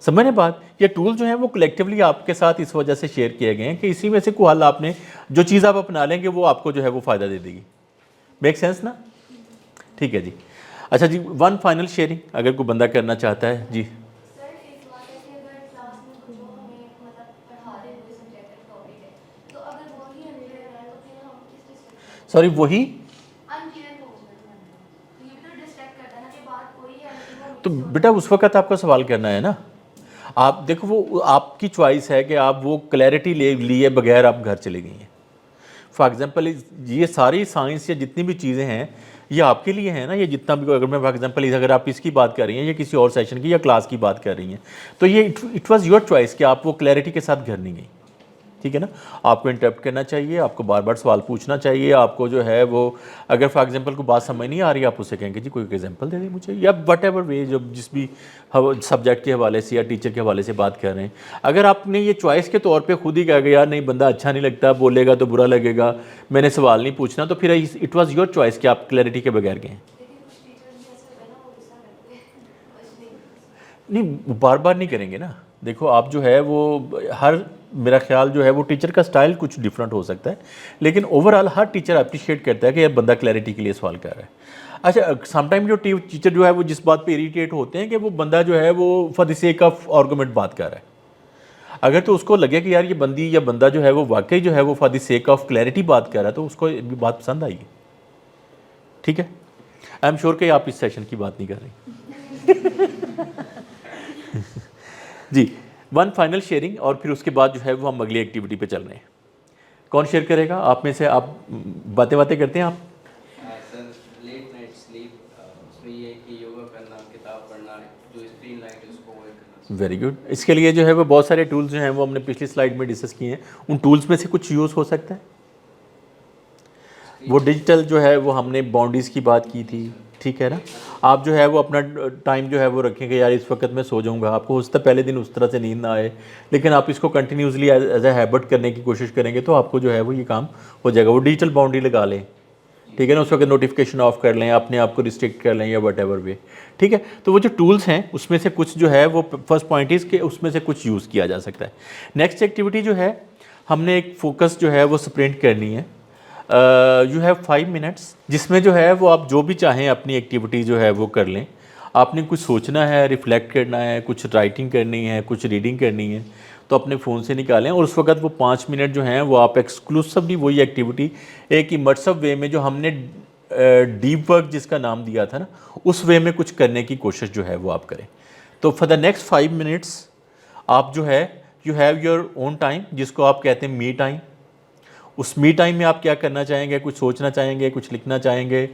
समझने बात। ये टूल जो है वो कलेक्टिवली आपके साथ इस वजह से शेयर किए गए हैं कि इसी में से कोई हल आपने जो चीज़ आप अपना लेंगे वो आपको जो है वो फ़ायदा दे देगी। मेक सेंस ना, ठीक है जी। अच्छा जी, वन फाइनल शेयरिंग अगर कोई बंदा करना चाहता है जी। सर एक बात है कि अगर क्लास में जो हमें मतलब पढ़ा रहे हैं सब्जेक्ट का टॉपिक है, तो अगर वो ही अनक्लियर है तो फिर हम किस डिस्ट्रैक्ट सॉरी, वही अनक्लियर हो जाता है, तो ये भी तो डिस्ट्रैक्ट करता है ना कि बात कोई है लेकिन वो तो बेटा उस वक्त आपको सवाल करना है ना। आप देखो वो आपकी चॉइस है कि आप वो क्लैरिटी ले लिए बगैर आप घर चले गई हैं। फॉर एग्जांपल ये सारी साइंस या जितनी भी चीज़ें हैं ये आपके लिए है ना, ये जितना भी, अगर मैं फॉर एग्जांपल अगर आप इसकी बात कर रही हैं या किसी और सेशन की या क्लास की बात कर रही हैं, तो ये इट वाज योर चॉइस कि आप वो क्लैरिटी के साथ घर नहीं गई, ठीक है ना। आपको इंटरप्ट करना चाहिए, आपको बार बार सवाल पूछना चाहिए, आपको जो है वो अगर फॉर एग्जांपल को बात समझ नहीं आ रही आप उससे कहेंगे जी कोई एग्जांपल दे दें मुझे, या वट एवर वे जो जिस भी सब्जेक्ट के हवाले से या टीचर के हवाले से बात कर रहे हैं। अगर आपने ये चॉइस के तौर पे खुद ही कहा कि यार नहीं बंदा अच्छा नहीं लगता, बोलेगा तो बुरा लगेगा, मैंने सवाल नहीं पूछना, तो फिर इट वॉज़ योर चॉइस कि आप क्लैरिटी के बगैर गए। लेकिन कुछ टीचर्स भी ऐसे होते हैं ना, वो गुस्सा करते हैं कुछ नहीं। नहीं बार बार नहीं करेंगे ना। देखो आप जो है वो हर, मेरा ख्याल जो है वो टीचर का स्टाइल कुछ डिफरेंट हो सकता है, लेकिन ओवरऑल हर टीचर अप्रिशिएट करता है कि यार बंदा क्लैरिटी के लिए सवाल कर रहा है। अच्छा समटाइम जो टीचर जो है वो जिस बात पे इरिटेट होते हैं कि वो बंदा जो है वो for the sake of argument बात कर रहा है, अगर तो उसको लगे कि यार ये बंदी या बंदा जो है वो वाकई जो है वो for the sake of clarity बात कर रहा है, तो उसको ये बात पसंद आएगी, ठीक है। आई एम श्योर कि आप इस सेशन की बात नहीं कर रही जी। वन फाइनल शेयरिंग और फिर उसके बाद जो है वो हम अगली एक्टिविटी पे चल रहे हैं। कौन शेयर करेगा आप में से? आप बातें करते हैं आप? सर लेट नाइट स्लीप, उसमें ये है कि योगा करना, किताब पढ़ना, जो स्क्रीन लाइट है उसको अवॉइड करना। Very good. इसके लिए जो है वो बहुत सारे टूल्स जो हैं वो हमने पिछली स्लाइड में डिस्कस किए हैं। उन टूल्स में से कुछ यूज़ हो सकता है। वो डिजिटल जो है वो हमने बाउंड्रीज़ की बात की थी, ठीक है ना। आप जो है वो अपना टाइम जो है वो रखेंगे, यार इस वक्त मैं सो जाऊंगा, आपको उससे पहले दिन उस तरह से नींद ना आए, लेकिन आप इसको कंटिन्यूसली एज ए हैबिट करने की कोशिश करेंगे तो आपको जो है वो ये काम हो जाएगा। वो डिजिटल बाउंड्री लगा लें, ठीक है ना, उस वक्त नोटिफिकेशन ऑफ कर लें, अपने आप को रिस्ट्रिक्ट कर लें या वट एवर वे, ठीक है। तो वो जो टूल्स हैं उसमें से कुछ जो है वो फर्स्ट पॉइंट इज़ कि उसमें से कुछ यूज़ किया जा सकता है। नेक्स्ट एक्टिविटी जो है हमने एक फोकस जो है वो स्प्रिंट करनी है। यू हैव 5 मिनट्स, जिसमें जो है वो आप जो भी चाहें अपनी एक्टिविटी जो है वो कर लें। आपने कुछ सोचना है, रिफ्लेक्ट करना है, कुछ राइटिंग करनी है, कुछ रीडिंग करनी है, तो अपने फ़ोन से निकालें और उस वक्त वो 5 मिनट जो हैं वो आप एक्सक्लूसिवली वही एक्टिविटी एक इमर्सिव वे में, जो हमने डीप वर्क जिसका नाम दिया था ना, उस वे में कुछ करने की कोशिश जो है वो आप करें। तो फॉर द नेक्स्ट 5 मिनट्स आप जो है you have your own time, जिसको आप कहते हैं मी टाइम। उस मी टाइम में आप क्या करना चाहेंगे? कुछ सोचना चाहेंगे, कुछ लिखना चाहेंगे,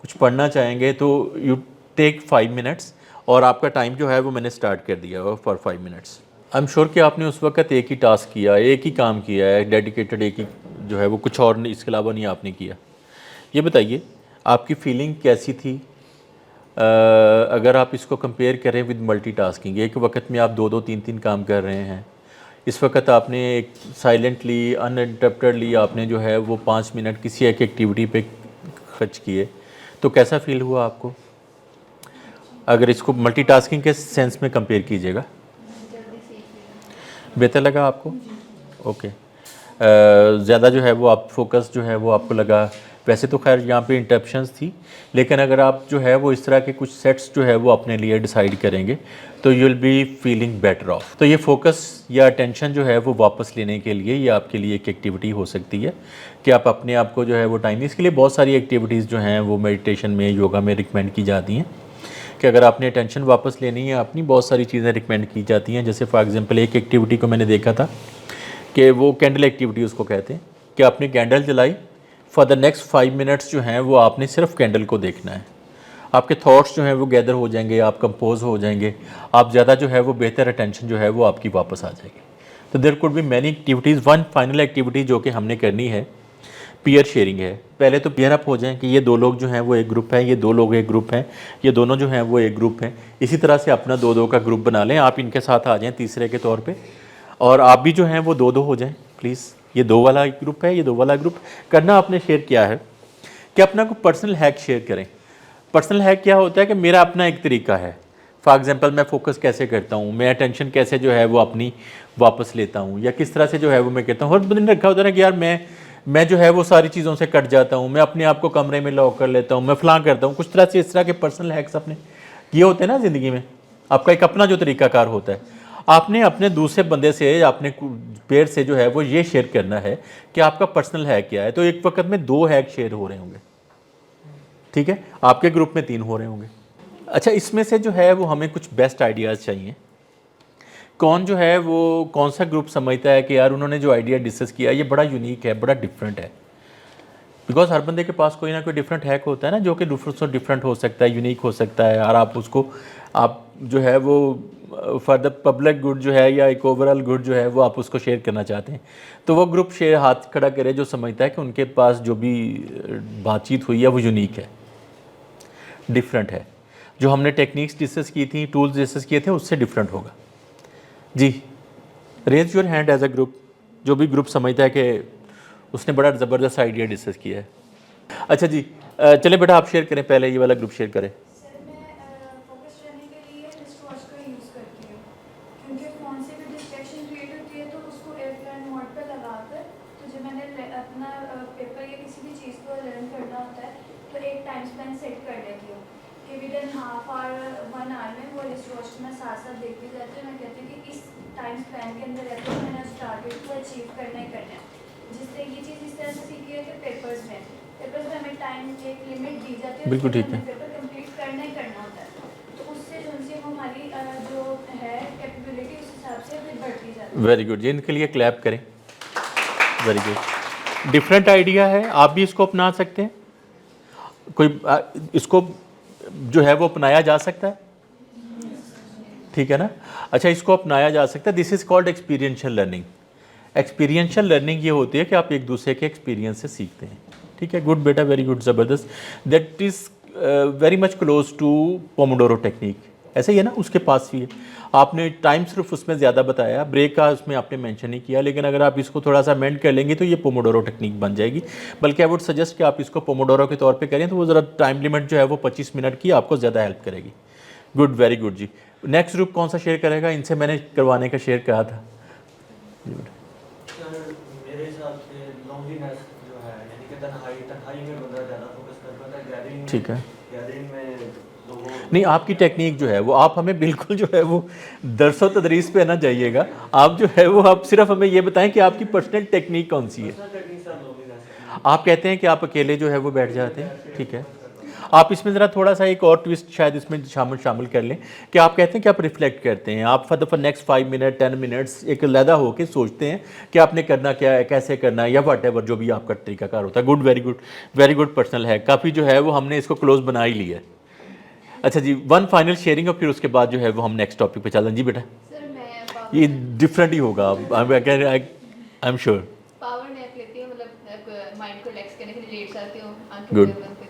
कुछ पढ़ना चाहेंगे, तो यू टेक 5 मिनट्स और आपका टाइम जो है वो मैंने स्टार्ट कर दिया for 5 minutes. I am sure कि आपने उस वक्त एक ही टास्क किया, एक ही काम किया है, डेडिकेटेड एक ही जो है वो, कुछ और इसके अलावा नहीं आपने किया। ये बताइए आपकी फीलिंग कैसी थी अगर आप इसको कंपेयर करें विद मल्टीटास्किंग? एक वक्त में आप 2-2, 3-3 काम कर रहे हैं। इस वक्त आपने एक साइलेंटली अनइंटरप्टेडली आपने जो है वो 5 मिनट किसी एक एक्टिविटी पे खर्च किए, तो कैसा फील हुआ आपको? अगर इसको मल्टीटास्किंग के सेंस में कंपेयर कीजिएगा, जल्दी सीख लिया। बेहतर लगा आपको? ओके। ज़्यादा जो है वो आप फोकस जो है वो आपको लगा? वैसे तो खैर यहाँ पे इंटरप्शंस थी, लेकिन अगर आप जो है वो इस तरह के कुछ सेट्स जो है वो अपने लिए डिसाइड करेंगे तो you will be feeling better of. तो ये फोकस या अटेंशन जो है वो वापस लेने के लिए ये आपके लिए एक एक्टिविटी हो सकती है कि आप अपने आप को जो है वो टाइम, इसके लिए बहुत सारी एक्टिविटीज़ जो हैं वो मेडिटेशन में, योगा में रिकमेंड की जाती हैं कि अगर आपने अटेंशन वापस लेनी है अपनी, बहुत सारी चीज़ें रिकमेंड की जाती हैं। जैसे फॉर एग्जांपल एक एक्टिविटी को मैंने देखा था कि वो कैंडल एक्टिविटी उसको कहते हैं कि आपने कैंडल जलाई, फॉर द नेक्स्ट 5 मिनट्स जो हैं वो आपने सिर्फ कैंडल को देखना है। आपके थॉट्स जो हैं वो गैदर हो जाएंगे, आप कंपोज हो जाएंगे, आप ज़्यादा जो है वो बेहतर अटेंशन जो है वो आपकी वापस आ जाएगी। तो there could be many activities. One final activity जो कि हमने करनी है पीयर शेयरिंग है। पहले तो पेयर अप हो जाएं कि ये 2 लोग जो हैं वो एक ग्रुप है, ये 2 लोग एक ग्रुप हैं, ये दोनों जो हैं वो एक ग्रुप हैं। इसी तरह से अपना 2-2 का ग्रुप बना लें, आप इनके साथ आ जाएं तीसरे के तौर पे, और आप भी जो हैं वो 2-2 हो जाएं प्लीज़। ये 2 वाला ग्रुप है, ये 2 वाला ग्रुप। करना आपने शेयर किया है कि अपना को पर्सनल हैक शेयर करें। पर्सनल हैक क्या होता है कि मेरा अपना एक तरीका है। फॉर एग्जांपल मैं फोकस कैसे करता हूँ, मैं अटेंशन कैसे जो है वो अपनी वापस लेता हूँ, या किस तरह से जो है वो मैं करता हूँ। हर बंदे ने रखा होता है ना कि यार मैं जो है वो सारी चीज़ों से कट जाता हूँ, मैं अपने आप को कमरे में लॉक कर लेता हूँ, मैं फलां करता हूँ। कुछ तरह से इस तरह के पर्सनल हैक्स अपने किए होते हैं ना ज़िंदगी में। आपका एक अपना जो तरीकाकार होता है, आपने अपने दूसरे बंदे से, अपने पेयर से जो है वो ये शेयर करना है कि आपका पर्सनल हैक क्या है। तो एक वक्त में 2 हैक शेयर हो रहे होंगे, ठीक है, आपके ग्रुप में 3 हो रहे होंगे। अच्छा, इसमें से जो है वो हमें कुछ बेस्ट आइडियाज़ चाहिए। कौन जो है वो कौन सा ग्रुप समझता है कि यार उन्होंने जो आइडिया डिस्कस किया ये बड़ा यूनिक है, बड़ा डिफरेंट है। बिकॉज हर बंदे के पास कोई ना कोई डिफरेंट हैक होता है ना, जो कि दूसरों से डिफरेंट हो सकता है, यूनिक हो सकता है, और आप उसको आप जो है वो फॉर द पब्लिक गुड जो है या एक ओवरऑल गुड जो है वो आप उसको शेयर करना चाहते हैं। तो वो ग्रुप शेयर हाथ खड़ा करे जो समझता है कि उनके पास जो भी बातचीत हुई है वो यूनिक है, डिफरेंट है। जो हमने टेक्निक्स डिस्कस की थी, टूल्स डिस्कस किए थे, उससे डिफरेंट होगा। जी, raise your hand as a group, जो भी ग्रुप समझता है कि उसने बड़ा ज़बरदस्त आइडिया डिस्कस किया है। अच्छा जी, चले बेटा आप शेयर करें, पहले ये वाला ग्रुप शेयर करें। सर मैं फोकस रहने के लिए रिस्ट वॉच का यूज़ करती हूँ, क्योंकि फ़ोन से भी डिस्ट्रैक्शन क्रिएट होती है। तो उसको एयरप्लेन मोड पे लगाकर, तो जब मैंने अपना पेपर या किसी भी चीज़ को लर्न करना होता है तो एक टाइम स्पेन सेट कर लेती हूँ कि within half hour 1 hour में वो रिस्ट वॉच में साथ साथ देखती जाती हूँ। मैं कहती हूँ कि इस टाइम स्पेन के अंदर रहते हुए मैंने उस टारगेट को अचीव करना ही करना है। जिससे ये चीज़ इस तरह से सीखी है कि पेपर्स में हमें टाइम एक लिमिट दी जाती है, बिल्कुल ठीक है। पेपर कंप्लीट करना ही करना होता है। तो उससे जो हमारी जो है कैपेबिलिटी उस हिसाब से फिर बढ़ती जाती है। वेरी गुड जी, इनके लिए क्लैप करें। वेरी गुड, डिफरेंट आइडिया है, आप भी इसको अपना सकते हैं। कोई इसको जो है वो अपनाया जा सकता है, ठीक है ना। अच्छा, इसको अपनाया जा सकता है। This is called experiential learning. Experiential learning ये होती है कि आप एक दूसरे के एक्सपीरियंस से सीखते हैं, ठीक है। गुड बेटा, वेरी गुड, ज़बरदस्त। That is very much close to Pomodoro technique. ऐसा ही है ना, उसके पास भी है। आपने टाइम सिर्फ उसमें ज़्यादा बताया, ब्रेक का उसमें आपने मेंशन नहीं किया, लेकिन अगर आप इसको थोड़ा सा अमेंड कर लेंगे तो ये पोमोडोरो टेक्निक बन जाएगी। बल्कि आई वुड सजेस्ट कि आप इसको पोमोडोरो के तौर पे करें, तो वो ज़रा टाइम लिमिट जो है वो 25 मिनट की आपको ज़्यादा हेल्प करेगी। गुड, वेरी गुड जी। नेक्स्ट ग्रुप कौन सा शेयर करेगा? इनसे मैंने करवाने का शेयर कहा था। सर मेरे हिसाब से लोनलीनेस जो है, यानी कि तन्हाई में बंदा ज़्यादा फोकस कर पाता है। गैदरिंग, ठीक है, गैदरिंग में लोगों नहीं आपकी टेक्निक जो है वो आप हमें बिल्कुल जो है वो दरसो तदरीस पे ना जाइएगा। आप जो है वो आप सिर्फ हमें ये बताएं कि आपकी पर्सनल टेक्निक कौन सी है। Technique sir loneliness. आप कहते हैं कि आप अकेले जो है वो बैठ जाते हैं, ठीक है। आप इसमें ज़रा थोड़ा सा एक और ट्विस्ट शायद इसमें शामिल कर लें कि आप कहते हैं कि आप रिफ्लेक्ट करते हैं, आप फॉर नेक्स्ट 5 मिनट 10 मिनट्स एक अलहदा होकर सोचते हैं कि आपने करना क्या है, कैसे करना है, या वट एवर जो भी आपका तरीकाकार होता है। Good, very good, very good personal है। काफ़ी जो है वो हमने इसको क्लोज बना ही लिया है। अच्छा जी, वन फाइनल शेयरिंग, और फिर उसके बाद जो है वो हम नेक्स्ट टॉपिक पे चलें। जी बेटा, सर मैं ये डिफरेंट ही होगा, I am sure. Power nap लेती हूँ, मतलब माइंड को रिलैक्स करने के लिए लेट जाती हूँ, आंखें Good. बंद करके।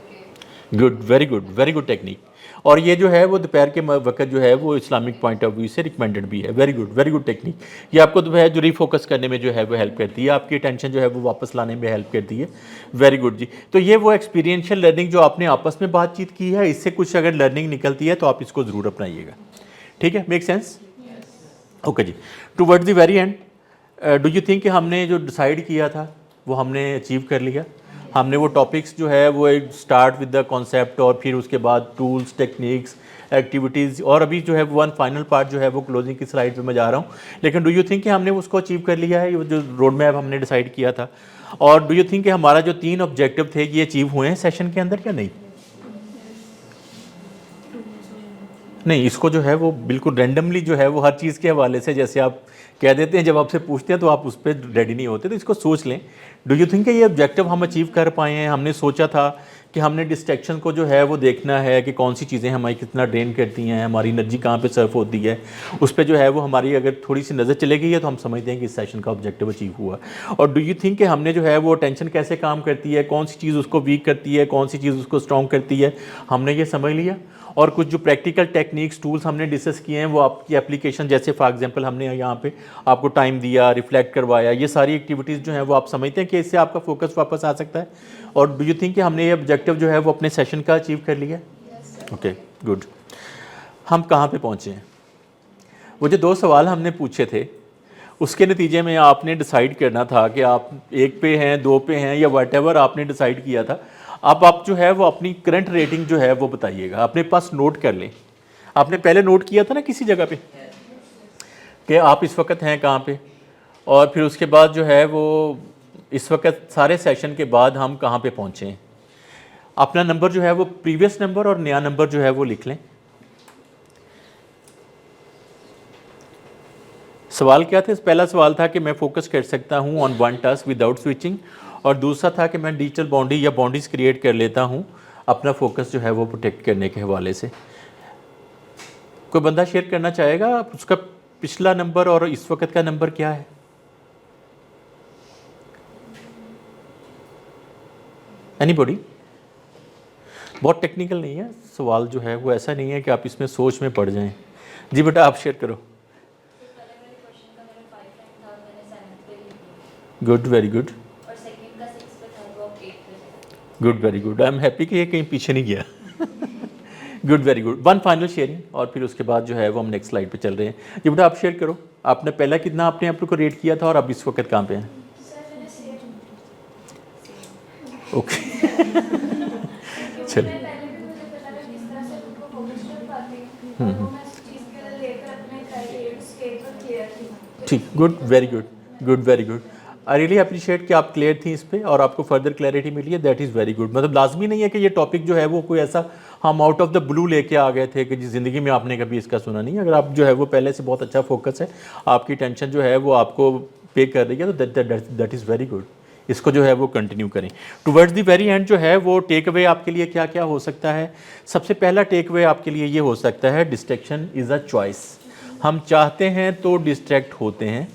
Good, very good technique. और ये जो है वो दोपहर के वक्त जो है वो इस्लामिक पॉइंट ऑफ व्यू से रिकमेंडेड भी है। Very good technique. ये आपको जो है जो रीफोकस करने में जो है वो हेल्प करती है, आपकी टेंशन जो है वो वापस लाने में हेल्प करती है। वेरी गुड जी। तो ये वो एक्सपीरियंशियल लर्निंग जो आपने आपस में बातचीत की है, इससे कुछ अगर लर्निंग निकलती है तो आप इसको ज़रूर अपनाइएगा, ठीक है। Make sense? ओके जी। Towards the very end, do you think कि हमने जो डिसाइड किया था वो हमने अचीव कर लिया? हमने वो टॉपिक्स जो है वो एक स्टार्ट विद द कॉन्सेप्ट, और फिर उसके बाद टूल्स, टेक्निक्स, एक्टिविटीज़, और अभी जो है वन फाइनल पार्ट जो है वो क्लोजिंग की स्लाइड पे मैं जा रहा हूँ। लेकिन डू यू थिंक कि हमने उसको अचीव कर लिया है, ये जो रोड मैप हमने डिसाइड किया था? और डू यू थिंक कि हमारा जो 3 ऑब्जेक्टिव थे ये अचीव हुए हैं सेशन के अंदर या नहीं? नहीं, इसको जो है वो बिल्कुल रैंडमली जो है वो हर चीज़ के हवाले से जैसे आप कह देते हैं, जब आपसे पूछते हैं तो आप उस पर रेडी नहीं होते, तो इसको सोच लें। डू यू थिंक कि ये ऑब्जेक्टिव हम अचीव कर पाए हैं? हमने सोचा था कि हमने डिस्ट्रैक्शन को जो है वो देखना है कि कौन सी चीज़ें हमारी कितना ड्रेन करती हैं, हमारी एनर्जी कहाँ पे सर्व होती है, उस पर जो है वो हमारी अगर थोड़ी सी नज़र चले गई है तो हम समझते हैं कि इस सेशन का ऑब्जेक्टिव अचीव हुआ। और डू यू थिंक कि हमने जो है वो अटेंशन कैसे काम करती है, कौन सी चीज़ उसको वीक करती है, कौन सी चीज़ उसको स्ट्रॉन्ग करती है, हमने ये समझ लिया। और कुछ जो प्रैक्टिकल टेक्निक्स टूल्स हमने डिस्कस किए हैं वो आपकी एप्लीकेशन, जैसे फॉर एग्जांपल हमने यहाँ पे आपको टाइम दिया, रिफ्लेक्ट करवाया, ये सारी एक्टिविटीज़ जो हैं वो आप समझते हैं कि इससे आपका फोकस वापस आ सकता है। और डू यू थिंक कि हमने ये ऑब्जेक्टिव जो है वो अपने सेशन का अचीव कर लिया? Okay, good. हम कहाँ पे पहुँचे हैं? वो जो 2 सवाल हमने पूछे थे उसके नतीजे में आपने डिसाइड करना था कि आप 1 पे हैं, 2 पे हैं, या व्हाटएवर आपने डिसाइड किया था। अब आप जो है वो अपनी करंट रेटिंग जो है वो बताइएगा, अपने पास नोट कर लें। आपने पहले नोट किया था ना किसी जगह पे कि आप इस वक्त हैं कहाँ पे, और फिर उसके बाद जो है वो इस वक्त सारे सेशन के बाद हम कहाँ पे पहुँचे हैं। अपना नंबर जो है वो प्रीवियस नंबर और नया नंबर जो है वो लिख लें। सवाल क्या थे? पहला सवाल था कि मैं फोकस कर सकता हूँ on one task without switching, और दूसरा था कि मैं डिजिटल बाउंड्री या बाउंड्रीज क्रिएट कर लेता हूँ अपना फोकस जो है वो प्रोटेक्ट करने के हवाले से। कोई बंदा शेयर करना चाहेगा उसका पिछला नंबर और इस वक्त का नंबर क्या है? एनीबॉडी? बहुत टेक्निकल नहीं है सवाल जो है वो, ऐसा नहीं है कि आप इसमें सोच में पड़ जाएं। जी बेटा आप शेयर करो। Good, very good, good, very good. I am happy कि ये कहीं पीछे नहीं गया। Good, very good. One final sharing और फिर उसके बाद जो है वो हम नेक्स्ट स्लाइड पे चल रहे हैं। ये बेटा आप शेयर करो, आपने पहला कितना आपने आप लोग को रेट किया था और अब इस वक्त कहाँ पे हैं? ओके चलिए, ठीक, good, very good, good, very good. I really appreciate कि आप क्लियर थी इस पे और आपको फर्दर क्लैरिटी मिली है, दैट इज़ वेरी गुड। मतलब लाजमी नहीं है कि ये टॉपिक जो है वो कोई ऐसा हम आउट ऑफ द ब्लू लेके आ गए थे कि जिस ज़िंदगी में आपने कभी इसका सुना नहीं। अगर आप जो है वो पहले से बहुत अच्छा फोकस है, आपकी टेंशन जो है वो आपको पे कर रही है, तो दैट इज़ वेरी गुड। इसको जो है वो कंटिन्यू करें। टुवर्ड्स द वेरी एंड जो है वो टेक अवे आपके लिए क्या क्या हो सकता है? सबसे पहला टेक अवे आपके लिए ये हो सकता है, डिस्ट्रैक्शन इज़ अ चॉइस। हम चाहते हैं तो डिस्ट्रैक्ट होते हैं।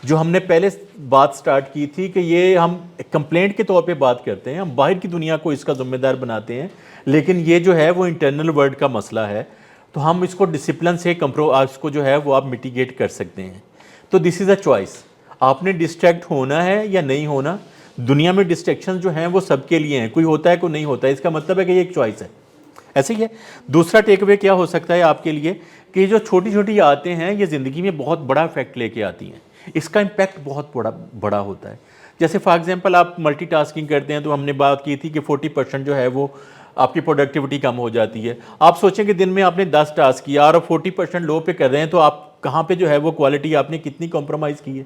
जो हमने पहले बात स्टार्ट की थी कि ये हम कंप्लेंट के तौर पे बात करते हैं, हम बाहर की दुनिया को इसका ज़िम्मेदार बनाते हैं, लेकिन ये जो है वो इंटरनल वर्ल्ड का मसला है। तो हम इसको डिसिप्लिन से इसको जो है वो आप मिटिगेट कर सकते हैं। तो दिस इज़ अ चॉइस, आपने डिस्ट्रैक्ट होना है या नहीं होना। दुनिया में डिस्ट्रैक्शन जो हैं वो सबके लिए हैं, कोई होता है कोई नहीं होता है, इसका मतलब है कि ये एक चॉइस है। ऐसे ही है। दूसरा टेक अवे क्या हो सकता है आपके लिए कि जो छोटी छोटी आदतें हैं ये ज़िंदगी में बहुत बड़ा इफेक्ट लेके आती हैं, इसका इम्पैक्ट बहुत बड़ा होता है। जैसे फॉर एग्जांपल आप मल्टीटास्किंग करते हैं, तो हमने बात की थी कि 40% जो है वो आपकी प्रोडक्टिविटी कम हो जाती है। आप सोचें कि दिन में आपने 10 टास्क किया और 40% लो पे कर रहे हैं, तो आप कहाँ पे जो है वो क्वालिटी आपने कितनी कॉम्प्रोमाइज़ की है,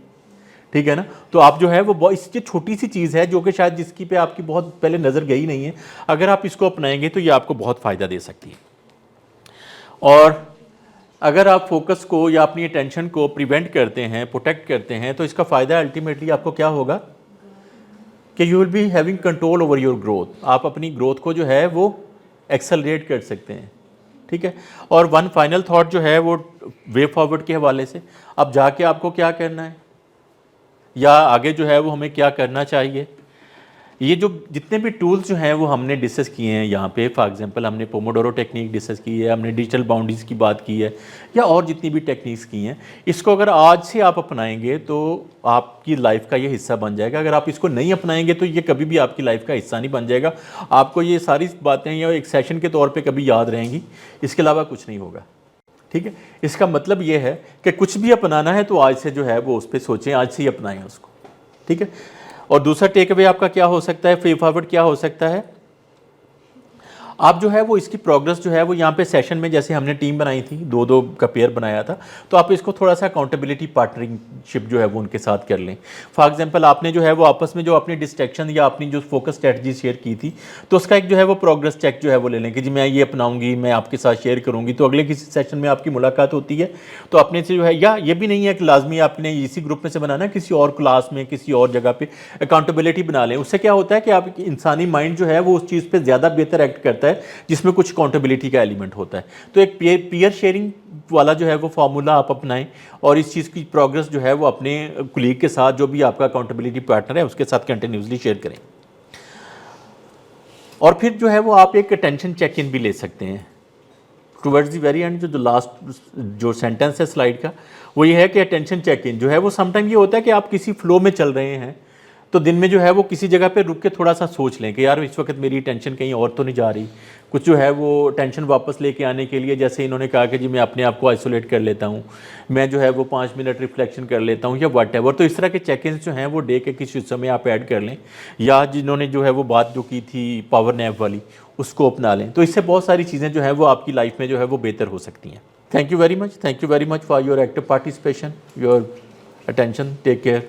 ठीक है ना। तो आप जो है वो इससे छोटी सी चीज़ है जो कि शायद जिसकी पे आपकी बहुत पहले नज़र गई नहीं है, अगर आप इसको अपनाएंगे तो ये आपको बहुत फ़ायदा दे सकती है। और अगर आप फोकस को या अपनी अटेंशन को प्रिवेंट करते हैं, प्रोटेक्ट करते हैं, तो इसका फ़ायदा अल्टीमेटली आपको क्या होगा कि you will be having control over your growth. आप अपनी ग्रोथ को जो है वो एक्सेलरेट कर सकते हैं, ठीक है। और वन फाइनल थॉट जो है वो वे फॉरवर्ड के हवाले से, अब जाके आपको क्या करना है या आगे जो है वो हमें क्या करना चाहिए। ये जो जितने भी टूल्स जो हैं वो हमने डिस्कस किए हैं यहाँ पे, फॉर एग्जांपल हमने पोमोडोरो टेक्निक डिस्कस की है, हमने डिजिटल बाउंड्रीज की बात की है, या और जितनी भी टेक्निक्स की हैं, इसको अगर आज से आप अपनाएंगे तो आपकी लाइफ का ये हिस्सा बन जाएगा। अगर आप इसको नहीं अपनाएंगे तो ये कभी भी आपकी लाइफ का हिस्सा नहीं बन जाएगा। आपको ये सारी बातें या एक सेशन के तौर पर कभी याद रहेंगी, इसके अलावा कुछ नहीं होगा, ठीक है। इसका मतलब ये है कि कुछ भी अपनाना है तो आज से जो है वो उस पर सोचें, आज से ही अपनाएं उसको, ठीक है। और दूसरा टेक अवे आपका क्या हो सकता है, वे फॉरवर्ड क्या हो सकता है? आप जो है वो इसकी प्रोग्रेस जो है वो यहाँ पे सेशन में, जैसे हमने टीम बनाई थी, 2-2 का पेयर बनाया था, तो आप इसको थोड़ा सा अकाउंटेबिलिटी पार्टनरशिप जो है वो उनके साथ कर लें। फॉर एग्जांपल आपने जो है वो आपस में जो अपनी डिस्ट्रैक्शन या अपनी जो फोकस स्ट्रेटजी शेयर की थी, तो उसका एक जो है वो प्रोग्रेस चेक जो है वो ले लें कि जी मैं ये अपनाऊंगी, मैं आपके साथ शेयर करूंगी। तो अगले किसी सेशन में आपकी मुलाकात होती है तो अपने से जो है, या ये भी नहीं है कि लाजमी आपने इसी ग्रुप में से बनाना, किसी और क्लास में किसी और जगह पे अकाउंटेबिलिटी बना लें। उससे क्या होता है कि आप इंसानी माइंड जो है वो उस चीज़ पे ज़्यादा बेहतर एक्ट करता है जिसमें कुछ अकाउंटेबिलिटी का एलिमेंट होता है। तो एक पीयर शेयरिंग वाला जो है वो फार्मूला आप अपनाएं और इस चीज़ की प्रोग्रेस जो है वो अपने कुलीग के साथ, जो भी आपका अकाउंटेबिलिटी पार्टनर है, उसके साथ कंटिन्यूसली शेयर करें। और फिर जो है वो आप एक अटेंशन चेक इन भी ले सकते हैं टुवर्ड्स द वेरी एंड। जो लास्ट जो सेंटेंस है स्लाइड का वो ये है कि अटेंशन चेक इन जो है वो समटाइम ये होता है कि आप किसी फ्लो में चल रहे हैं, तो दिन में जो है वो किसी जगह पे रुक के थोड़ा सा सोच लें कि यार इस वक्त मेरी टेंशन कहीं और तो नहीं जा रही, कुछ जो है वो टेंशन वापस लेके आने के लिए, जैसे इन्होंने कहा कि जी मैं अपने आप को आइसोलेट कर लेता हूँ, मैं जो है वो 5 मिनट रिफ्लेक्शन कर लेता हूँ या व्हाटएवर। तो इस तरह के चेक इन जो हैं वो डे के किसी समय आप ऐड कर लें, या जिन्होंने जो है वो बात जो की थी पावर नैप वाली उसको अपना लें। तो इससे बहुत सारी चीज़ें जो है वो आपकी लाइफ में जो है वो बेहतर हो सकती हैं। Thank you very much for your active participation, your attention, take care.